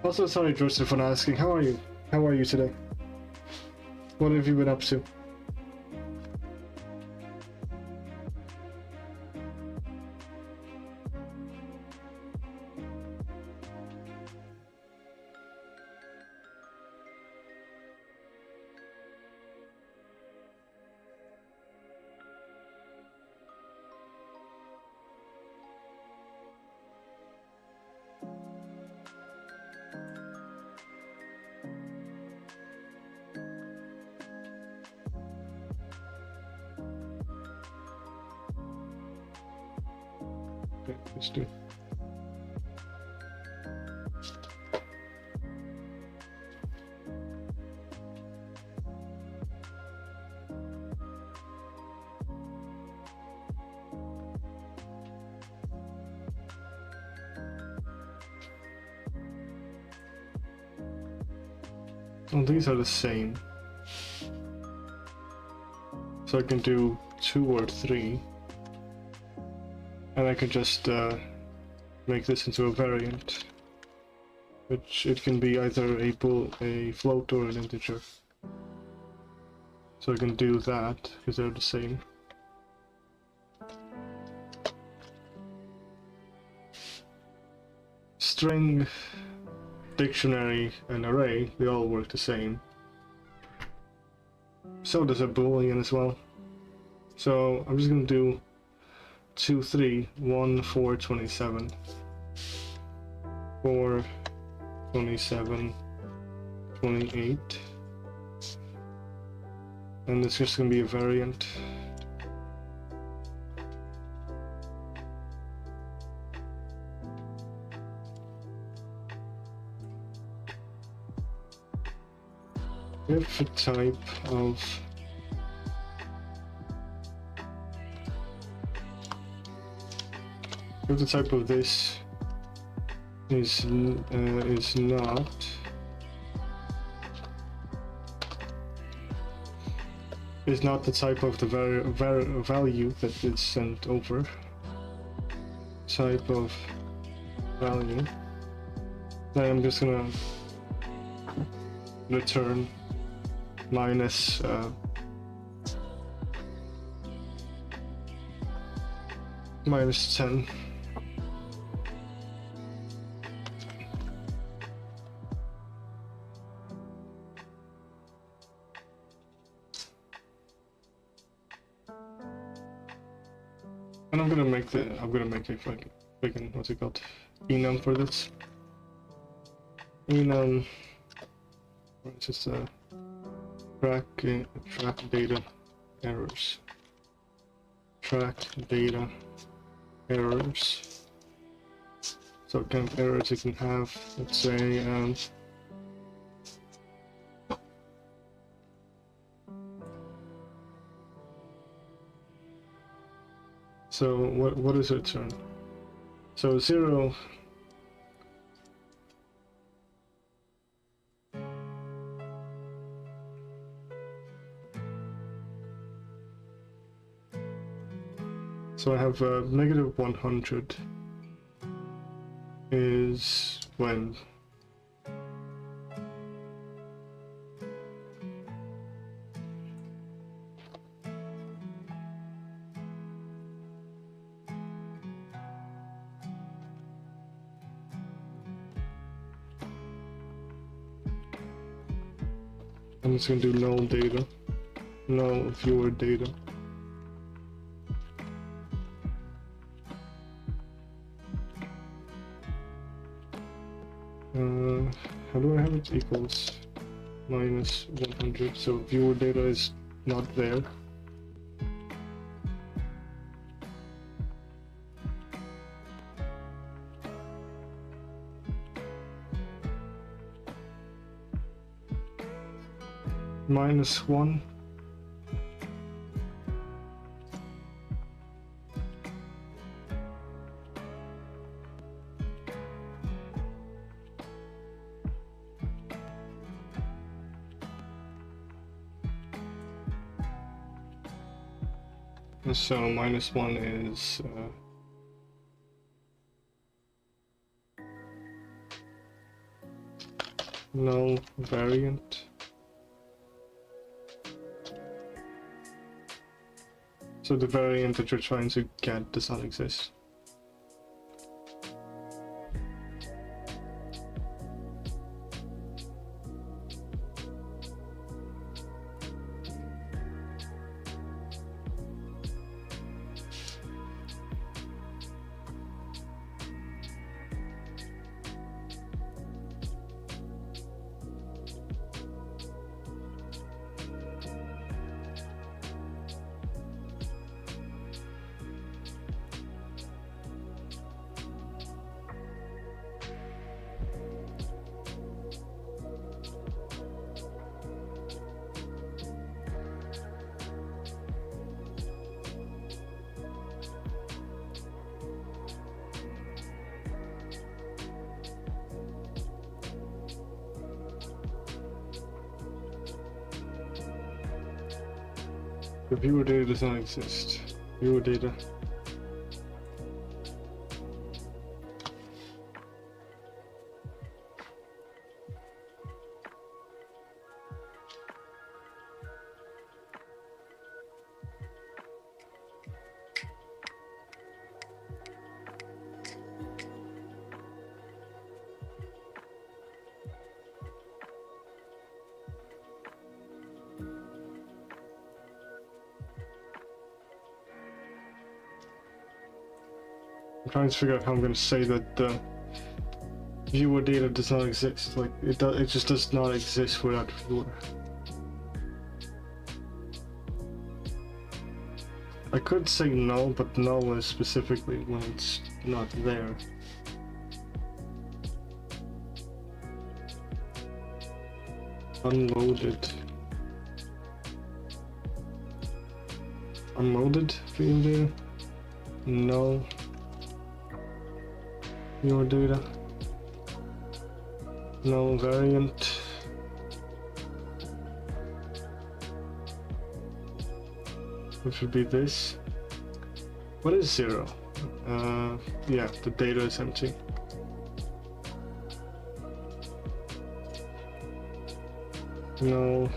Speaker 1: Also, sorry, Joseph, for asking. How are you? How are you today? What have you been up to? Okay, let's do. Oh, these are the same. So I can do 2 or 3. And I can just make this into a variant, which it can be either a float or an integer. So I can do that because they're the same. String, dictionary, and array, they all work the same. So does a boolean as well. So I'm just gonna do 2, 3, 1, 4, 27, 4, 27, 28, and it's just gonna be a variant. If a type of if the type of this is not the type of the value that is sent over, type of value, then I'm just gonna return minus minus 10. And I'm gonna make a fucking what's it called? Enum for this. Enum, it's just track data errors. Track data errors. So what kind of errors you can have? Let's say so what is return? So 0. So I have negative 100 is when I'm just gonna do null data, null viewer data. How do I have it equals minus 100? So viewer data is not there. Minus 1. So minus 1 is null variant. So the variant that you're trying to get does not exist. The viewer data does not exist. Viewer data. I'm trying to figure out how I'm going to say that the viewer data does not exist. Like it just does not exist without viewer. I could say null, but null is specifically when it's not there. Unloaded. Unloaded viewer data? Null. Viewer data. Null variant. Which would be this. What is 0? Yeah, the data is empty. Null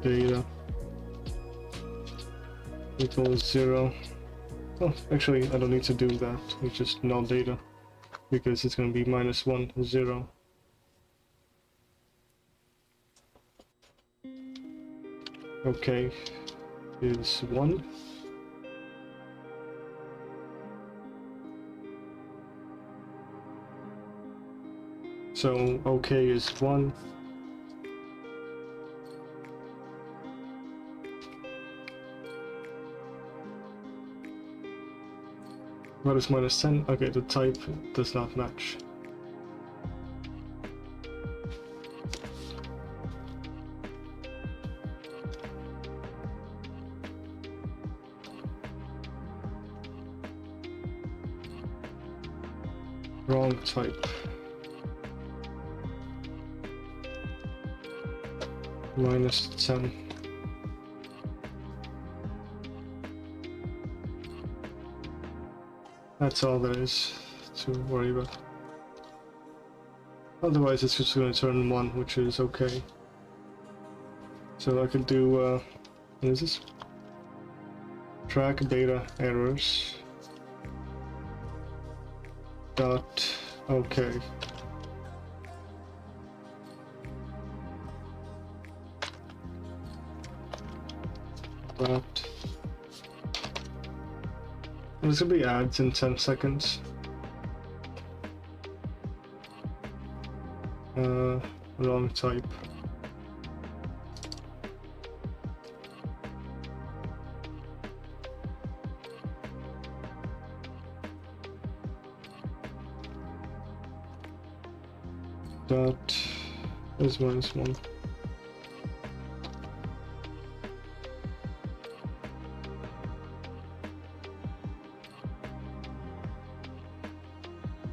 Speaker 1: data equals 0. Oh, actually, I don't need to do that. It's just null data because it's going to be -1, 0. Okay, is 1. So okay is 1. What is -10? Okay, the type does not match. Wrong type. -10. That's all there is to worry about. Otherwise it's just going to turn 1, which is okay. So I can do, what is this? Track data errors. Dot, okay. Dot. This will be ads in 10 seconds. Wrong type. Dot is -1.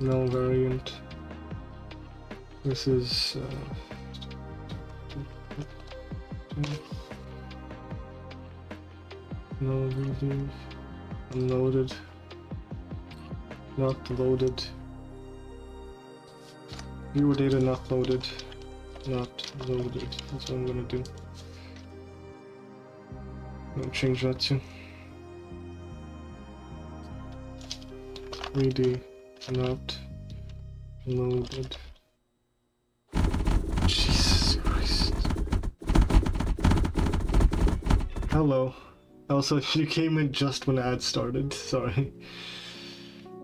Speaker 1: No variant. This is no redo. Unloaded. Not loaded. Viewer data not loaded. Not loaded. That's what I'm gonna do. I'm gonna change that to 3D not loaded. Jesus Christ. Hello. Also, you came in just when ads started. Sorry.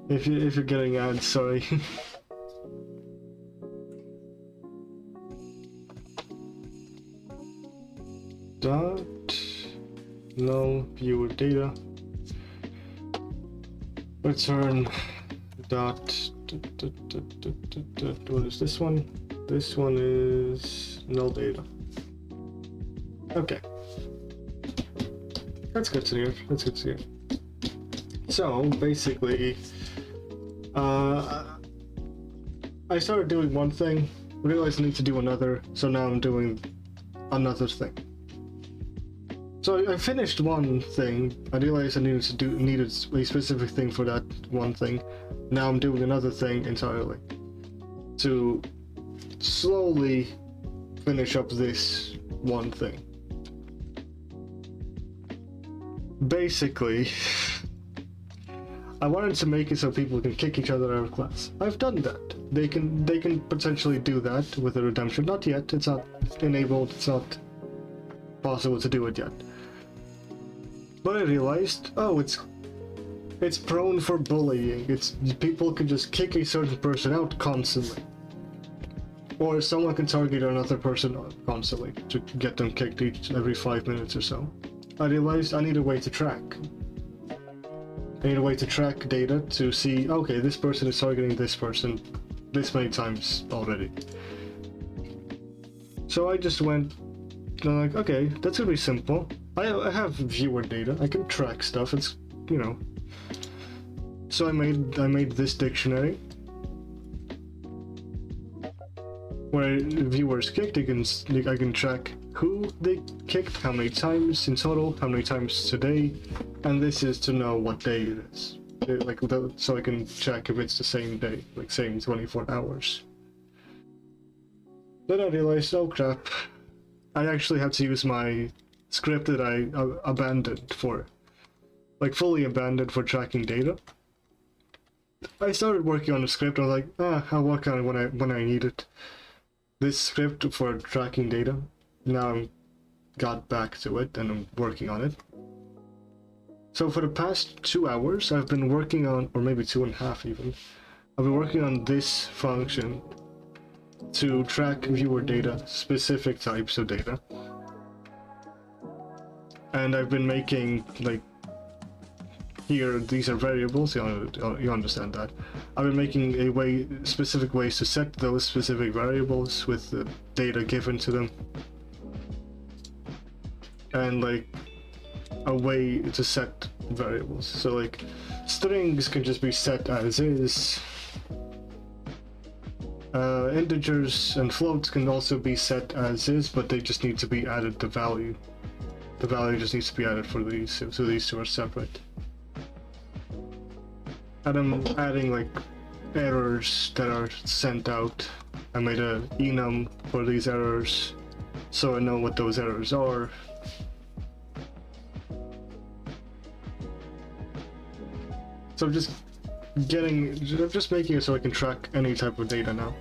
Speaker 1: If you're getting ads, sorry. Dot no viewer data. Return dot what is this one? This one is null data. Okay. That's good to hear. That's good to hear. So basically, I started doing one thing, realized I need to do another, so now I'm doing another thing. So I finished one thing, I realized I needed a specific thing for that one thing. Now I'm doing another thing entirely to slowly finish up this one thing. Basically, I wanted to make it so people can kick each other out of class. I've done that. They can potentially do that with a redemption. Not yet. It's not enabled. It's not possible to do it yet. But I realized, oh, it's prone for bullying. People can just kick a certain person out constantly, or someone can target another person constantly to get them kicked every 5 minutes or so. I realized I need a way to track. I need a way to track data to see, okay, this person is targeting this person this many times already. So I just went, I'm like, okay, that's gonna be simple. I have viewer data. I can track stuff. It's, you know. So I made this dictionary where viewers kicked. I can track who they kicked, how many times in total, how many times today, and this is to know what day it is. So I can check if it's the same day, like same 24 hours. Then I realized, oh crap, I actually had to use my script that I abandoned for, like fully abandoned for tracking data. I started working on the script. I was like, I'll work on it when I need it. This script for tracking data. Now I got back to it and I'm working on it. So for the past 2 hours, I've been working on, or maybe 2.5 even, I've been working on this function to track viewer data, specific types of data. And I've been making, like, here, these are variables, you understand that. I've been making specific ways to set those specific variables with the data given to them. And like, a way to set variables. So like, strings can just be set as is. Integers and floats can also be set as is, but they just need to be added to value. The value just needs to be added for these, so these two are separate. And I'm adding like errors that are sent out. I made a enum for these errors, so I know what those errors are. So I'm just making it so I can track any type of data now.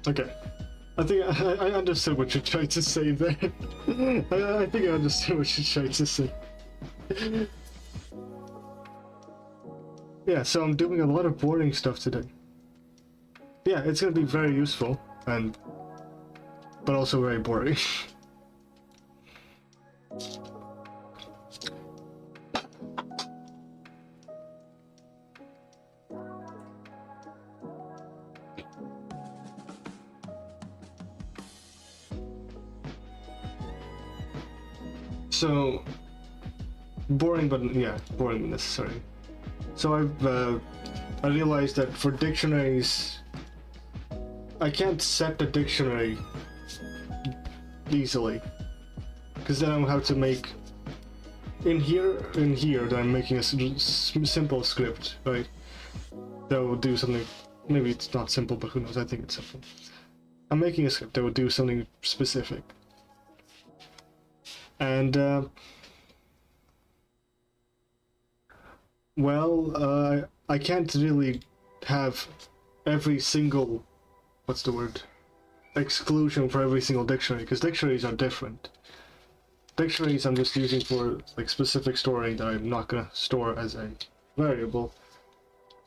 Speaker 1: Okay, I think I understood what you're trying to say there. I think I understood what you're trying to say. Yeah, so I'm doing a lot of boring stuff today. Yeah, it's gonna be very useful, but also very boring. So, boring but necessary. So I realized that for dictionaries, I can't set the dictionary easily, because then I'll have to make in here that I'm making a simple script, right? That will do something. Maybe it's not simple, but who knows? I think it's simple. I'm making a script that will do something specific, and I can't really have every single, what's the word, exclusion for every single dictionary, because dictionaries are different. Dictionaries I'm just using for like specific storing that I'm not gonna store as a variable,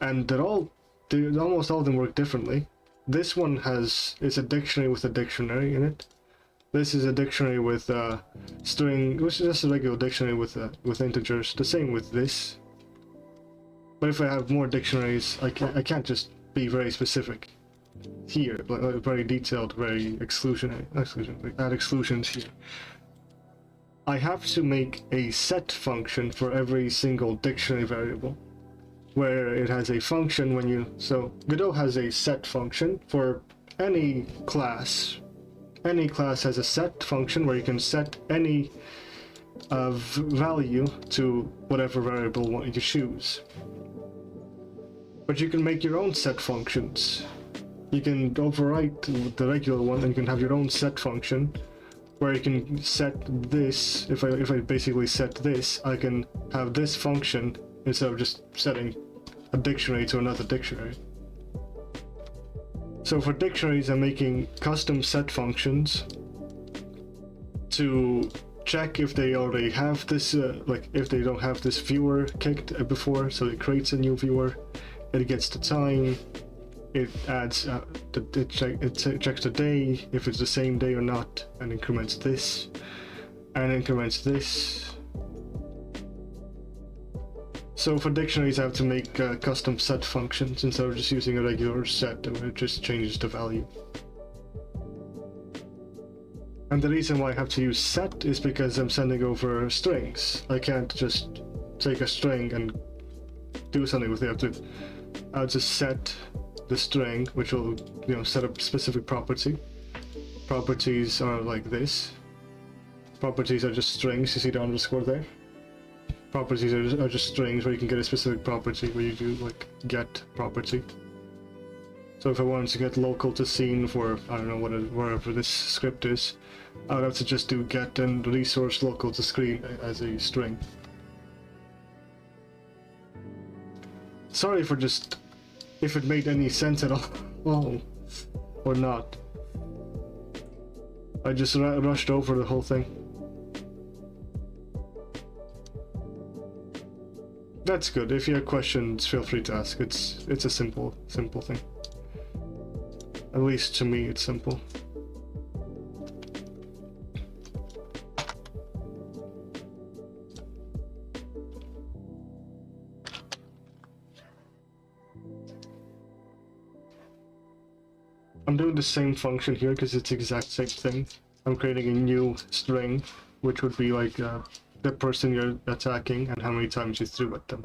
Speaker 1: and almost all of them work differently. This one is a dictionary with a dictionary in it. This is a dictionary with string, which is just a regular dictionary with integers. The same with this. But if I have more dictionaries, I can't just be very specific here, like very detailed, very add exclusions here. I have to make a set function for every single dictionary variable, where it has a function so Godot has a set function for any class. Any class has a set function where you can set any value to whatever variable you choose. But you can make your own set functions. You can overwrite the regular one and you can have your own set function where you can set this. If I basically set this, I can have this function instead of just setting a dictionary to another dictionary. So for dictionaries, I'm making custom set functions to check if they already have this, like if they don't have this viewer kicked before, so it creates a new viewer. It gets the time, it adds, it checks the day, if it's the same day or not, and increments this, and increments this. So for dictionaries I have to make custom set functions instead of just using a regular set where it just changes the value. And the reason why I have to use set is because I'm sending over strings. I can't just take a string and do something with it. I'll just set the string, which will, set a specific property. Properties are like this. Properties are just strings. You see the underscore there? Properties are just strings where you can get a specific property, where you do like get property. So if I wanted to get local to scene for, I don't know, wherever this script is, I would have to just do get and resource local to screen as a string. Sorry for just, if it made any sense at all, oh, or not. I just rushed over the whole thing. That's good. If you have questions, feel free to ask. It's a simple thing. At least to me, it's simple. I'm doing the same function here because it's the exact same thing. I'm creating a new string, which would be like the person you're attacking and how many times you threw at them.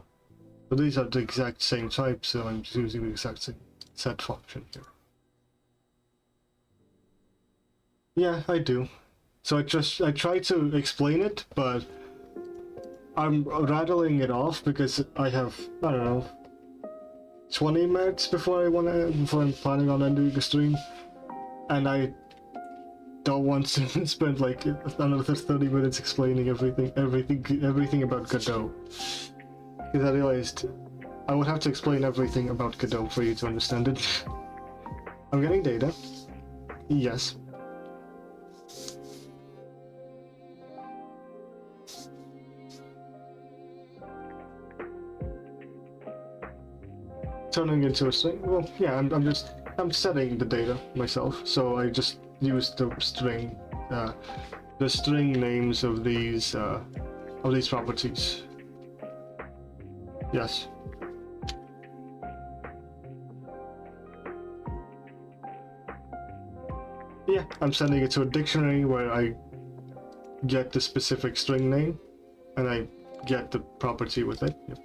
Speaker 1: So these are the exact same type, so I'm just using the exact same set function here. Yeah, I do. So I try to explain it, but I'm rattling it off because I have, I don't know, 20 minutes before I'm planning on ending the stream, and I don't want to spend like another 30 minutes explaining everything about Godot. Because I realized I would have to explain everything about Godot for you to understand it. I'm getting data. Yes. Turning into a string? Well, yeah, I'm setting the data myself, so I just use the string names of these properties. Yes. Yeah, I'm sending it to a dictionary where I get the specific string name, and I get the property with it. Yep.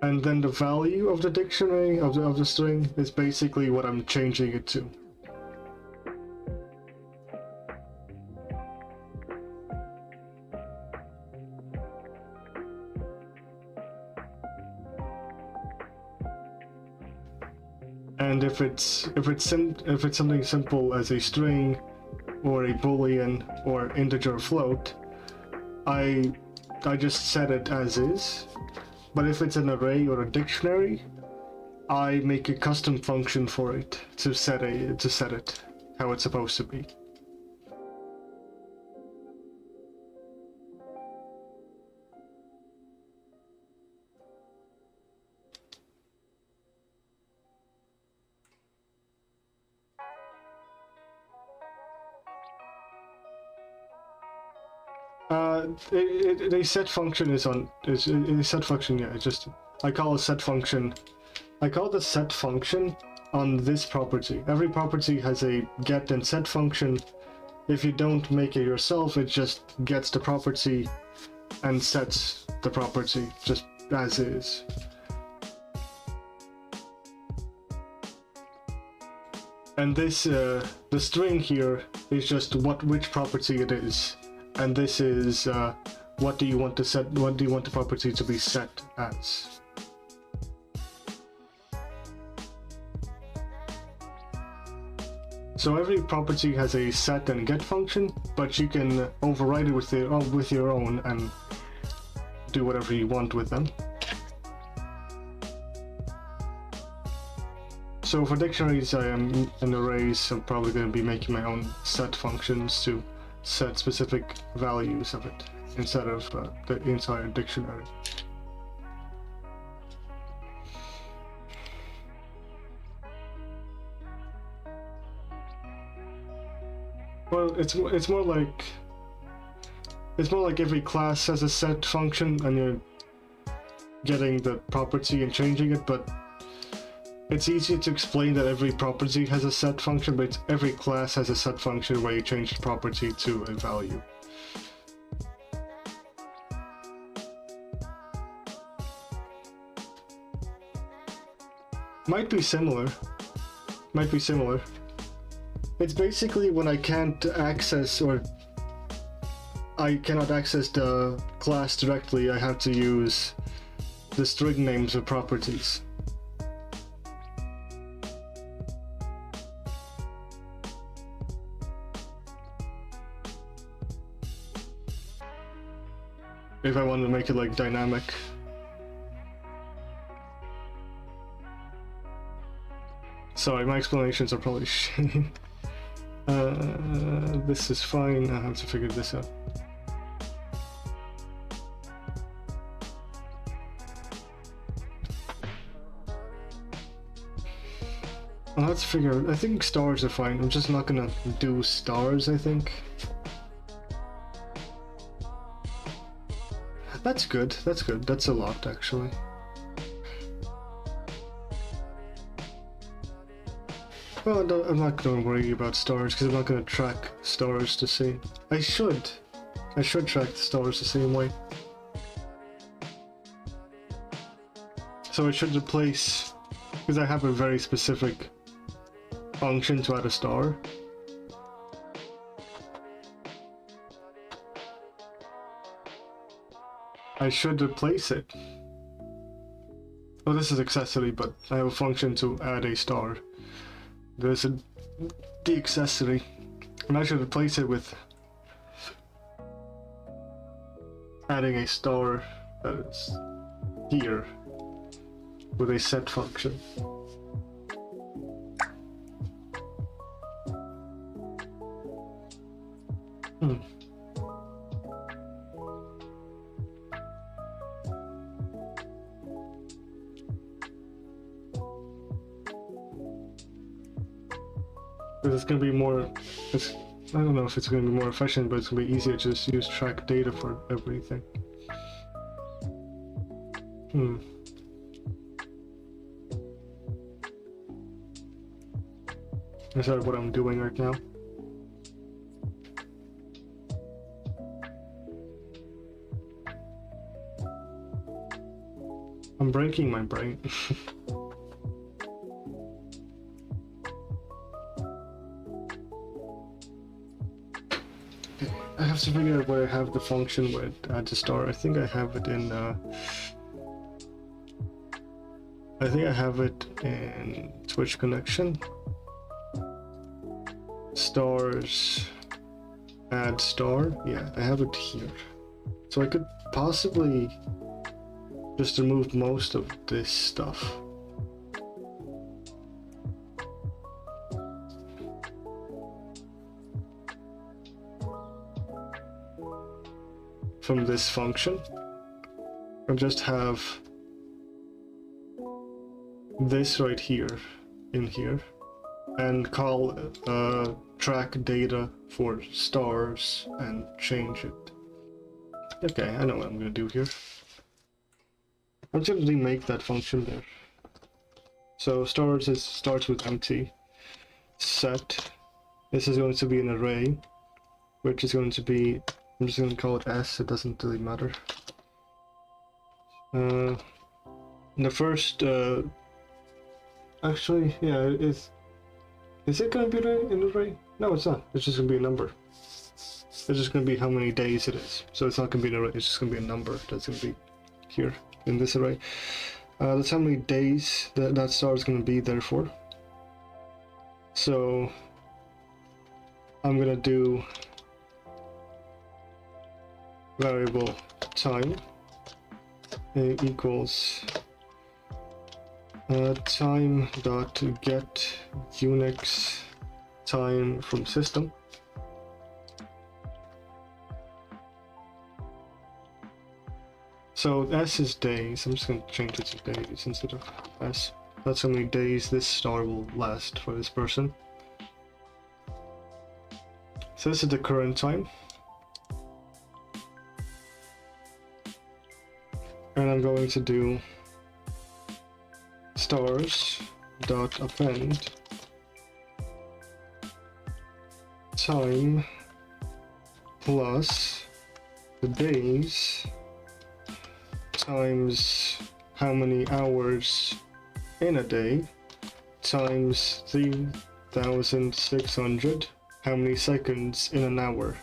Speaker 1: And then the value of the dictionary of the string is basically what I'm changing it to. And if it's something simple as a string or a boolean or integer float, I just set it as is. But if it's an array or a dictionary, I make a custom function for it to set it how it's supposed to be. A set function is a set function. Yeah, I call a set function. I call the set function on this property. Every property has a get and set function. If you don't make it yourself, it just gets the property and sets the property just as is. And this the string here is just which property it is. And this is what do you want the property to be set as. So every property has a set and get function, but you can override it with your own and do whatever you want with them. So for dictionaries and arrays, I'm probably going to be making my own set functions to set specific values of it instead of the entire dictionary. Well, it's more like every class has a set function and you're getting the property and changing it, but it's easy to explain that every property has a set function, but every class has a set function where you change the property to a value. Might be similar. Might be similar. It's basically when I can't access or I cannot access the class directly, I have to use the string names or properties. If I want to make it like dynamic. Sorry, my explanations are probably shitty. This is fine, I have to figure this out. I'll have to figure out, I think stars are fine, I'm just not gonna do stars, I think. That's good, that's a lot actually. Well, no, I'm not gonna worry about stars because I'm not gonna track stars to see. I should track the stars the same way. So I should replace, because I have a very specific function to add a star. I should replace it. Oh, this is accessory, but I have a function to add a star. There's the accessory, and I should replace it with adding a star that is here with a set function. It's gonna be more, I don't know if it's gonna be more efficient, but it's gonna be easier to just use track data for everything. Is that what I'm doing right now? I'm breaking my brain. I have to figure out where I have the function with add to star. I think I have it in Twitch connection. Stars, add star. Yeah, I have it here. So I could possibly just remove most of this stuff. From this function, and just have this right here in here, and call track data for stars and change it. Okay, I know what I'm gonna do here. I'm just gonna remake that function there. So stars starts with empty. Set. This is going to be an array, which is going to be, I'm just going to call it S, it doesn't really matter. The first, actually, yeah, is it going to be an array? No, it's not. It's just going to be a number. It's just going to be how many days it is. So it's not going to be an array, it's just going to be a number that's going to be here in this array. That's how many days that star is going to be there for. So I'm going to do variable time equals time dot get Unix time from system. So S is days. I'm just going to change it to days instead of S. That's how many days this star will last for this person. So this is the current time. And I'm going to do stars dot append time plus the days times how many hours in a day times 3,600. How many seconds in an hour?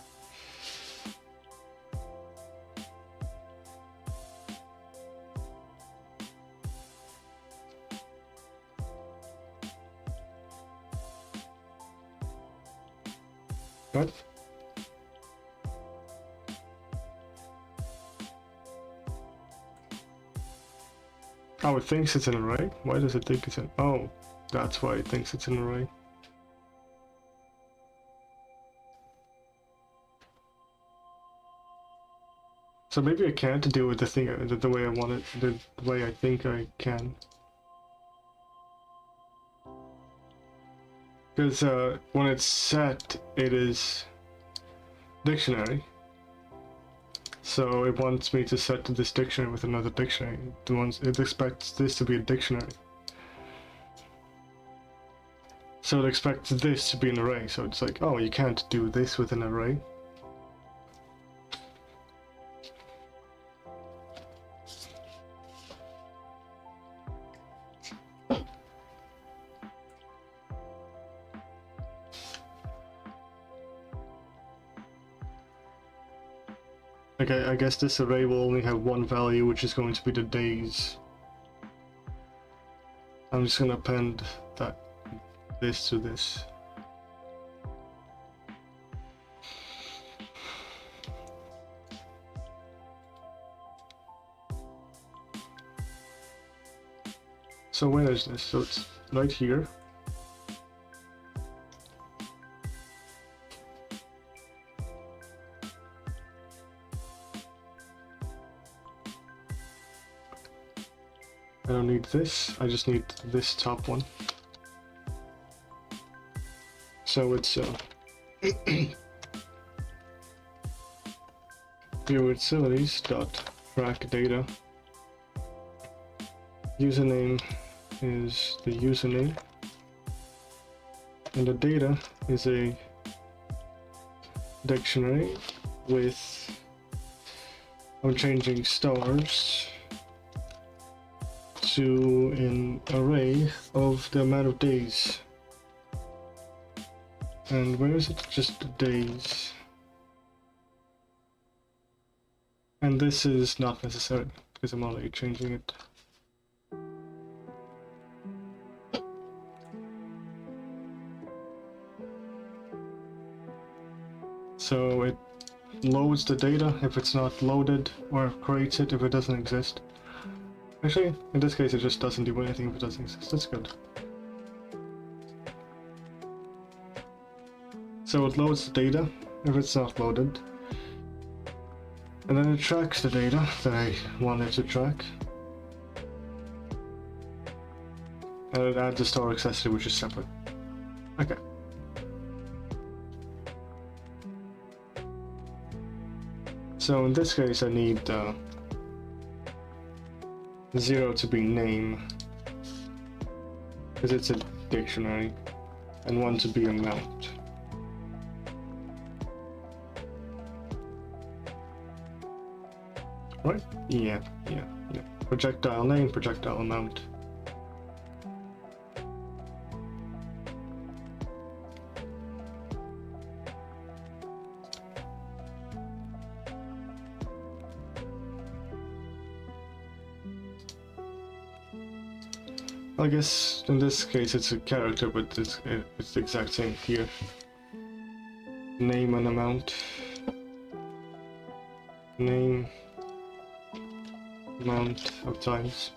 Speaker 1: What? Oh, it thinks it's an array? Why does it think it's an... Oh, that's why it thinks it's an array. So maybe I can't deal with the thing the way I want it, the way I think I can. Because when it's set, it is dictionary. So it wants me to set this dictionary with another dictionary. It expects this to be a dictionary. So it expects this to be an array. So it's like, oh, you can't do this with an array. Okay, I guess this array will only have one value, which is going to be the days. I'm just gonna append this to this. So where is this? So it's right here. I don't need this, I just need this top one. So it's viewutilities.track data. Username is the username, and the data is a dictionary with, I'm changing stars to an array of the amount of days. And where is it? Just the days. And this is not necessary because I'm already changing it. So it loads the data if it's not loaded, or creates it if it doesn't exist. Actually, in this case it just doesn't do anything if it doesn't exist. That's good. So it loads the data if it's not loaded. And then it tracks the data that I want it to track. And it adds a store accessory which is separate. Okay. So in this case I need 0 to be name, because it's a dictionary, and 1 to be amount. Right? Yeah. Projectile name, projectile amount. I guess in this case it's a character, but it's the exact same here. Name and amount. Name, amount of times.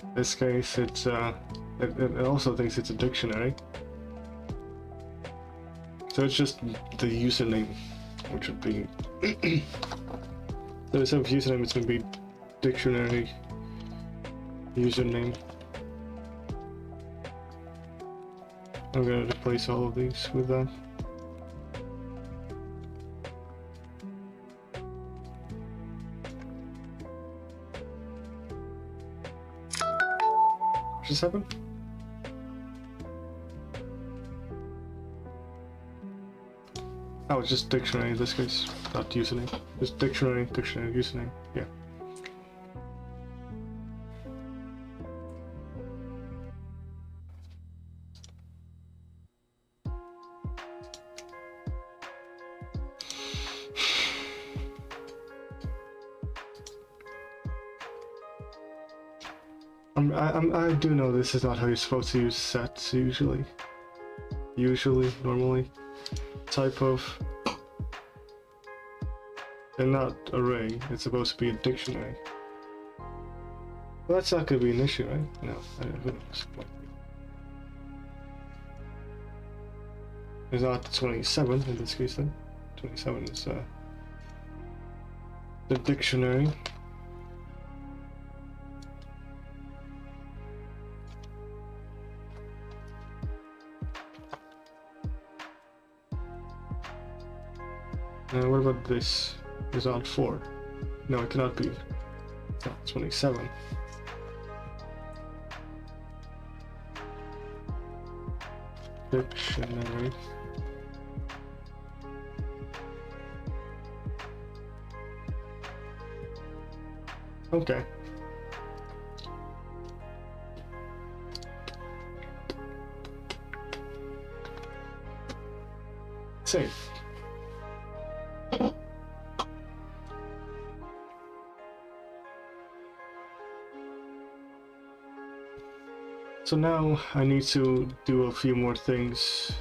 Speaker 1: In this case it's it also thinks it's a dictionary. So it's just the username, which would be so instead of username it's going to be dictionary username. I'm going to replace all of these with that. What just happened? Oh, it's just dictionary in this case, not username. Just dictionary, username. Yeah. I do know this is not how you're supposed to use sets usually. Normally. Type of. And not array, it's supposed to be a dictionary. Well, that's not going to be an issue, right? No, I don't know. It's not 27 in this case then. 27 is the dictionary. What about this? Is on 4. No, it cannot be. It's not 27. Dictionary. Okay. Save. So now I need to do a few more things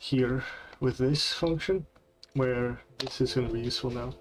Speaker 1: here with this function, where this is going to be useful now.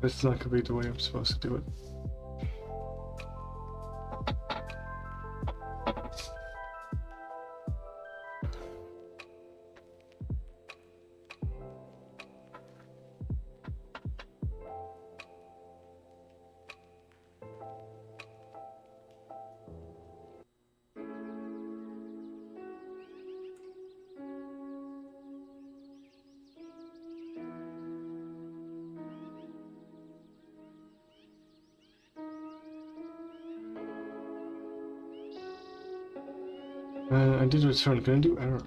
Speaker 1: It's not gonna be the way I'm supposed to do it. I did return. Can I do error?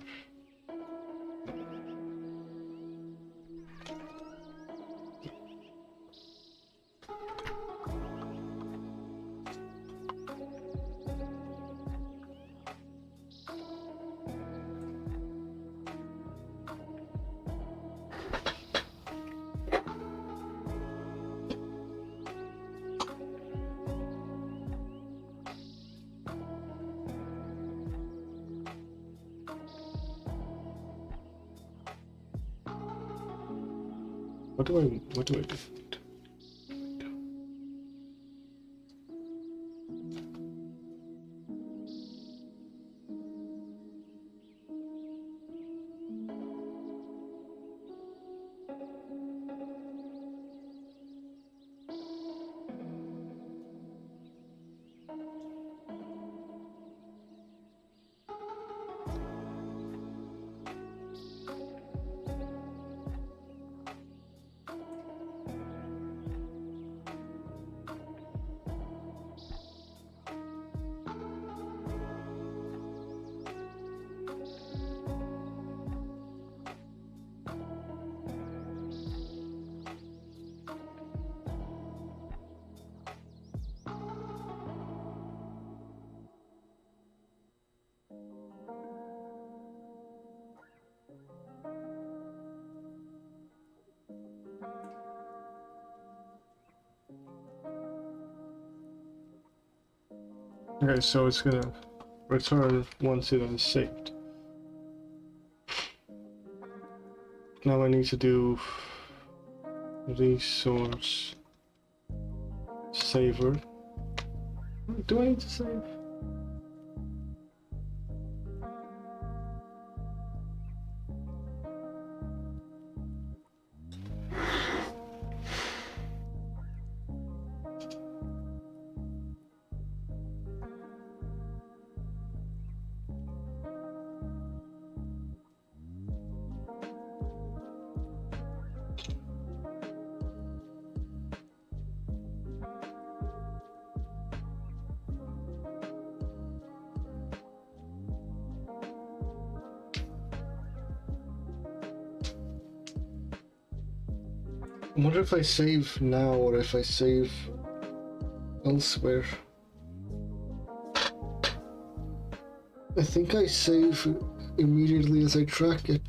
Speaker 1: What do I do? Okay, so it's gonna return once it is saved. Now I need to do resource saver. Do I need to save? I wonder if I save now or if I save elsewhere. I think I save immediately as I track it.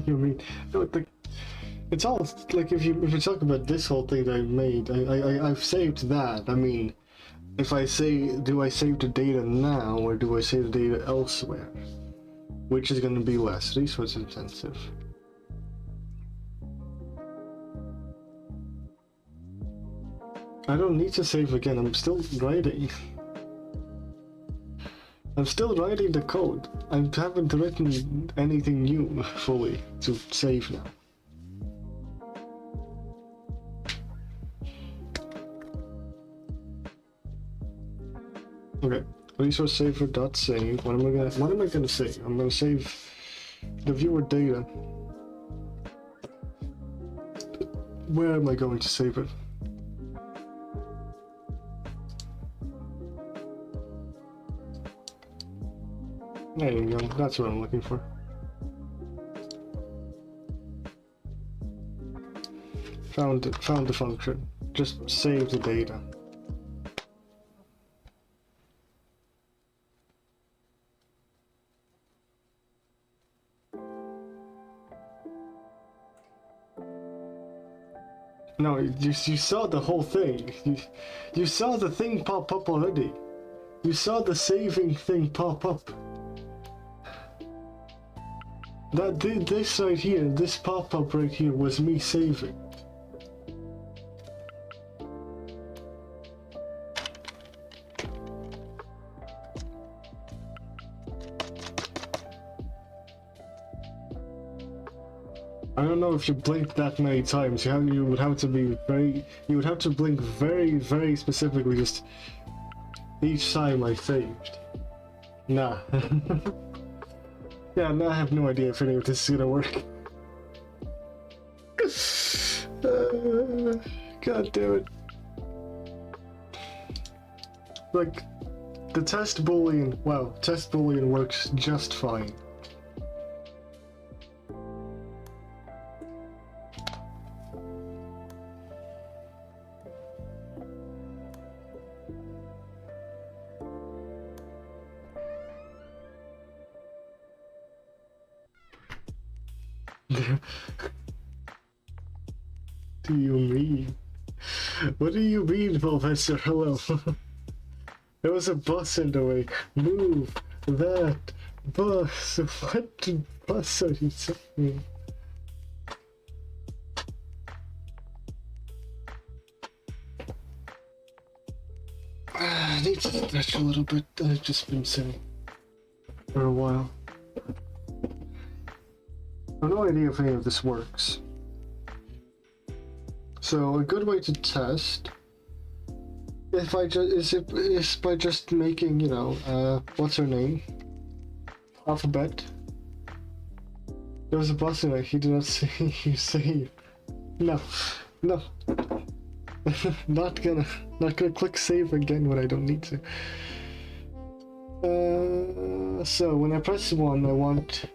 Speaker 1: You mean no, it's all like if you talk about this whole thing that I made, I've saved that. I mean, if I say, do I save the data now or do I save the data elsewhere? Which is going to be less resource intensive? I don't need to save again. I'm still writing. I'm still writing the code. I haven't written anything new fully to save now. Okay, resource saver dot save. What am I gonna save? I'm gonna save the viewer data. Where am I going to save it? There you go, that's what I'm looking for. Found the function. Just save the data. No, you saw the whole thing. You saw the thing pop up already. You saw the saving thing pop up. This right here, this pop-up right here was me saving. I don't know if you blinked that many times. You would have to blink very, very specifically just each time I saved. Nah. Yeah, no, I have no idea if any of this is gonna work. God damn it. Like, the test boolean, wow, test boolean works just fine. Do you mean? What do you mean, Professor? Hello. There was a bus in the way. Move that bus. What bus are you saying? I need to stretch a little bit. I've just been sitting for a while. I have no idea if any of this works. So a good way to test is by just making, you know, what's her name? Alphabet. There was a button that he did not say you save. No. Not gonna click save again when I don't need to. So when I press 1, I want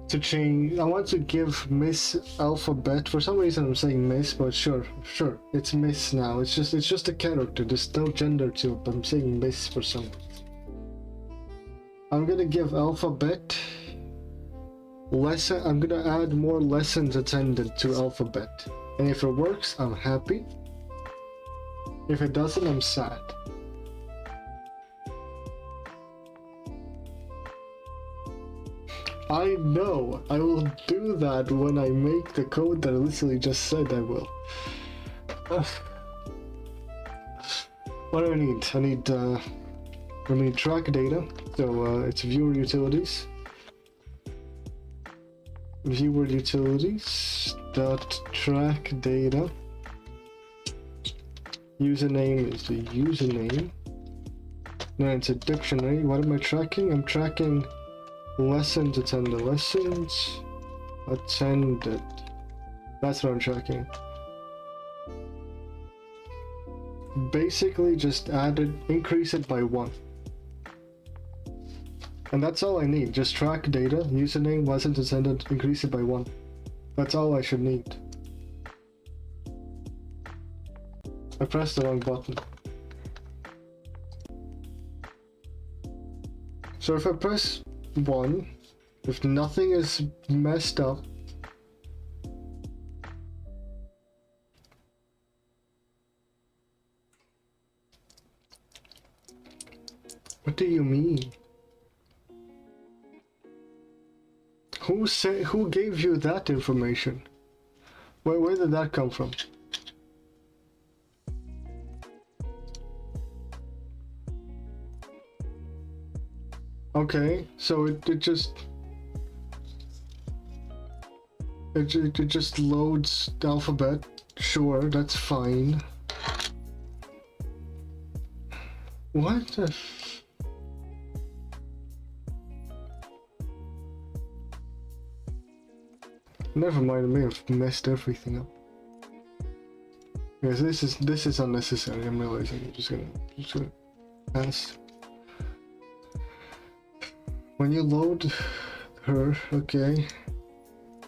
Speaker 1: to change. I want to give Miss Alphabet. For some reason, I'm saying Miss, but sure, it's Miss now. It's just a character. There's no gender to it, but I'm saying Miss for some reason. I'm gonna give Alphabet lesson. I'm gonna add more lessons attended to Alphabet, and if it works, I'm happy. If it doesn't, I'm sad. I know, I will do that when I make the code that I literally just said I will. What do I need? I need track data, so it's viewer utilities. Viewer utilities dot track data. Username is the username. Then it's a dictionary. What am I tracking? I'm tracking lessons attended. Lessons attended. That's what I'm tracking. Basically just increase it by 1. And that's all I need. Just track data, username, lessons attended, increase it by 1. That's all I should need. I pressed the wrong button. So if I press 1, if nothing is messed up, what do you mean? Who gave you that information? Where did that come from? Okay, so it just loads the alphabet. Sure, that's fine. What the Never mind, I may have messed everything up. Yes, this is unnecessary. I'm realizing. I'm just gonna pass. When you load her, okay,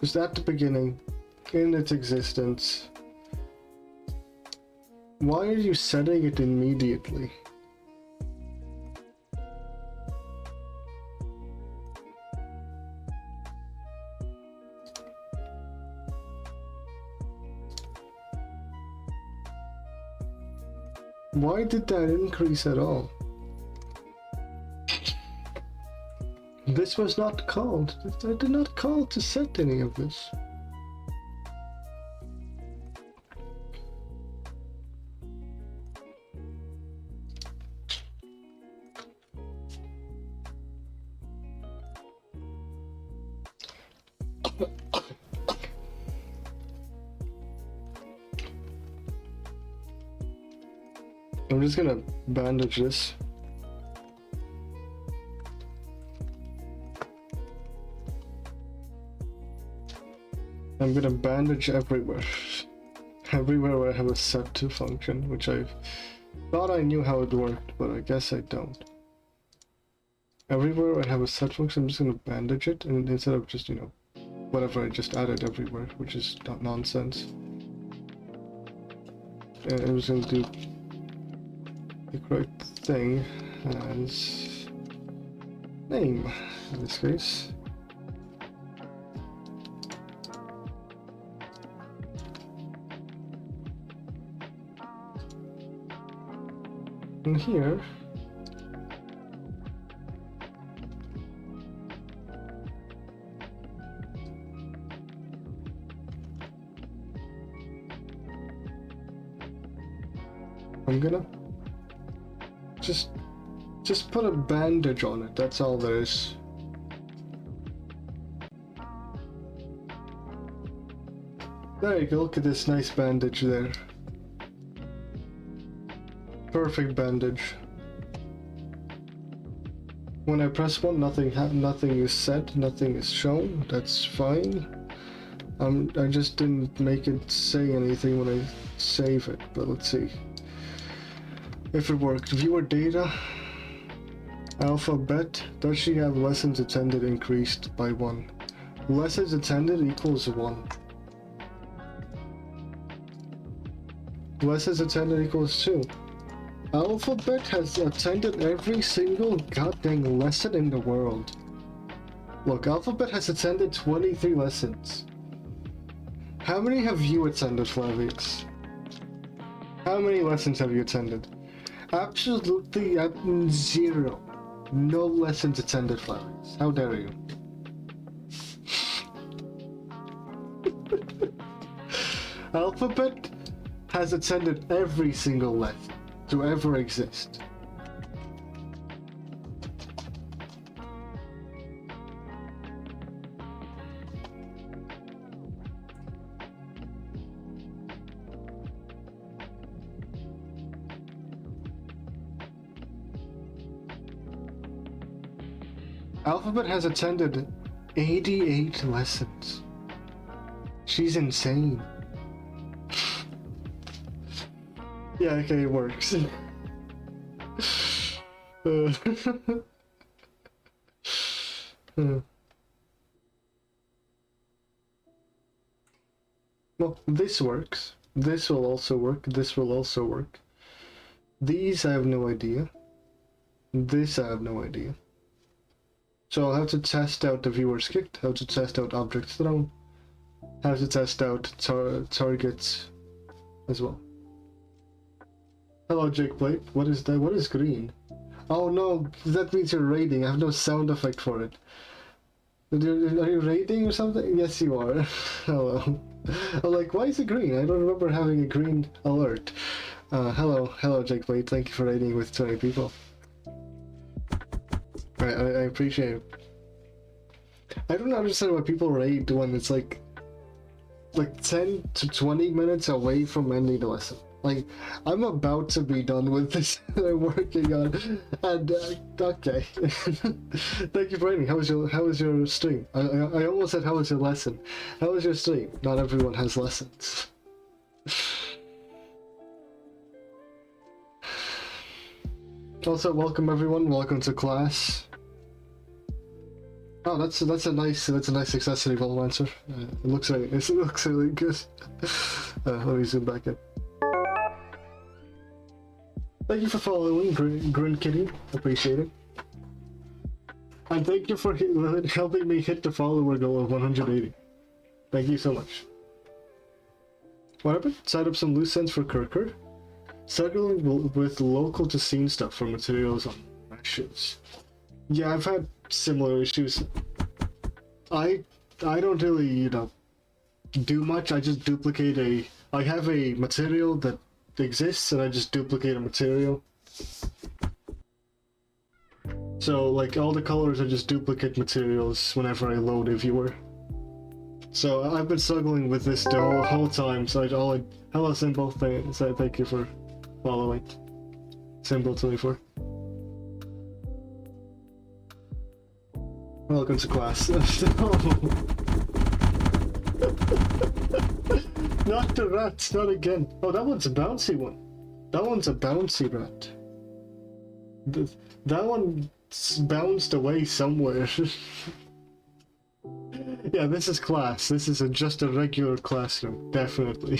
Speaker 1: just at the beginning, in its existence. Why are you setting it immediately? Why did that increase at all? This was not called. I did not call to set any of this. I'm just gonna bandage this. I'm gonna bandage everywhere. Everywhere where I have a set to function, which I thought I knew how it worked, but I guess I don't. Everywhere I have a set function, I'm just gonna bandage it, and instead of just, whatever I just added everywhere, which is not nonsense. And I'm just gonna do the correct thing as name in this case. And here I'm gonna just put a bandage on it. That's all there is. There you go. Look at this nice bandage there. Perfect bandage. When I press 1, nothing is set, nothing is shown. That's fine. I just didn't make it say anything when I save it, but let's see if it worked. Viewer data. Alphabet. Does she have lessons attended increased by 1? Lessons attended equals 1. Lessons attended equals 2. Alphabet has attended every single goddamn lesson in the world. Look, Alphabet has attended 23 lessons. How many have you attended, Flavix? How many lessons have you attended? Absolutely 0. No lessons attended, Flavix. How dare you? Alphabet has attended every single lesson to ever exist. Alphabet has attended 88 lessons. She's insane. Yeah, okay, it works. Well, this works. This will also work. This will also work. These I have no idea. This I have no idea. So I'll have to test out the viewer's kicked, how to test out objects thrown, how to test out targets as well. Hello, Jake Blake. What is that? What is green? Oh no, that means you're raiding. I have no sound effect for it. Are you raiding or something? Yes, you are. Hello. I'm like, why is it green? I don't remember having a green alert. Hello, Jake Blake. Thank you for raiding with 20 people. I appreciate it. I don't understand why people raid when it's like 10 to 20 minutes away from ending the lesson. Like, I'm about to be done with this that I'm working on, and okay. Thank you for raiding. How was your stream? I almost said how was your lesson. How was your stream? Not everyone has lessons. Also, welcome everyone. Welcome to class. Oh, that's a nice success rate level answer. It looks really good. Let me zoom back in. Thank you for following, Grin Kitty. Appreciate it. And thank you for helping me hit the follower goal of 180. Thank you so much. What happened? Set up some loose ends for Kirker. Struggling with local to scene stuff for materials on matches. Yeah, I've had similar issues. I don't really, do much. I just duplicate I have a material that exists and I just duplicate a material. So like all the colors are just duplicate materials whenever I load a viewer. So I've been struggling with this the whole time. So hello Symbol, thank you for following. Symbol24. Welcome to class. Not the rats, not again. Oh, that one's a bouncy one. That one's a bouncy rat. That one bounced away somewhere. Yeah, this is class. This is just a regular classroom, definitely.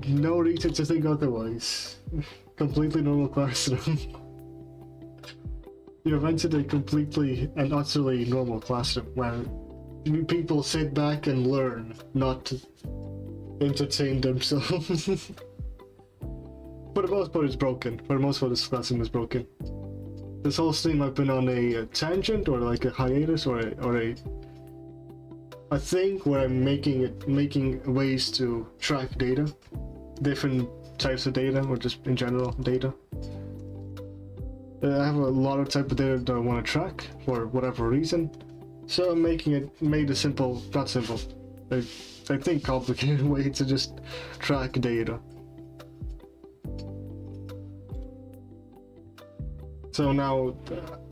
Speaker 1: No reason to think otherwise. Completely normal classroom. You've entered a completely and utterly normal classroom where people sit back and learn, not entertain themselves. For the most part, it's broken. For the most part, this classroom is broken. This whole stream, I've been on a tangent or like a hiatus or a thing where I'm making ways to track data, different types of data, or just in general data. I have a lot of type of data that I want to track for whatever reason, so I'm made a simple, not simple, I think complicated way to just track data. So now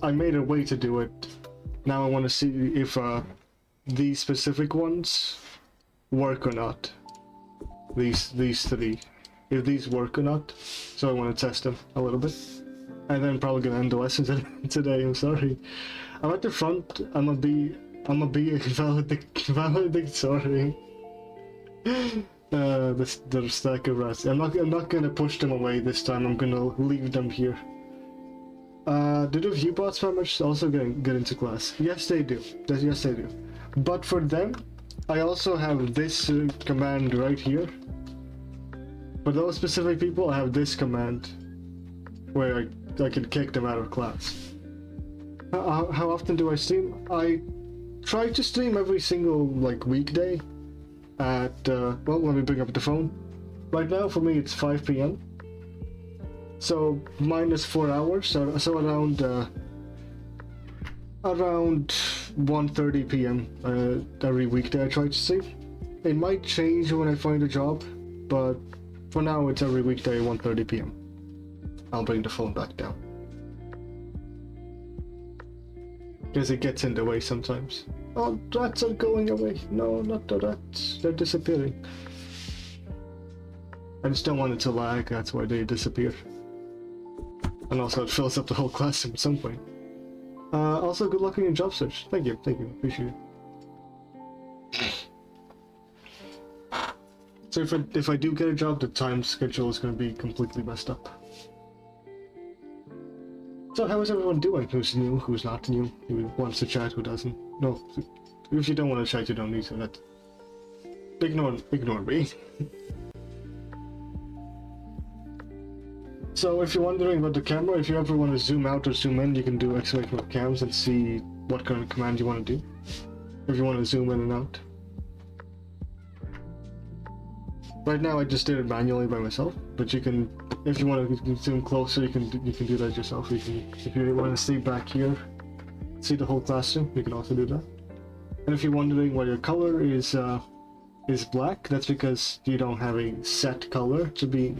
Speaker 1: I made a way to do it. Now I want to see if these specific ones work or not. These three, if these work or not. So I want to test them a little bit. And then probably gonna end the lesson today. I'm sorry. I'm at the front. I'm a be valedictorian. The stack of rats. I'm not gonna push them away this time. I'm gonna leave them here. Do the viewbots members also get into class? Yes, they do. Yes, they do. But for them, I also have this command right here. For those specific people, I have this command where I can kick them out of class. How often do I stream? I try to stream every single weekday at well, let me bring up the phone. Right now for me it's 5 p.m. So minus 4 hours, so around 1:30 p.m. Every weekday I try to stream. It might change when I find a job, but for now it's every weekday 1:30 p.m. I'll bring the phone back down. Because it gets in the way sometimes. Oh, rats are going away. No, not the rats. They're disappearing. I just don't want it to lag, that's why they disappear. And also it fills up the whole classroom at some point. Also, good luck in your job search. Thank you, appreciate it. So if I do get a job, the time schedule is going to be completely messed up. So how is everyone doing? Who's new, who's not new, who wants to chat, who doesn't? No, if you don't want to chat, you don't need to. That ignore me. So if you're wondering about the camera, if you ever want to zoom out or zoom in, you can do exclamation mark cams and see what kind of command you want to do. If you want to zoom in and out. Right now I just did it manually by myself, but you can, if you want to zoom closer, you can do that yourself. You can, if you want to see back here, see the whole classroom, you can also do that. And if you're wondering why your color is black, that's because you don't have a set color to be,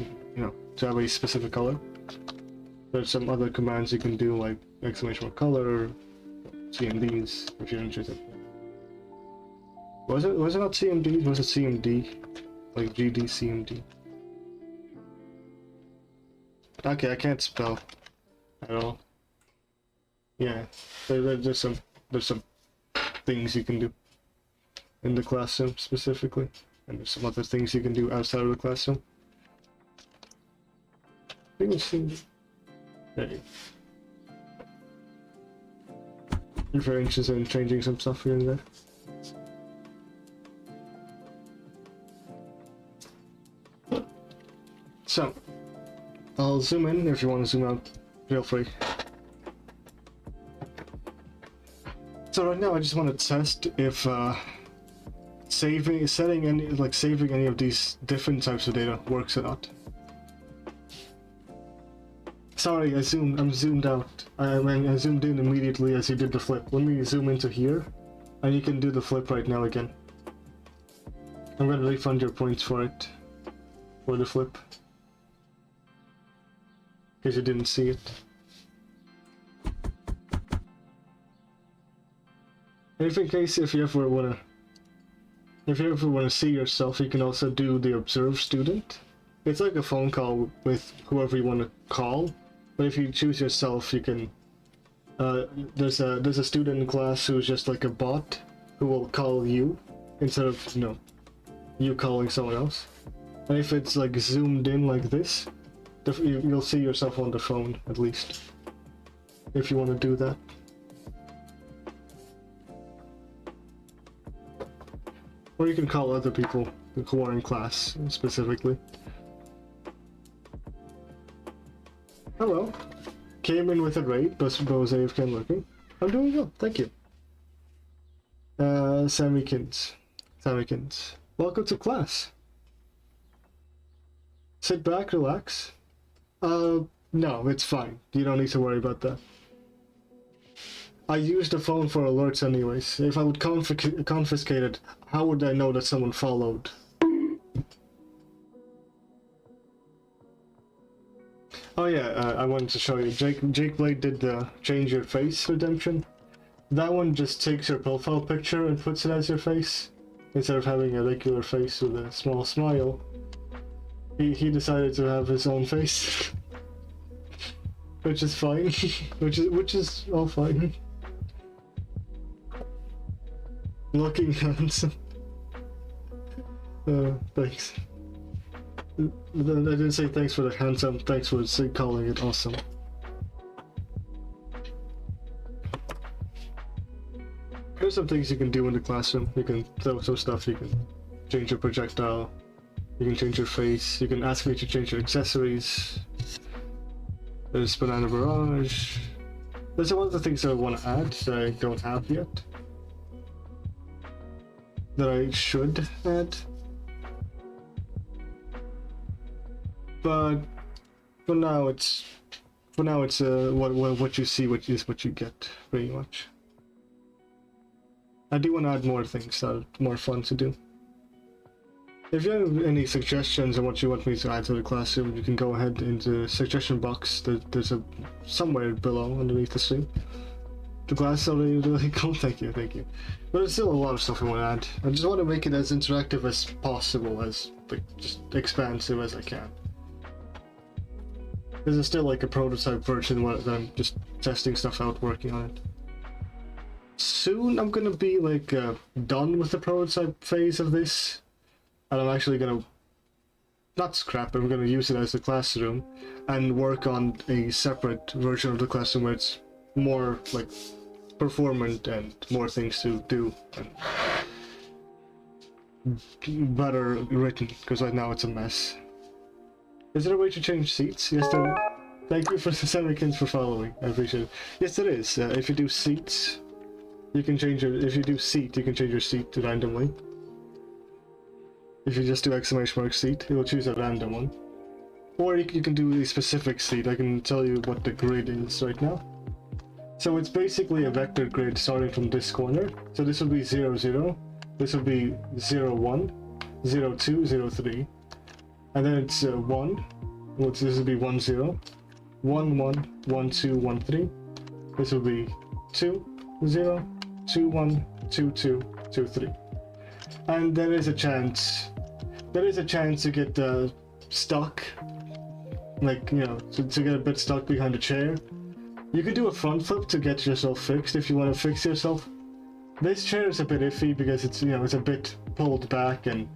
Speaker 1: to have a specific color. There's some other commands you can do, like exclamation mark color, CMDs, if you're interested. Was it not CMDs? Was it CMD? Like GD, CMD. Okay, I can't spell at all. Yeah, there's some things you can do in the classroom specifically, and there's some other things you can do outside of the classroom. There you go. You're very interested in changing some stuff here and there. So, I'll zoom in. If you want to zoom out, feel free. So right now I just want to test if saving any of these different types of data works or not. Sorry, I'm zoomed out. I zoomed in immediately as you did the flip. Let me zoom into here, and you can do the flip right now again. I'm gonna refund your points for it, for the flip, because you didn't see it. And in case if you ever wanna see yourself, you can also do the observe student. It's like a phone call with whoever you want to call. But if you choose yourself, you can. There's a student in class who's just like a bot who will call you instead of you calling someone else. And if it's like zoomed in like this, you'll see yourself on the phone at least. If you want to do that. Or you can call other people who are in class specifically. Hello. Came in with a raid, but suppose AFK and lurking. I'm doing well, thank you. Sammykins. Welcome to class. Sit back, relax. No, it's fine. You don't need to worry about that. I use the phone for alerts anyways. If I would confiscate it, how would I know that someone followed? Oh yeah, I wanted to show you. Jake Blade did the change your face redemption. That one just takes your profile picture and puts it as your face. Instead of having a regular face with a small smile. He decided to have his own face. which is fine. which is all fine. Looking handsome. Thanks. I didn't say thanks for the handsome, thanks for calling it awesome. There's some things you can do in the classroom. You can throw some stuff, you can change your projectile, you can change your face, you can ask me to change your accessories. There's Banana Barrage. There's a lot of the things that I want to add that I don't have yet. That I should add. But for now it's what you see, what is what you get, pretty much. I do want to add more things that are more fun to do. If you have any suggestions on what you want me to add to the classroom, you can go ahead into the suggestion box. There's a somewhere below underneath the stream. The class is already really cool. Thank you. But there's still a lot of stuff I want to add. I just want to make it as interactive as possible, as like just expansive as I can. This is still like a prototype version where I'm just testing stuff out, working on it. Soon I'm gonna be like done with the prototype phase of this, and I'm actually gonna not scrap it, I'm gonna use it as a classroom and work on a separate version of the classroom where it's more like performant and more things to do and better written, because right now it's a mess. Is there a way to change seats? Yes, there. Thank you for Semikins for following. I appreciate it. Yes, there is. If you do seats, you can change your. If you do seat, you can change your seat to randomly. If you just do exclamation mark seat, it will choose a random one. Or you can do a specific seat. I can tell you what the grid is right now. So it's basically a vector grid starting from this corner. So this will be 0, 0. This will be 0, 1, 0, 2, 0, 3. And then it's 1. This will be 1, 0. 1, 1, 1, 2, 1, 3. This will be 2, 0, 2, 1, 2, 2, 2, 3. And there is a chance to get stuck, like, you know, to get a bit stuck behind a chair. You could do a front flip to get yourself fixed if you want to fix yourself. This chair is a bit iffy because it's, you know, it's a bit pulled back and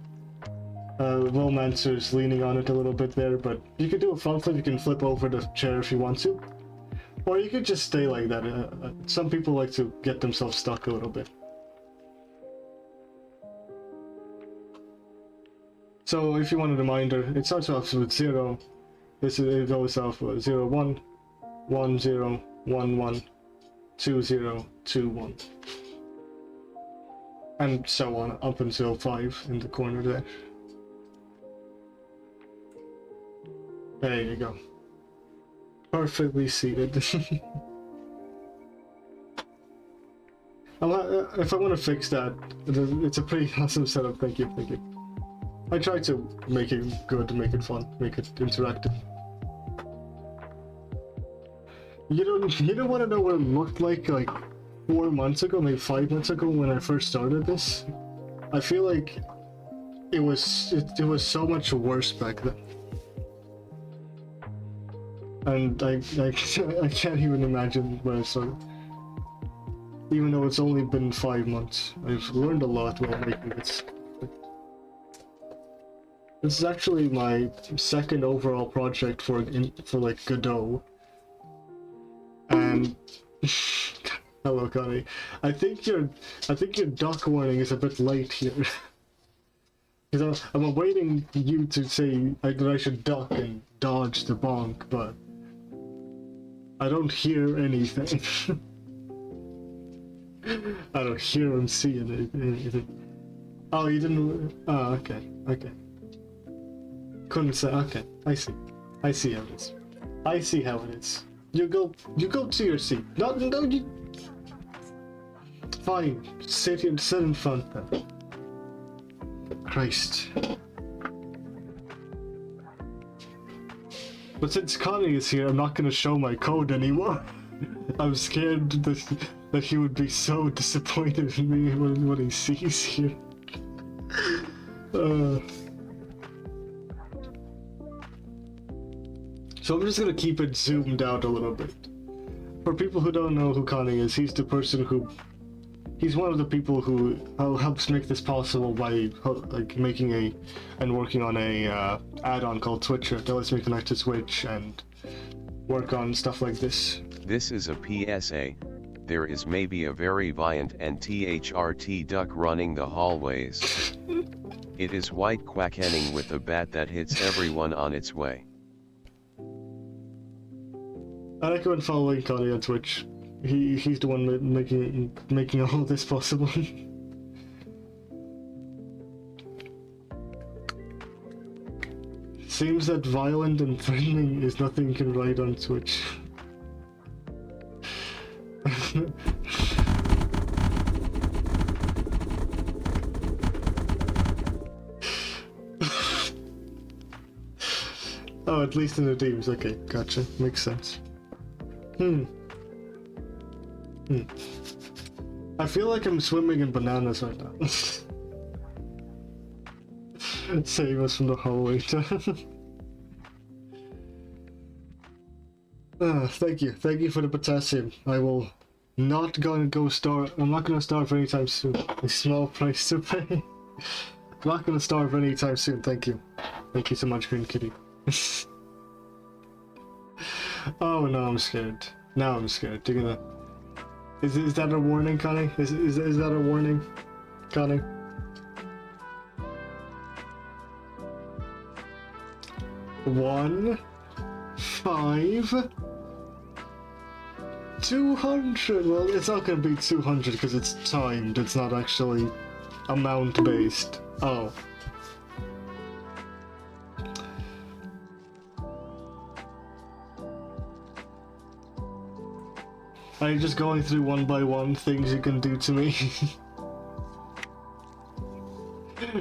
Speaker 1: Romancer's leaning on it a little bit there, but you could do a front flip. You can flip over the chair if you want to, or you could just stay like that. Some people like to get themselves stuck a little bit. So if you want a reminder, it starts off with 0. It goes off 0, 1, 1, 0, 1, 1, 2, 0, 2, 1. And so on, up until 5 in the corner there. There you go. Perfectly seated. If I want to fix that, it's a pretty awesome setup, thank you. I try to make it good, make it fun, make it interactive. You don't want to know what it looked like 4 months ago, maybe 5 months ago when I first started this? I feel like it was so much worse back then. And I can't even imagine where I started. Even though it's only been 5 months, I've learned a lot while making this. This is actually my second overall project for like Godot. And hello, Connie. I think your duck warning is a bit late here. Because I'm awaiting you to say that I should duck and dodge the bonk, but I don't hear anything. I don't hear him see anything. Oh, you didn't. Oh, okay. Couldn't say. Okay, I see how it is. I see how it is. You go to your seat. No, you. Fine, sit in front then. Christ. But since Connie is here, I'm not gonna show my code anymore. I'm scared that he would be so disappointed in me when he sees here. So So I'm just gonna keep it zoomed out a little bit. For people who don't know who Connie is, he's the person who... He's one of the people who helps make this possible by like making and working on a add-on called Twitcher that lets me connect to Twitch and work on stuff like this.
Speaker 2: This is a PSA. There is maybe a very violent and THRT duck running the hallways. It is white quackening with a bat that hits everyone on its way.
Speaker 1: I recommend following Connie on Twitch. He's the one making all this possible. Seems that violent and threatening is nothing you can write on Twitch. Oh, at least in the teams. Okay, gotcha. Makes sense. I feel like I'm swimming in bananas right now. Save us from the hallway. Thank you for the potassium. I will not go starve. I'm not gonna starve anytime soon. A small price to pay. I'm not gonna starve anytime soon. Thank you so much, Green Kitty. Oh no, I'm scared. Now I'm scared. You're gonna. Is that a warning, Connie? Is that a warning, Connie? One, 5, 200. Well, it's not gonna be 200 because it's timed. It's not actually amount based. Oh. I'm just going through one by one things you can do to me.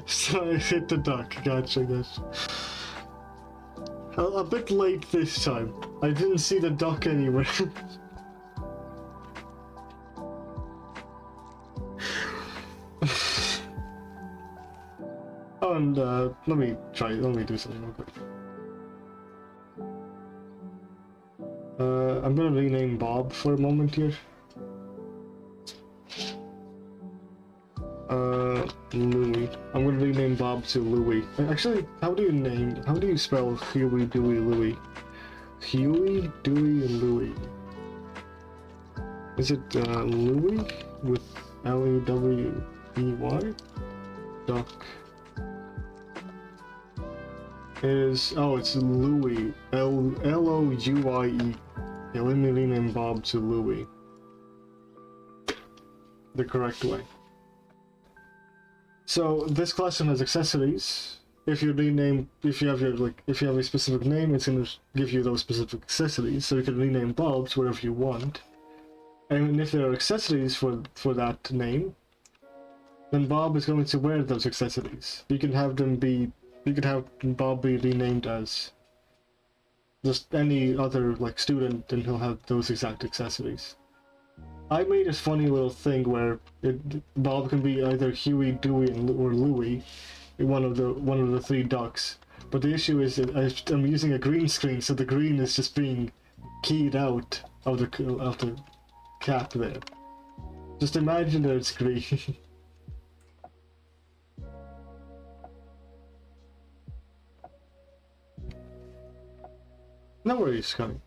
Speaker 1: So I hit the duck. Gotcha. A bit late this time. I didn't see the duck anywhere. Oh, and let me do something real quick. I'm gonna rename Bob for a moment here. Louis. I'm gonna rename Bob to Louis. Actually, how do you spell Huey, Dewey, Louis? Huey, Dewey, and Louis. Is it Louis with L-E-W-E-Y? Duck. It's Louis. L-O-U-I-E. Yeah, let me rename Bob to Louis. The correct way. So this classroom has accessories. If you have a specific name, it's gonna give you those specific accessories. So you can rename Bob's wherever you want. And if there are accessories for that name, then Bob is going to wear those accessories. You can have Bob be renamed as just any other student, and he'll have those exact accessories. I made this funny little thing where Bob can be either Huey, Dewey, or Louie, one of the 3 ducks. But the issue is that I'm using a green screen, so the green is just being keyed out of the cap there. Just imagine that it's green. No worries, Connie.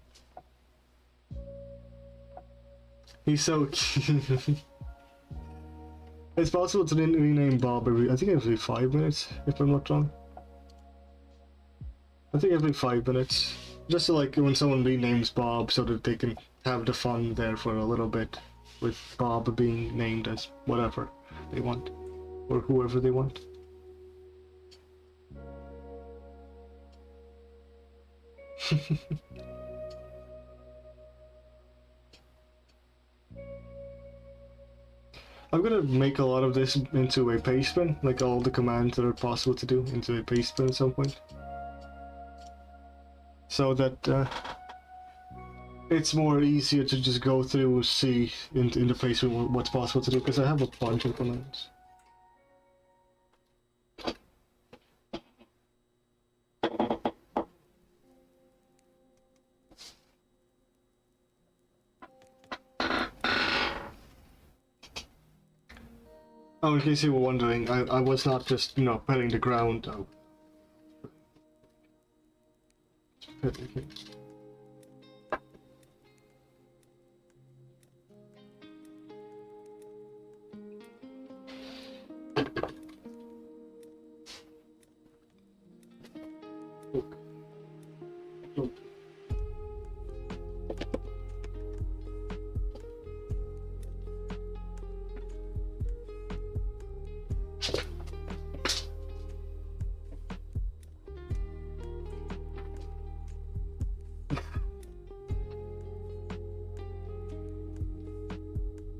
Speaker 1: He's so cute. It's possible to rename Bob every 5 minutes, if I'm not wrong. I think every 5 minutes. Just so when someone renames Bob so that they can have the fun there for a little bit with Bob being named as whatever they want. Or whoever they want. I'm gonna make a lot of this into a paste bin, all the commands that are possible to do into a paste bin at some point. So that it's more easier to just go through, see in the paste bin what's possible to do, because I have a bunch of commands. Oh, in case you were wondering, I was not just, you know, petting the ground. Oh. Okay.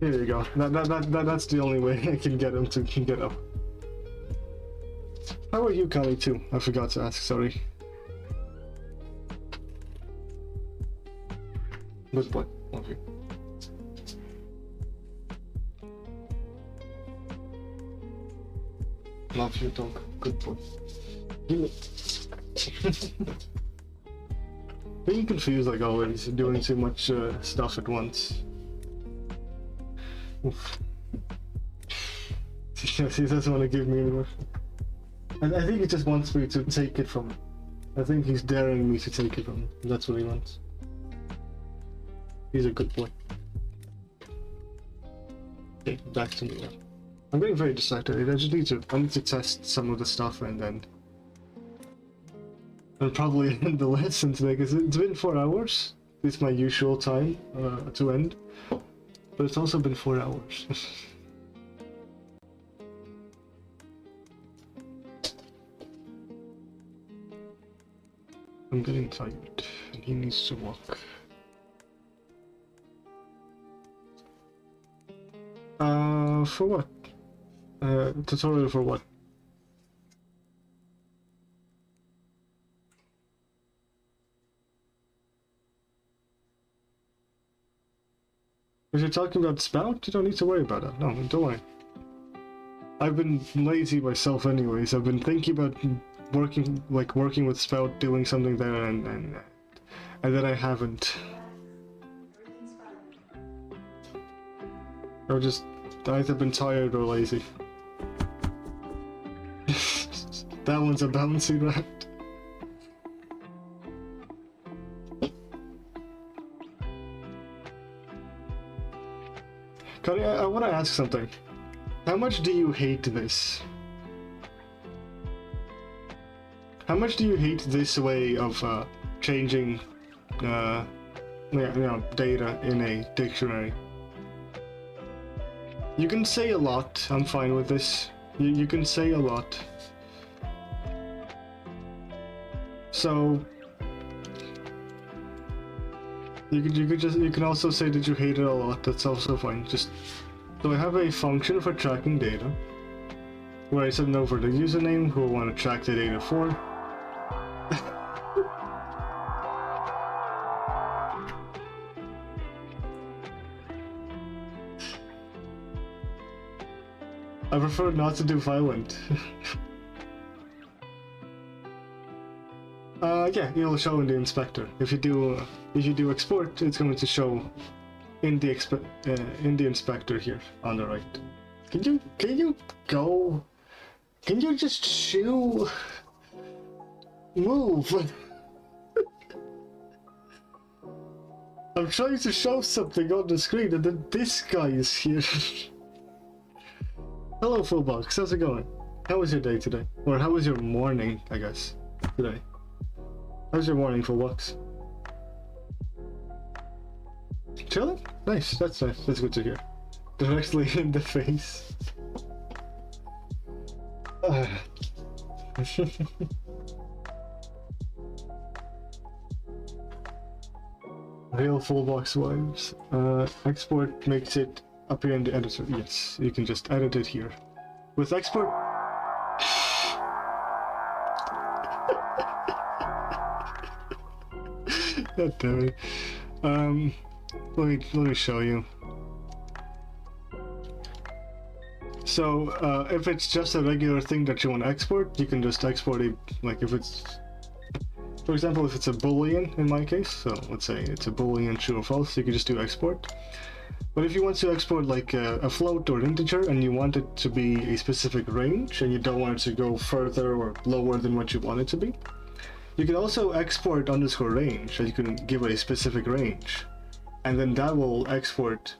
Speaker 1: Here you go. That's the only way I can get him to get up. How are you, Kali, too? I forgot to ask, sorry. Good boy. Love you. Love you, dog. Good boy. Being confused like always, doing too much stuff at once. Oof. He doesn't want to give me anymore. I think he just wants me to take it from him. I think he's daring me to take it from him. That's what he wants. He's a good boy. Okay, back to me now. I'm getting very distracted. I just need to test some of the stuff and then I'll probably end the lesson today because it's been 4 hours. It's my usual time to end, but it's also been 4 hours. I'm getting tired and he needs to walk. For what? Tutorial for what? If you're talking about Spout, you don't need to worry about that. No, don't worry. I've been lazy myself anyways. I've been thinking about working with Spout, doing something there, and then I haven't. I've just either been tired or lazy. That one's a bouncy rat. Cody, I want to ask something. How much do you hate this? How much do you hate this way of changing data in a dictionary? You can say a lot. I'm fine with this. You can say a lot. So you can also say that you hate it a lot. That's also fine. Just so I have a function for tracking data where I send over the username who I want to track the data for. I prefer not to do violent. Yeah, it'll show in the inspector. If you do export, it's going to show in the inspector here on the right. Can you go? Can you just shoo? Move. I'm trying to show something on the screen and then this guy is here. Hello, Fullbox. How's it going? How was your day today? Or how was your morning, I guess, today? How's your morning, Fullbox? Chilling? Nice. That's nice. That's good to hear. Directly in the face. Real Fullbox vibes. Export makes it appear in the editor. Yes, you can just edit it here. With export... God damn it. Let me show you. So, if it's just a regular thing that you want to export, you can just export it, like if it's... For example, if it's a boolean in my case, so let's say it's a boolean true or false, you can just do export. But if you want to export like a float or an integer and you want it to be a specific range and you don't want it to go further or lower than what you want it to be, you can also export underscore range, and you can give a specific range, and then that will export,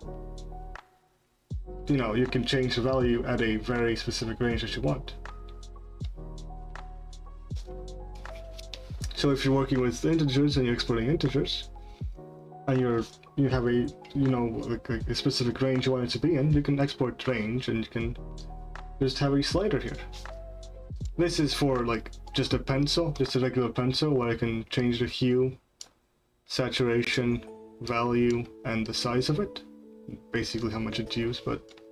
Speaker 1: you know, you can change the value at a very specific range that you want. So if you're working with integers and you're exporting integers, and you have a, you know, like a specific range you want it to be in, you can export range and you can just have a slider here. This is for like just a pencil, just a regular pencil, where I can change the hue, saturation, value, and the size of it. Basically how much it's used, but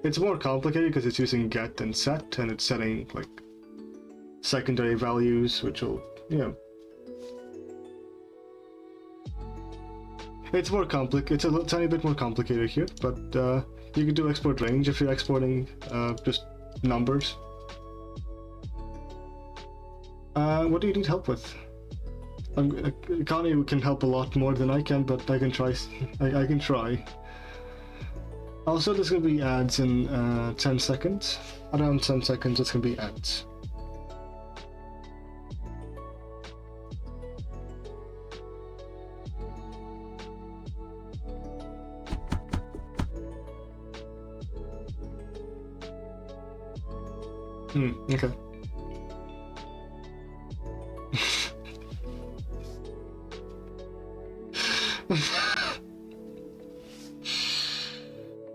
Speaker 1: it's more complicated because it's using get and set, and it's setting like secondary values, which will, you know, it's more complicated. It's a tiny bit more complicated here, but you can do export range if you're exporting just numbers. What do you need help with? Connie can help a lot more than I can, but I can try. I can try. Also, there's gonna be ads in 10 seconds. Around 10 seconds, it's gonna be ads. Okay.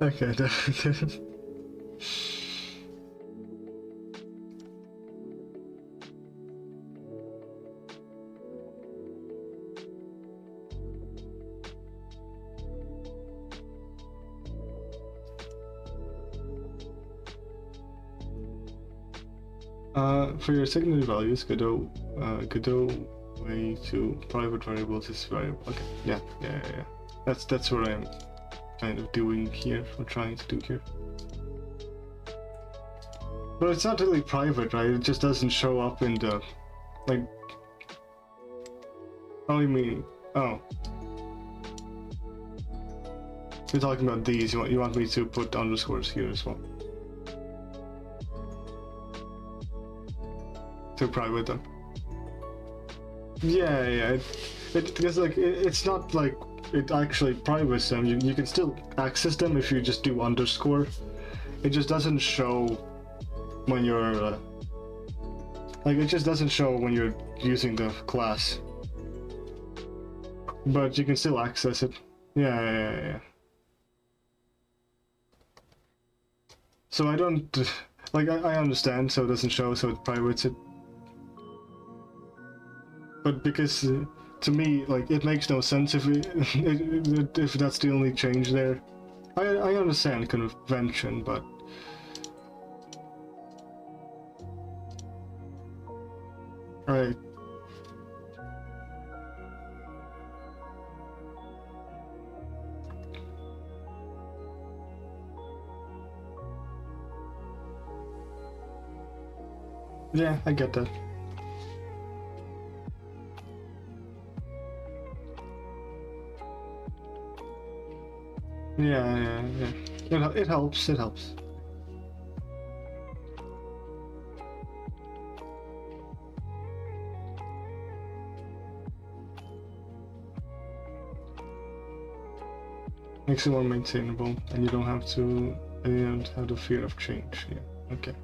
Speaker 1: Okay. For your secondary values, Godot way to private variables is variable. Okay, yeah. That's what I'm kind of doing here, or trying to do here. But it's not really private, right? It just doesn't show up in the, like. Oh, you mean? Oh. You're talking about these. You want me to put underscores here as well. To private them. Yeah. Because like it's not like it actually privates them. You can still access them if you just do underscore. It just doesn't show when you're like it just doesn't show when you're using the class. But you can still access it. Yeah. So I don't like I understand. So it doesn't show. So it privates it. But because to me, like, it makes no sense if if that's the only change there. I understand convention, but alright. Yeah, I get that. Yeah. It helps. Makes it more maintainable, and you don't have the fear of change. Yeah. Okay.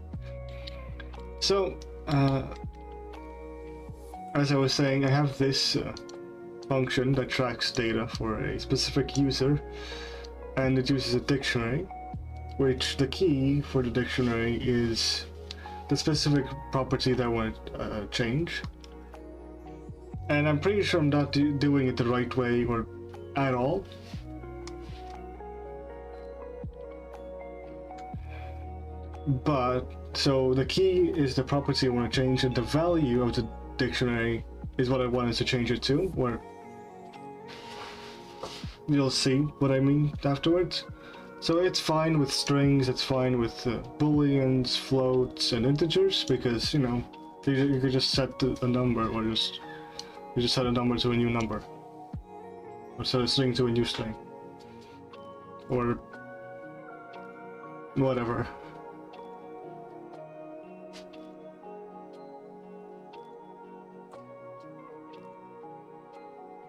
Speaker 1: So, as I was saying, I have this function that tracks data for a specific user, and it uses a dictionary, which the key for the dictionary is the specific property that I want to change. And I'm pretty sure I'm not doing it the right way or at all. But, so the key is the property I want to change, and the value of the dictionary is what I wanted to change it to, where you'll see what I mean afterwards. So it's fine with strings, it's fine with booleans, floats, and integers, because, you know, you could just set a number, or you just set a number to a new number, or set a string to a new string. or whatever.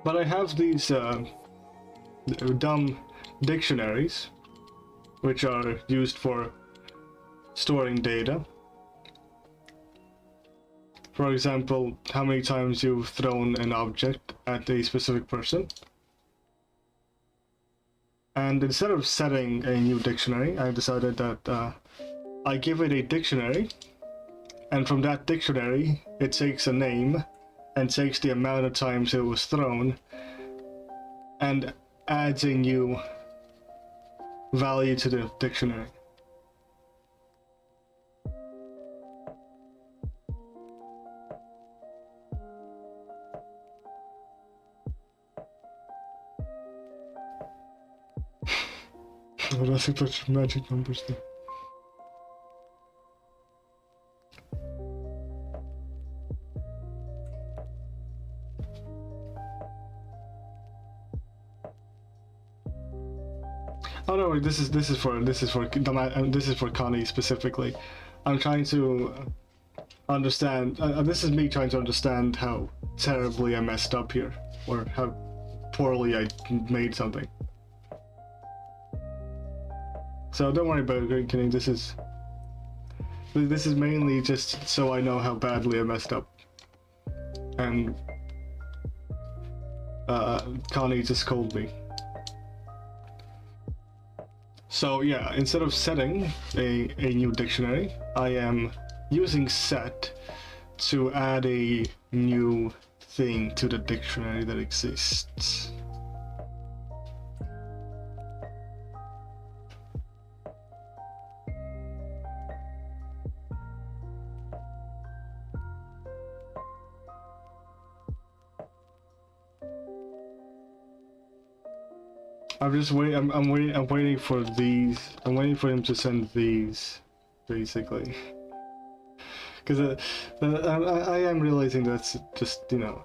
Speaker 1: But I have these dumb dictionaries, which are used for storing data. For example, how many times you've thrown an object at a specific person. And instead of setting a new dictionary, I decided that I give it a dictionary, and from that dictionary, it takes a name and takes the amount of times it was thrown and adds a new value to the dictionary. Oh, nothing but magic numbers there. Oh no, wait, this is for Connie specifically. I'm trying to understand. This is me trying to understand how terribly I messed up here, or how poorly I made something. So don't worry about it, Kenny. This is mainly just so I know how badly I messed up. And Connie just called me. So yeah, instead of setting a new dictionary, I am using set to add a new thing to the dictionary that exists. I'm waiting for these. I'm waiting for him to send these, basically. Because I am realizing that's just, you know.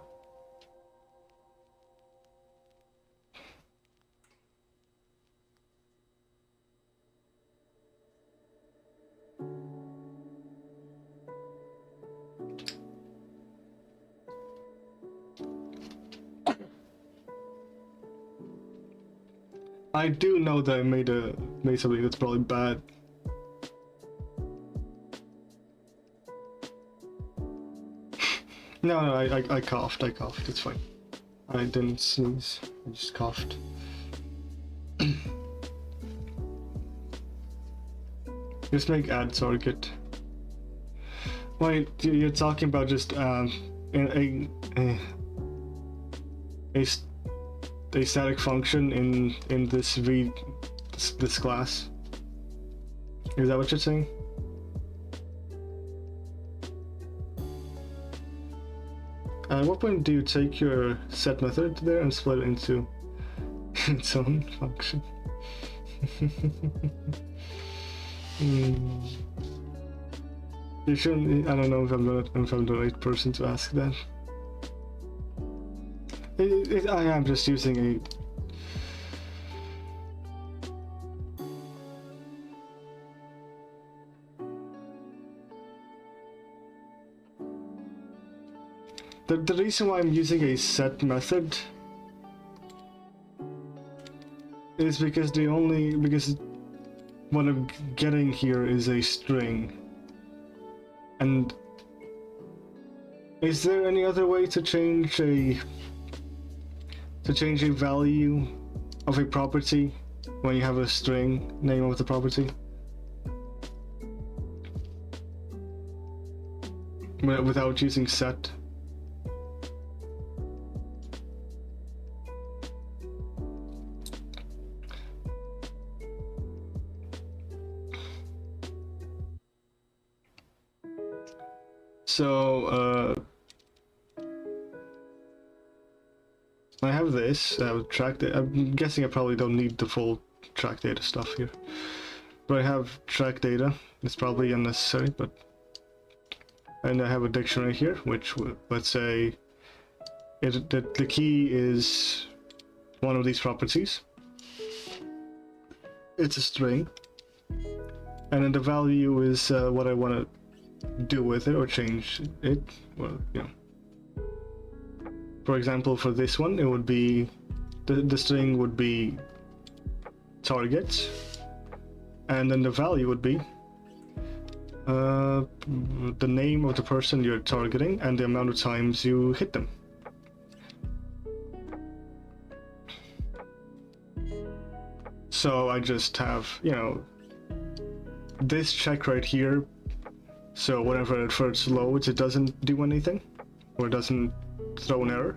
Speaker 1: I do know that I made something that's probably bad. No, I coughed. It's fine. I didn't sneeze. I just coughed. Just make add target. Wait, you're talking about just a static function in this this class. Is that what you're saying? At what point do you take your set method there and split it into its own function? You shouldn't. I don't know if I'm the right person to ask that. I am just using a. The reason why I'm using a set method is because what I'm getting here is a string. And is there any other way to change a value of a property when you have a string name of the property without using set? So I have this track data. I'm guessing I probably don't need the full track data stuff here, but I have track data. It's probably unnecessary, and I have a dictionary here, which let's say the key is one of these properties. it's a string, and then the value is what I want to do with it or change it. Well, you know. For example, for this one, it would be the string would be target, and then the value would be the name of the person you're targeting and the amount of times you hit them. So I just have, you know, this check right here. So whenever it first loads, it doesn't do anything, or it doesn't throw an error.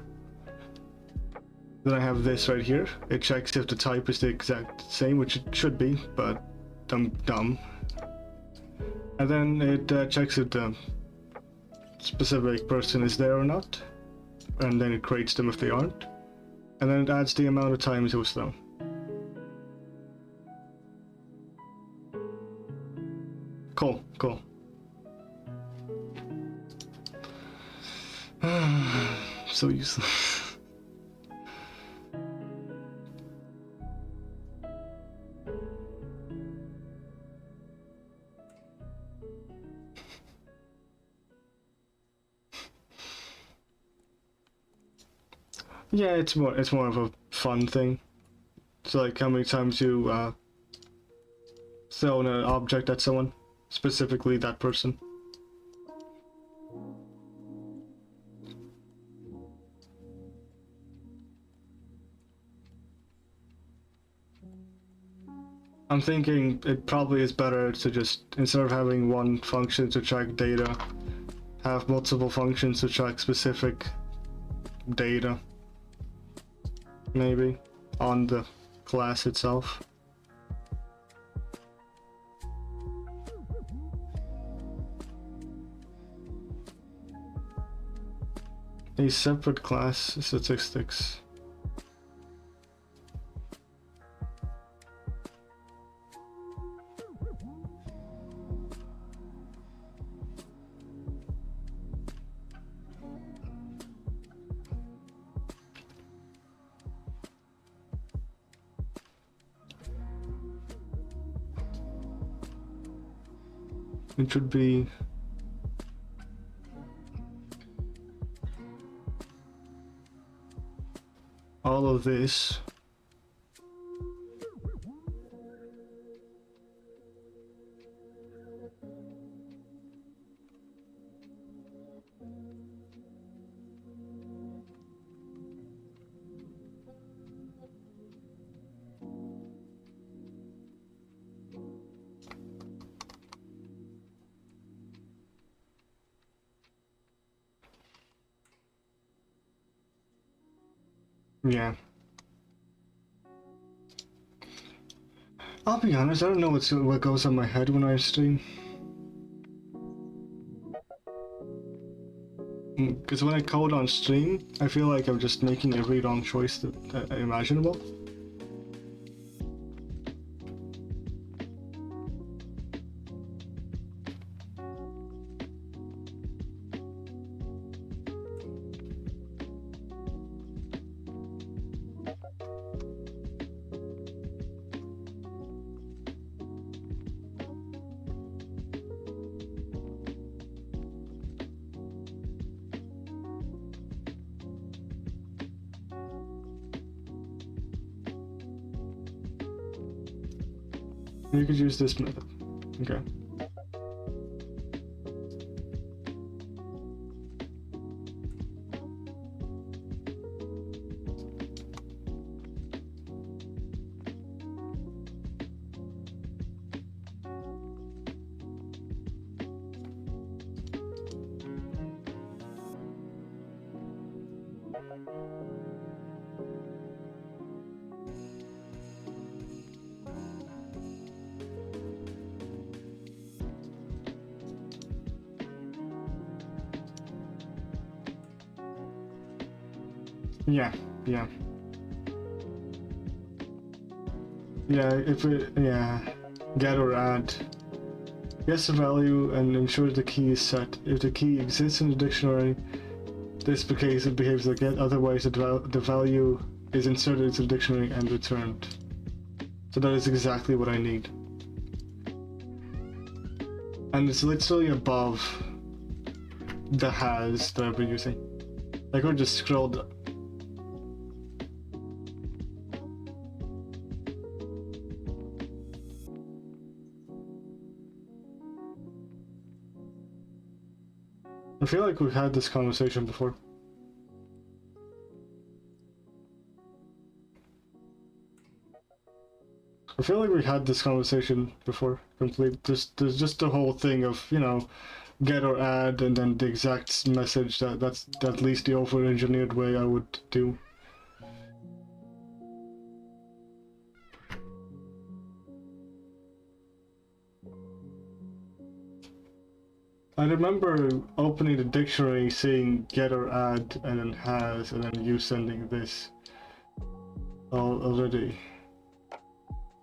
Speaker 1: Then I have this right here. It checks if the type is the exact same, which it should be, but I'm dumb. And then it checks if the specific person is there or not, and then it creates them if they aren't. And then it adds the amount of times it was thrown. Cool, cool. So useless. Yeah, it's more of a fun thing. It's like how many times you throw an object at someone, specifically that person. I'm thinking it probably is better to just, instead of having one function to track data, have multiple functions to track specific data. Maybe on the class itself. A separate class statistics. It should be all of this. Yeah. I'll be honest, I don't know what goes on my head when I stream. Because when I code on stream, I feel like I'm just making every wrong choice imaginable. You could use this method. Okay. Yeah, yeah. Yeah, if it, yeah, get or add. Guess the value and ensure the key is set. If the key exists in the dictionary, this behaves like get, otherwise the value is inserted into the dictionary and returned. So that is exactly what I need. And it's literally above the has that I've been using. I could just scroll I feel like we've had this conversation before. I feel like we had this conversation before. There's just the whole thing of, you know, get or add and then the exact message. That's at least the over-engineered way I would do. I remember opening the dictionary, seeing get or add, and then has, and then you sending this already.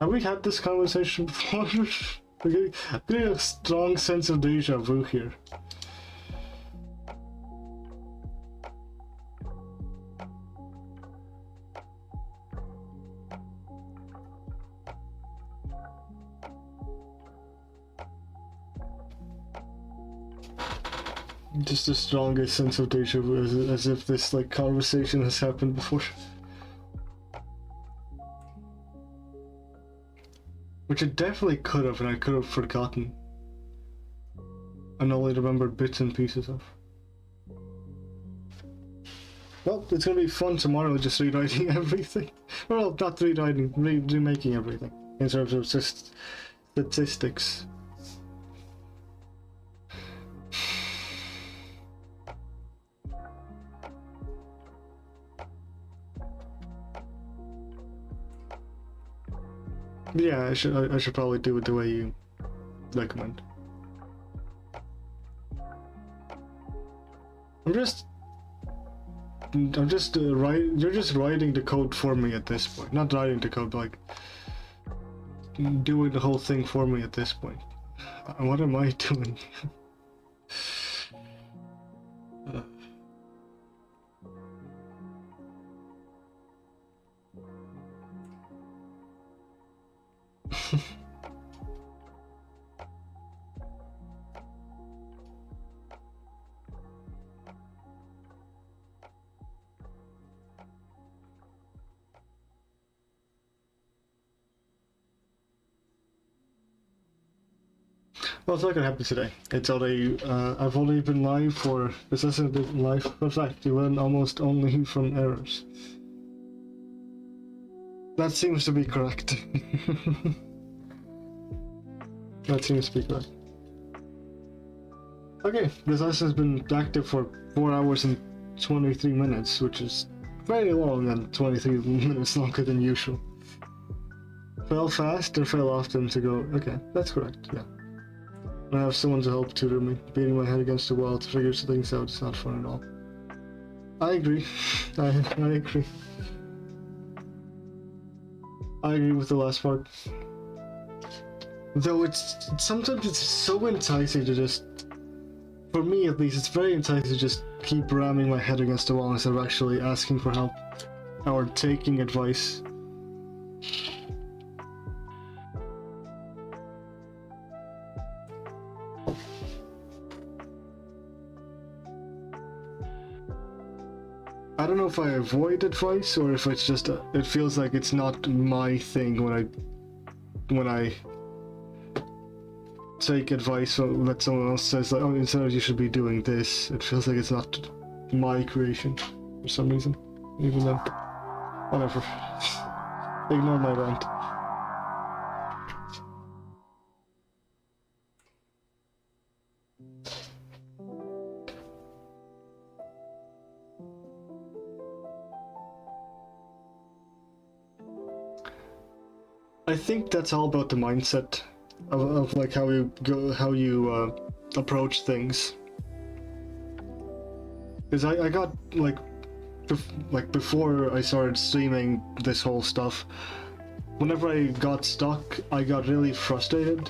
Speaker 1: Have we had this conversation before? I'm getting a strong sense of deja vu here. Just the strongest sense of deja vu, as if this like conversation has happened before. Which it definitely could have, and I could have forgotten. And only remembered bits and pieces of. Well, it's gonna be fun tomorrow just rewriting everything. Well, not rewriting, remaking everything. In terms of just statistics. Yeah, I should probably do it the way you recommend. I'm just you're just writing the code for me at this point. Not writing the code, but like doing the whole thing for me at this point. What am I doing? Well, it's not gonna happen today. It's already, I've only been live for, this hasn't been live, in fact, you learn almost only from errors. That seems to be correct. That seems to be correct. Okay, this lesson has been active for 4 hours and 23 minutes, which is very long and 23 minutes longer than usual. Fail fast and fail often to go, okay, that's correct, yeah. I have someone to help tutor me. Beating my head against the wall to figure things out is not fun at all. I agree. I agree. I agree with the last part. Though sometimes it's so enticing to just, for me at least, it's very enticing to just keep ramming my head against the wall instead of actually asking for help or taking advice. I don't know if I avoid advice or if it's just it feels like it's not my thing when I take advice that someone else says, like, oh, instead of you should be doing this. It feels like it's not my creation for some reason, even though whatever. Ignore my rant. I think that's all about the mindset of like how you approach things. Because I got like before I started streaming this whole stuff, whenever I got stuck, I got really frustrated,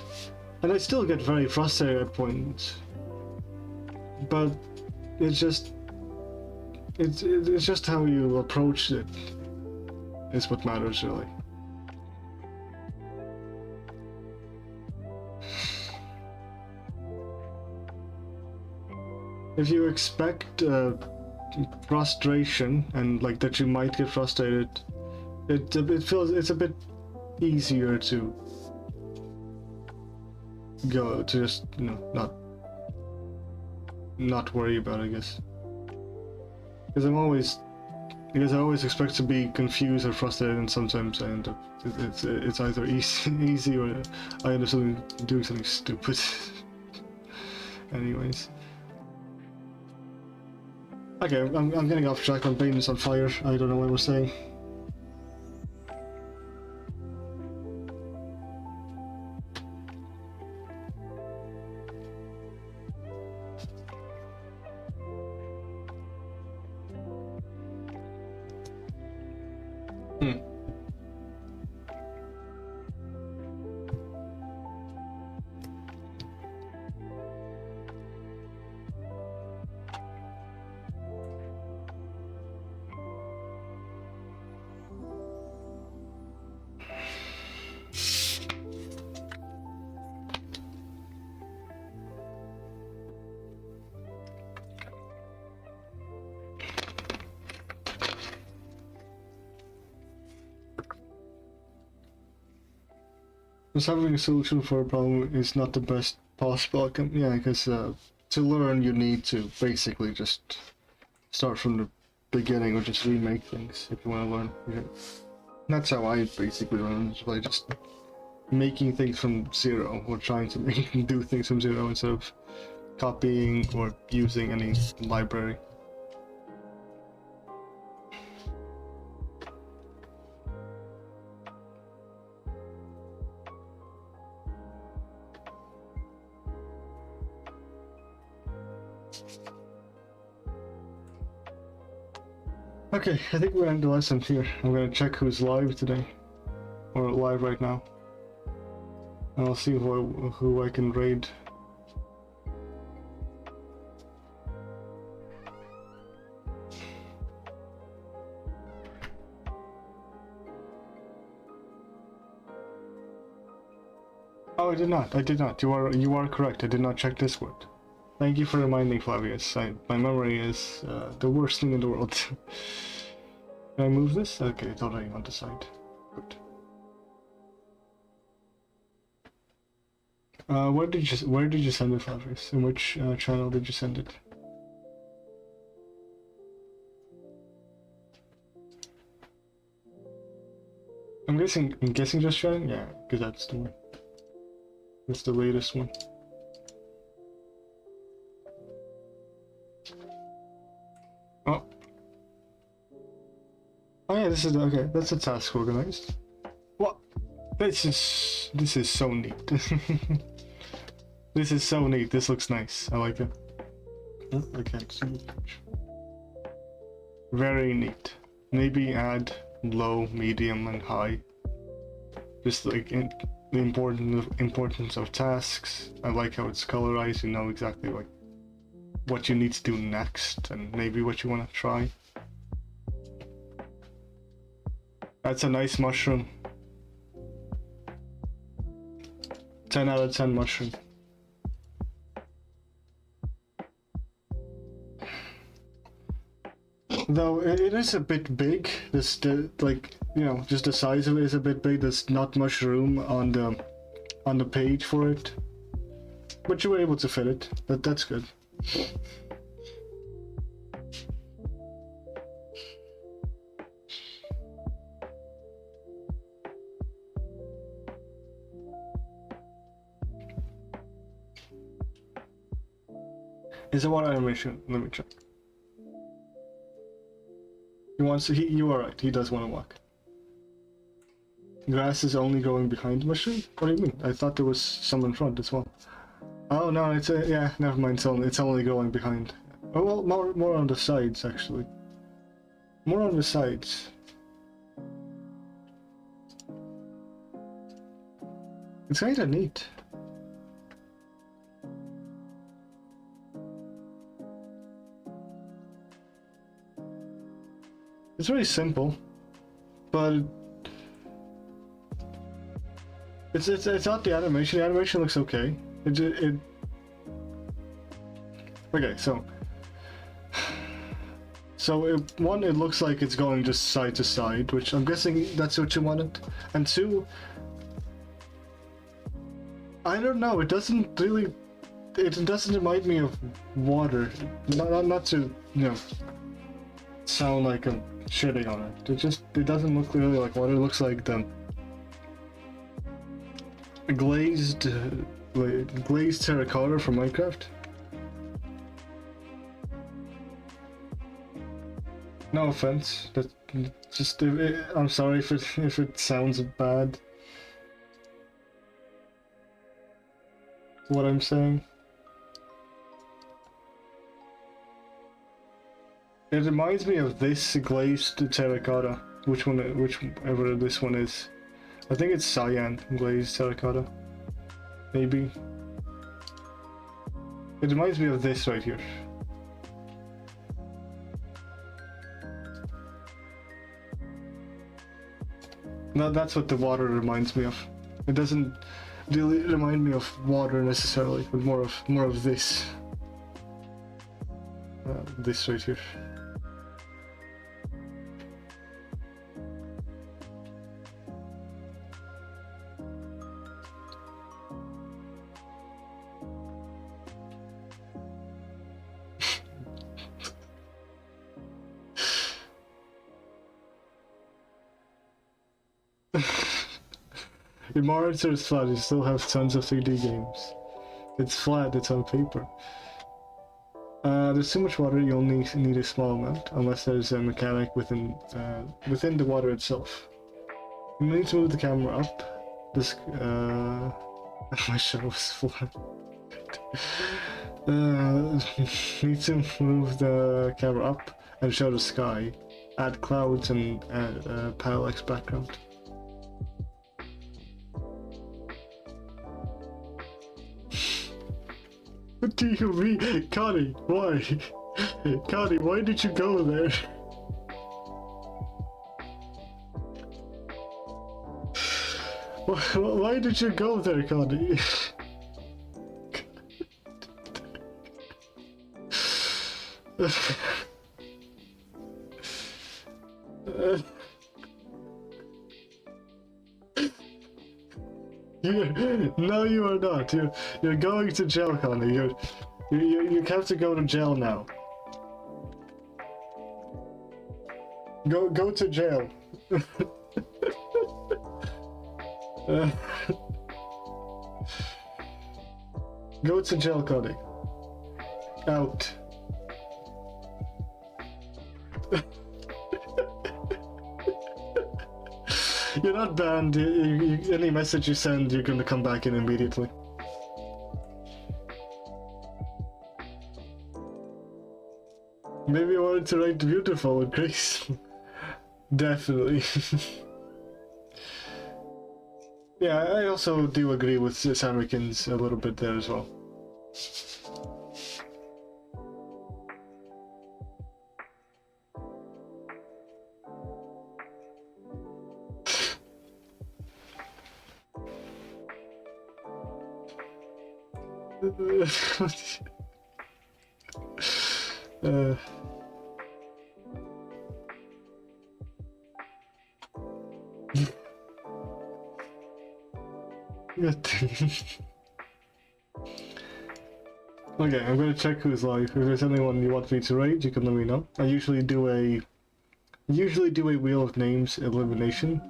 Speaker 1: and I still get very frustrated at points. But it's just how you approach it is what matters, really. if you expect frustration and like that you might get frustrated, it feels it's a bit easier to go to just not worry about it, I guess. Because I always expect to be confused or frustrated, and sometimes I end up it's either easy or I end up doing something stupid. Anyways. Okay, I'm getting off track. My brain is on fire. I don't know what I was saying. Just having a solution for a problem is not the best possible outcome. Yeah, because to learn you need to basically just start from the beginning or just remake things if you want to learn. Yeah. That's how I basically learn, by just making things from zero or trying to do things from zero instead of copying or using any library. Okay, I think we're end the lesson here. I'm gonna check who's live today, or live right now. And I'll see who I can raid. Oh, I did not. I did not. You are correct. I did not check Discord. Thank you for reminding, Flavius. My memory is the worst thing in the world. Can I move this? Okay, it's already on the side. Good. Where did you send it, Flavius? In which channel did you send it? I'm guessing just chatting? Yeah, because that's the one. That's the latest one. Oh. Oh yeah, this is okay. That's a task organized. What? This is so neat. This is so neat. This looks nice. I like it. Oh, I can't see the picture. Very neat. Maybe add low, medium, and high. Just like the importance of tasks. I like how it's colorized. You know exactly like what you need to do next, and maybe what you want to try. That's a nice mushroom. 10 out of 10 mushroom. Though it is a bit big. This like just the size of it is a bit big. There's not much room on the page for it, but you were able to fit it. That's good. Is it one animation? Let me check. He wants to. You are right. He does want to walk. Grass is only growing behind the mushroom? What do you mean? I thought there was some in front as well. Oh no, it's yeah. Never mind. It's only growing behind. Oh well, more on the sides actually. More on the sides. It's kind of neat. It's very simple, but it's not the animation. The animation looks okay. Okay, so So one, it looks like it's going just side to side, which I'm guessing that's what you wanted. And two, I don't know, it doesn't really, it doesn't remind me of water. Not to, you know, sound like I'm shitting on it. It doesn't look really like water. It looks like the glazed terracotta from Minecraft. No offense, that just I'm sorry if it sounds bad. What I'm saying. It reminds me of this glazed terracotta. Whichever this one is. I think it's cyan glazed terracotta. Maybe. It reminds me of this right here. No, that's what the water reminds me of. It doesn't really remind me of water necessarily, but more of this. This right here. Your monitor is flat, you still have tons of 3D games. It's flat, it's on paper. There's too much water, you only need a small amount, unless there's a mechanic within the water itself. You need to move the camera up. This, my shit was flat. Need to move the camera up and show the sky. Add clouds and add parallax background. What do you mean? Connie, why? Connie, why did you go there? Why did you go there, Connie? No, you are not. You're going to jail, Connie. You have to go to jail now. Go to jail. Go to jail, Connie. Out. You're not banned. Any message you send, you're gonna come back in immediately. Maybe you wanted to write beautiful with grace. Definitely. Yeah, I also do agree with Samrikins a little bit there as well. Okay, I'm gonna check who's live. If there's anyone you want me to raid, you can let me know. I usually do a wheel of names elimination,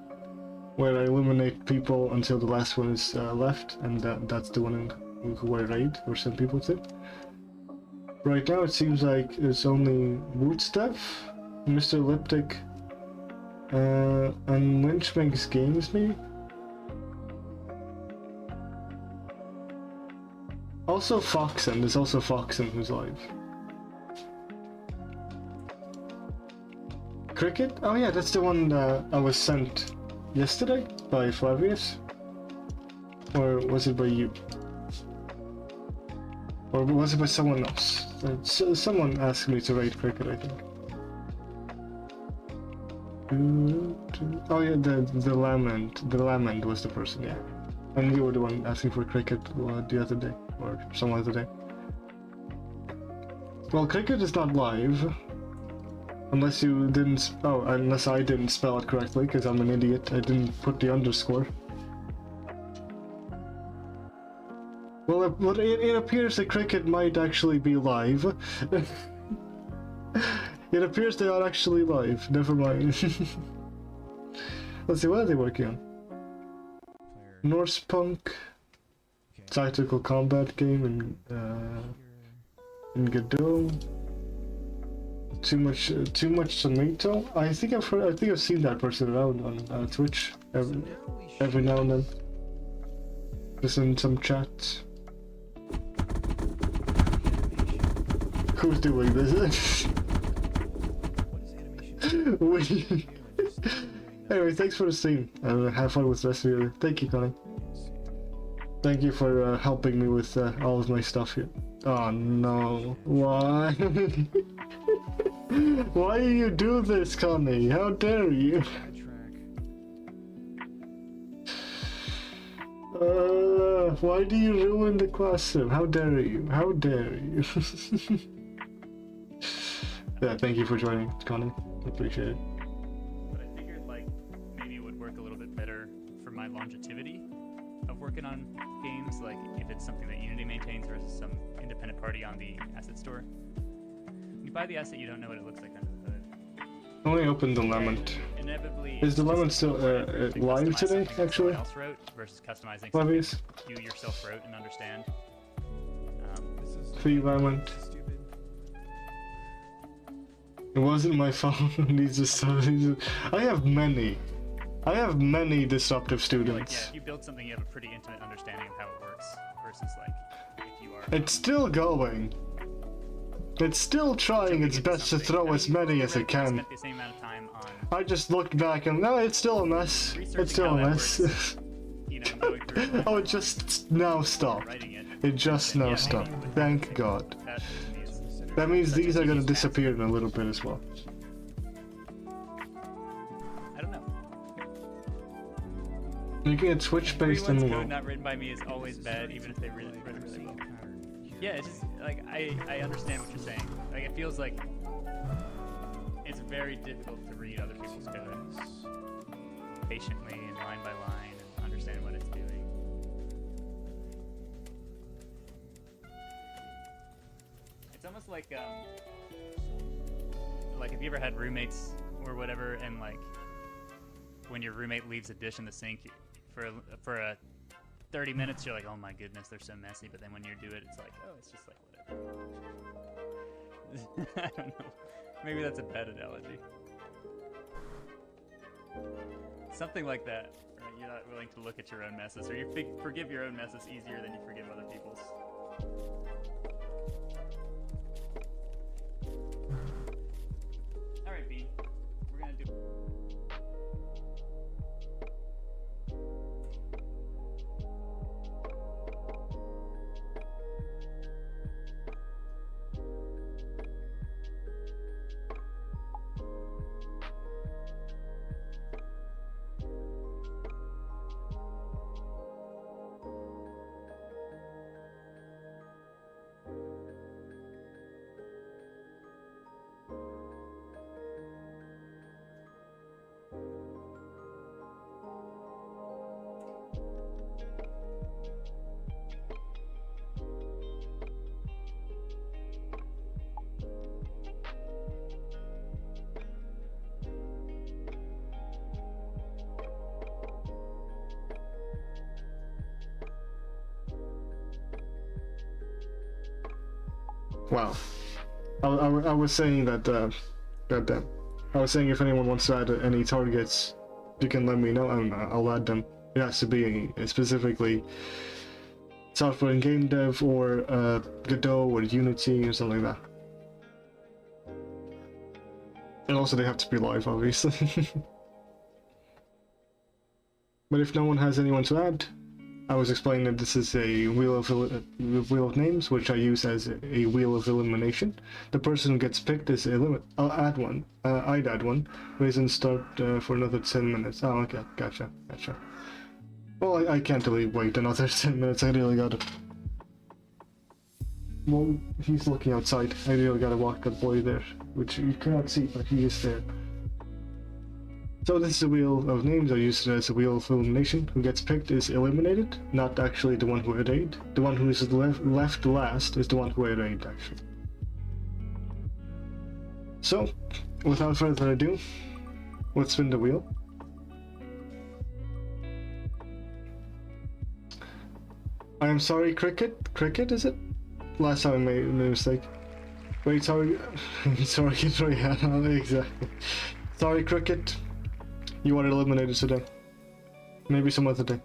Speaker 1: where I eliminate people until the last one is left, and that's the one who I raid or send people to. Right now it seems like there's only Woodstaff, Mr. Liptic, and Lynch Makes Games maybe? Also Foxen, there's also Foxen who's live. Cricket? Oh yeah, that's the one I was sent yesterday by Flavius. Or was it by you? Or was it by someone else? Someone asked me to raid Cricket, I think. Oh yeah, the Lament was the person, yeah. And you were the one asking for Cricket the other day, or some other day. Well, Cricket is not live. Unless you didn't. Oh, unless I didn't spell it correctly, because I'm an idiot. I didn't put the underscore. Well, it appears that Cricket might actually be live. It appears they are actually live. Never mind. Let's see, what are they working on? Norse Punk, tactical combat game in Godot. Too much tomato. I think I've seen that person around on Twitch every now and then. Just in some chat. Who's doing this? Anyway, thanks for the stream. Have fun with the rest of your day. Thank you, Connie. Thank you for helping me with all of my stuff here. Oh no. Why? Why do you do this, Connie? How dare you? Why do you ruin the classroom? How dare you? How dare you? Yeah, thank you for joining, Connie. Appreciate it.
Speaker 3: But I figured like maybe it would work a little bit better for my longevity of working on games, like if it's something that Unity maintains versus some independent party on the asset store. When you buy the asset, you don't know what it looks like under the hood.
Speaker 1: I only opened the Lament.
Speaker 3: Inevitably,
Speaker 1: Is the Lament still live today, actually?
Speaker 3: Else wrote versus customizing
Speaker 1: Levies?
Speaker 3: something you yourself wrote and understand.
Speaker 1: Free Lament. It wasn't my fault. I have many disruptive
Speaker 3: I feel like,
Speaker 1: students.
Speaker 3: yeah, if you build something, you have a pretty intimate understanding of how it works versus like if you are.
Speaker 1: It's still going. It's still trying its best to throw as many as it can.
Speaker 3: Spent the same amount of time on
Speaker 1: I just looked back and no, it's still a mess. It's still a mess.
Speaker 3: you know, going through
Speaker 1: Oh, it just now stopped.
Speaker 3: writing it.
Speaker 1: It just now stopped. Thank God.
Speaker 3: That to me is
Speaker 1: That means these are gonna disappear in a little bit as well.
Speaker 3: I don't know.
Speaker 1: Making it Twitch-based
Speaker 3: Everyone's
Speaker 1: and
Speaker 3: code not written by me is always bad, even if they write it really well. Yeah, it's just like I understand what you're saying. Like it feels like it's very difficult to read other people's code patiently and line by line and understand what it's doing. It's almost like if you ever had roommates or whatever, and like when your roommate leaves a dish in the sink for a 30 minutes, you're like, oh my goodness, they're so messy. But then when you do it, it's like, oh, it's just like whatever. I don't know. Maybe that's a bad analogy. Something like that. Right? You're not willing to look at your own messes, or you forgive your own messes easier than you forgive other people's. All right, Bean. We're gonna do.
Speaker 1: wow. I was saying that. Goddamn. I was saying if anyone wants to add any targets, you can let me know and I'll add them. It has to be specifically software and game dev or Godot or Unity or something like that. And also they have to be live, obviously. But if no one has anyone to add, I was explaining that this is a wheel of names, which I use as a wheel of elimination. The person who gets picked is I'll add one. I'd add one. Reason start for another 10 minutes. Oh, okay, gotcha. Well, I can't really wait another 10 minutes. I really gotta. Well, he's looking outside. I really gotta walk that boy there, which you cannot see, but he is there. So this is a wheel of names. I use it as a wheel of elimination. Who gets picked is eliminated, not actually the one who arrayed. The one who is left last is the one who arrayed, actually. So, without further ado, let's spin the wheel. I am sorry, Cricket. Cricket, is it? Last time I made a mistake. Wait, sorry. Sorry, exactly. Sorry, Cricket. You are eliminated today. Maybe some other day.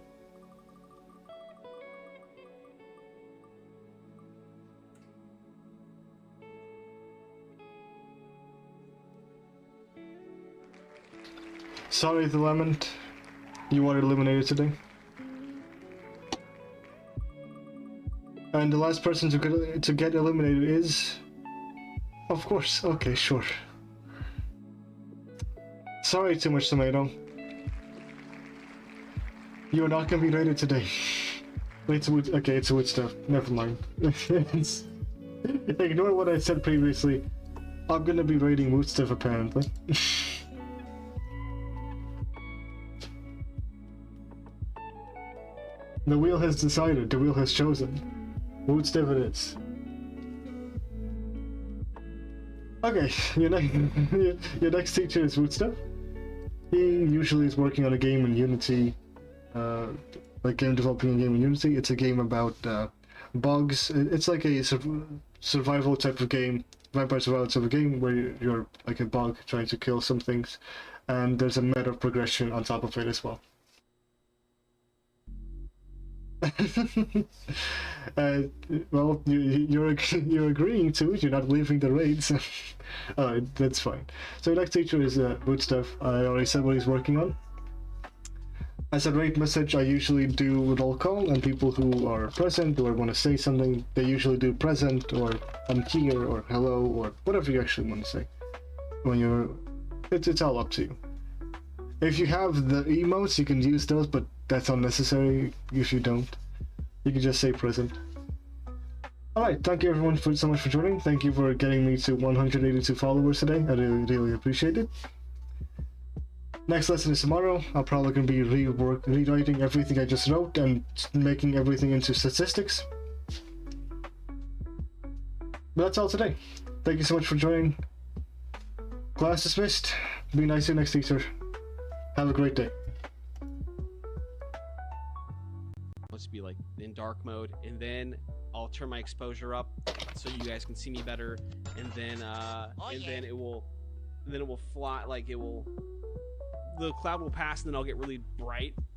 Speaker 1: Sorry, the Lament. You are eliminated today. And the last person to get eliminated is... Of course, okay, sure. Sorry, Too Much Tomato. You are not gonna be rated today. Wait, okay, it's wood stuff. Never mind. Ignore what I said previously. I'm gonna be rating wood stuff apparently. The wheel has decided. The wheel has chosen. Wood stuff it is. Okay, your next teacher is Woodstuff. He usually is working on a game in Unity, like game developing a game in Unity. It's a game about bugs. It's like a survival type of game, vampire survival type of game where you're like a bug trying to kill some things, and there's a meta progression on top of it as well. Well, you're agreeing to it. You're not leaving the raids. Alright, that's fine. So your next teacher is Woodstuff. I already said what he's working on. As a raid message, I usually do roll call, and people who are present or want to say something, they usually do present or I'm here or hello or whatever you actually want to say. When you're, it's all up to you. If you have the emotes, you can use those, but that's unnecessary if you don't. You can just say present. Alright, thank you everyone so much for joining. Thank you for getting me to 182 followers today. I really appreciate it. Next lesson is tomorrow. I'm probably going to be rewriting everything I just wrote and making everything into statistics. But that's all today. Thank you so much for joining. Class dismissed. Be nice to your next teacher. Have a great day.
Speaker 4: Let's be like in dark mode, and then I'll turn my exposure up so you guys can see me better, and then then it will fly, like the cloud will pass, and then I'll get really bright,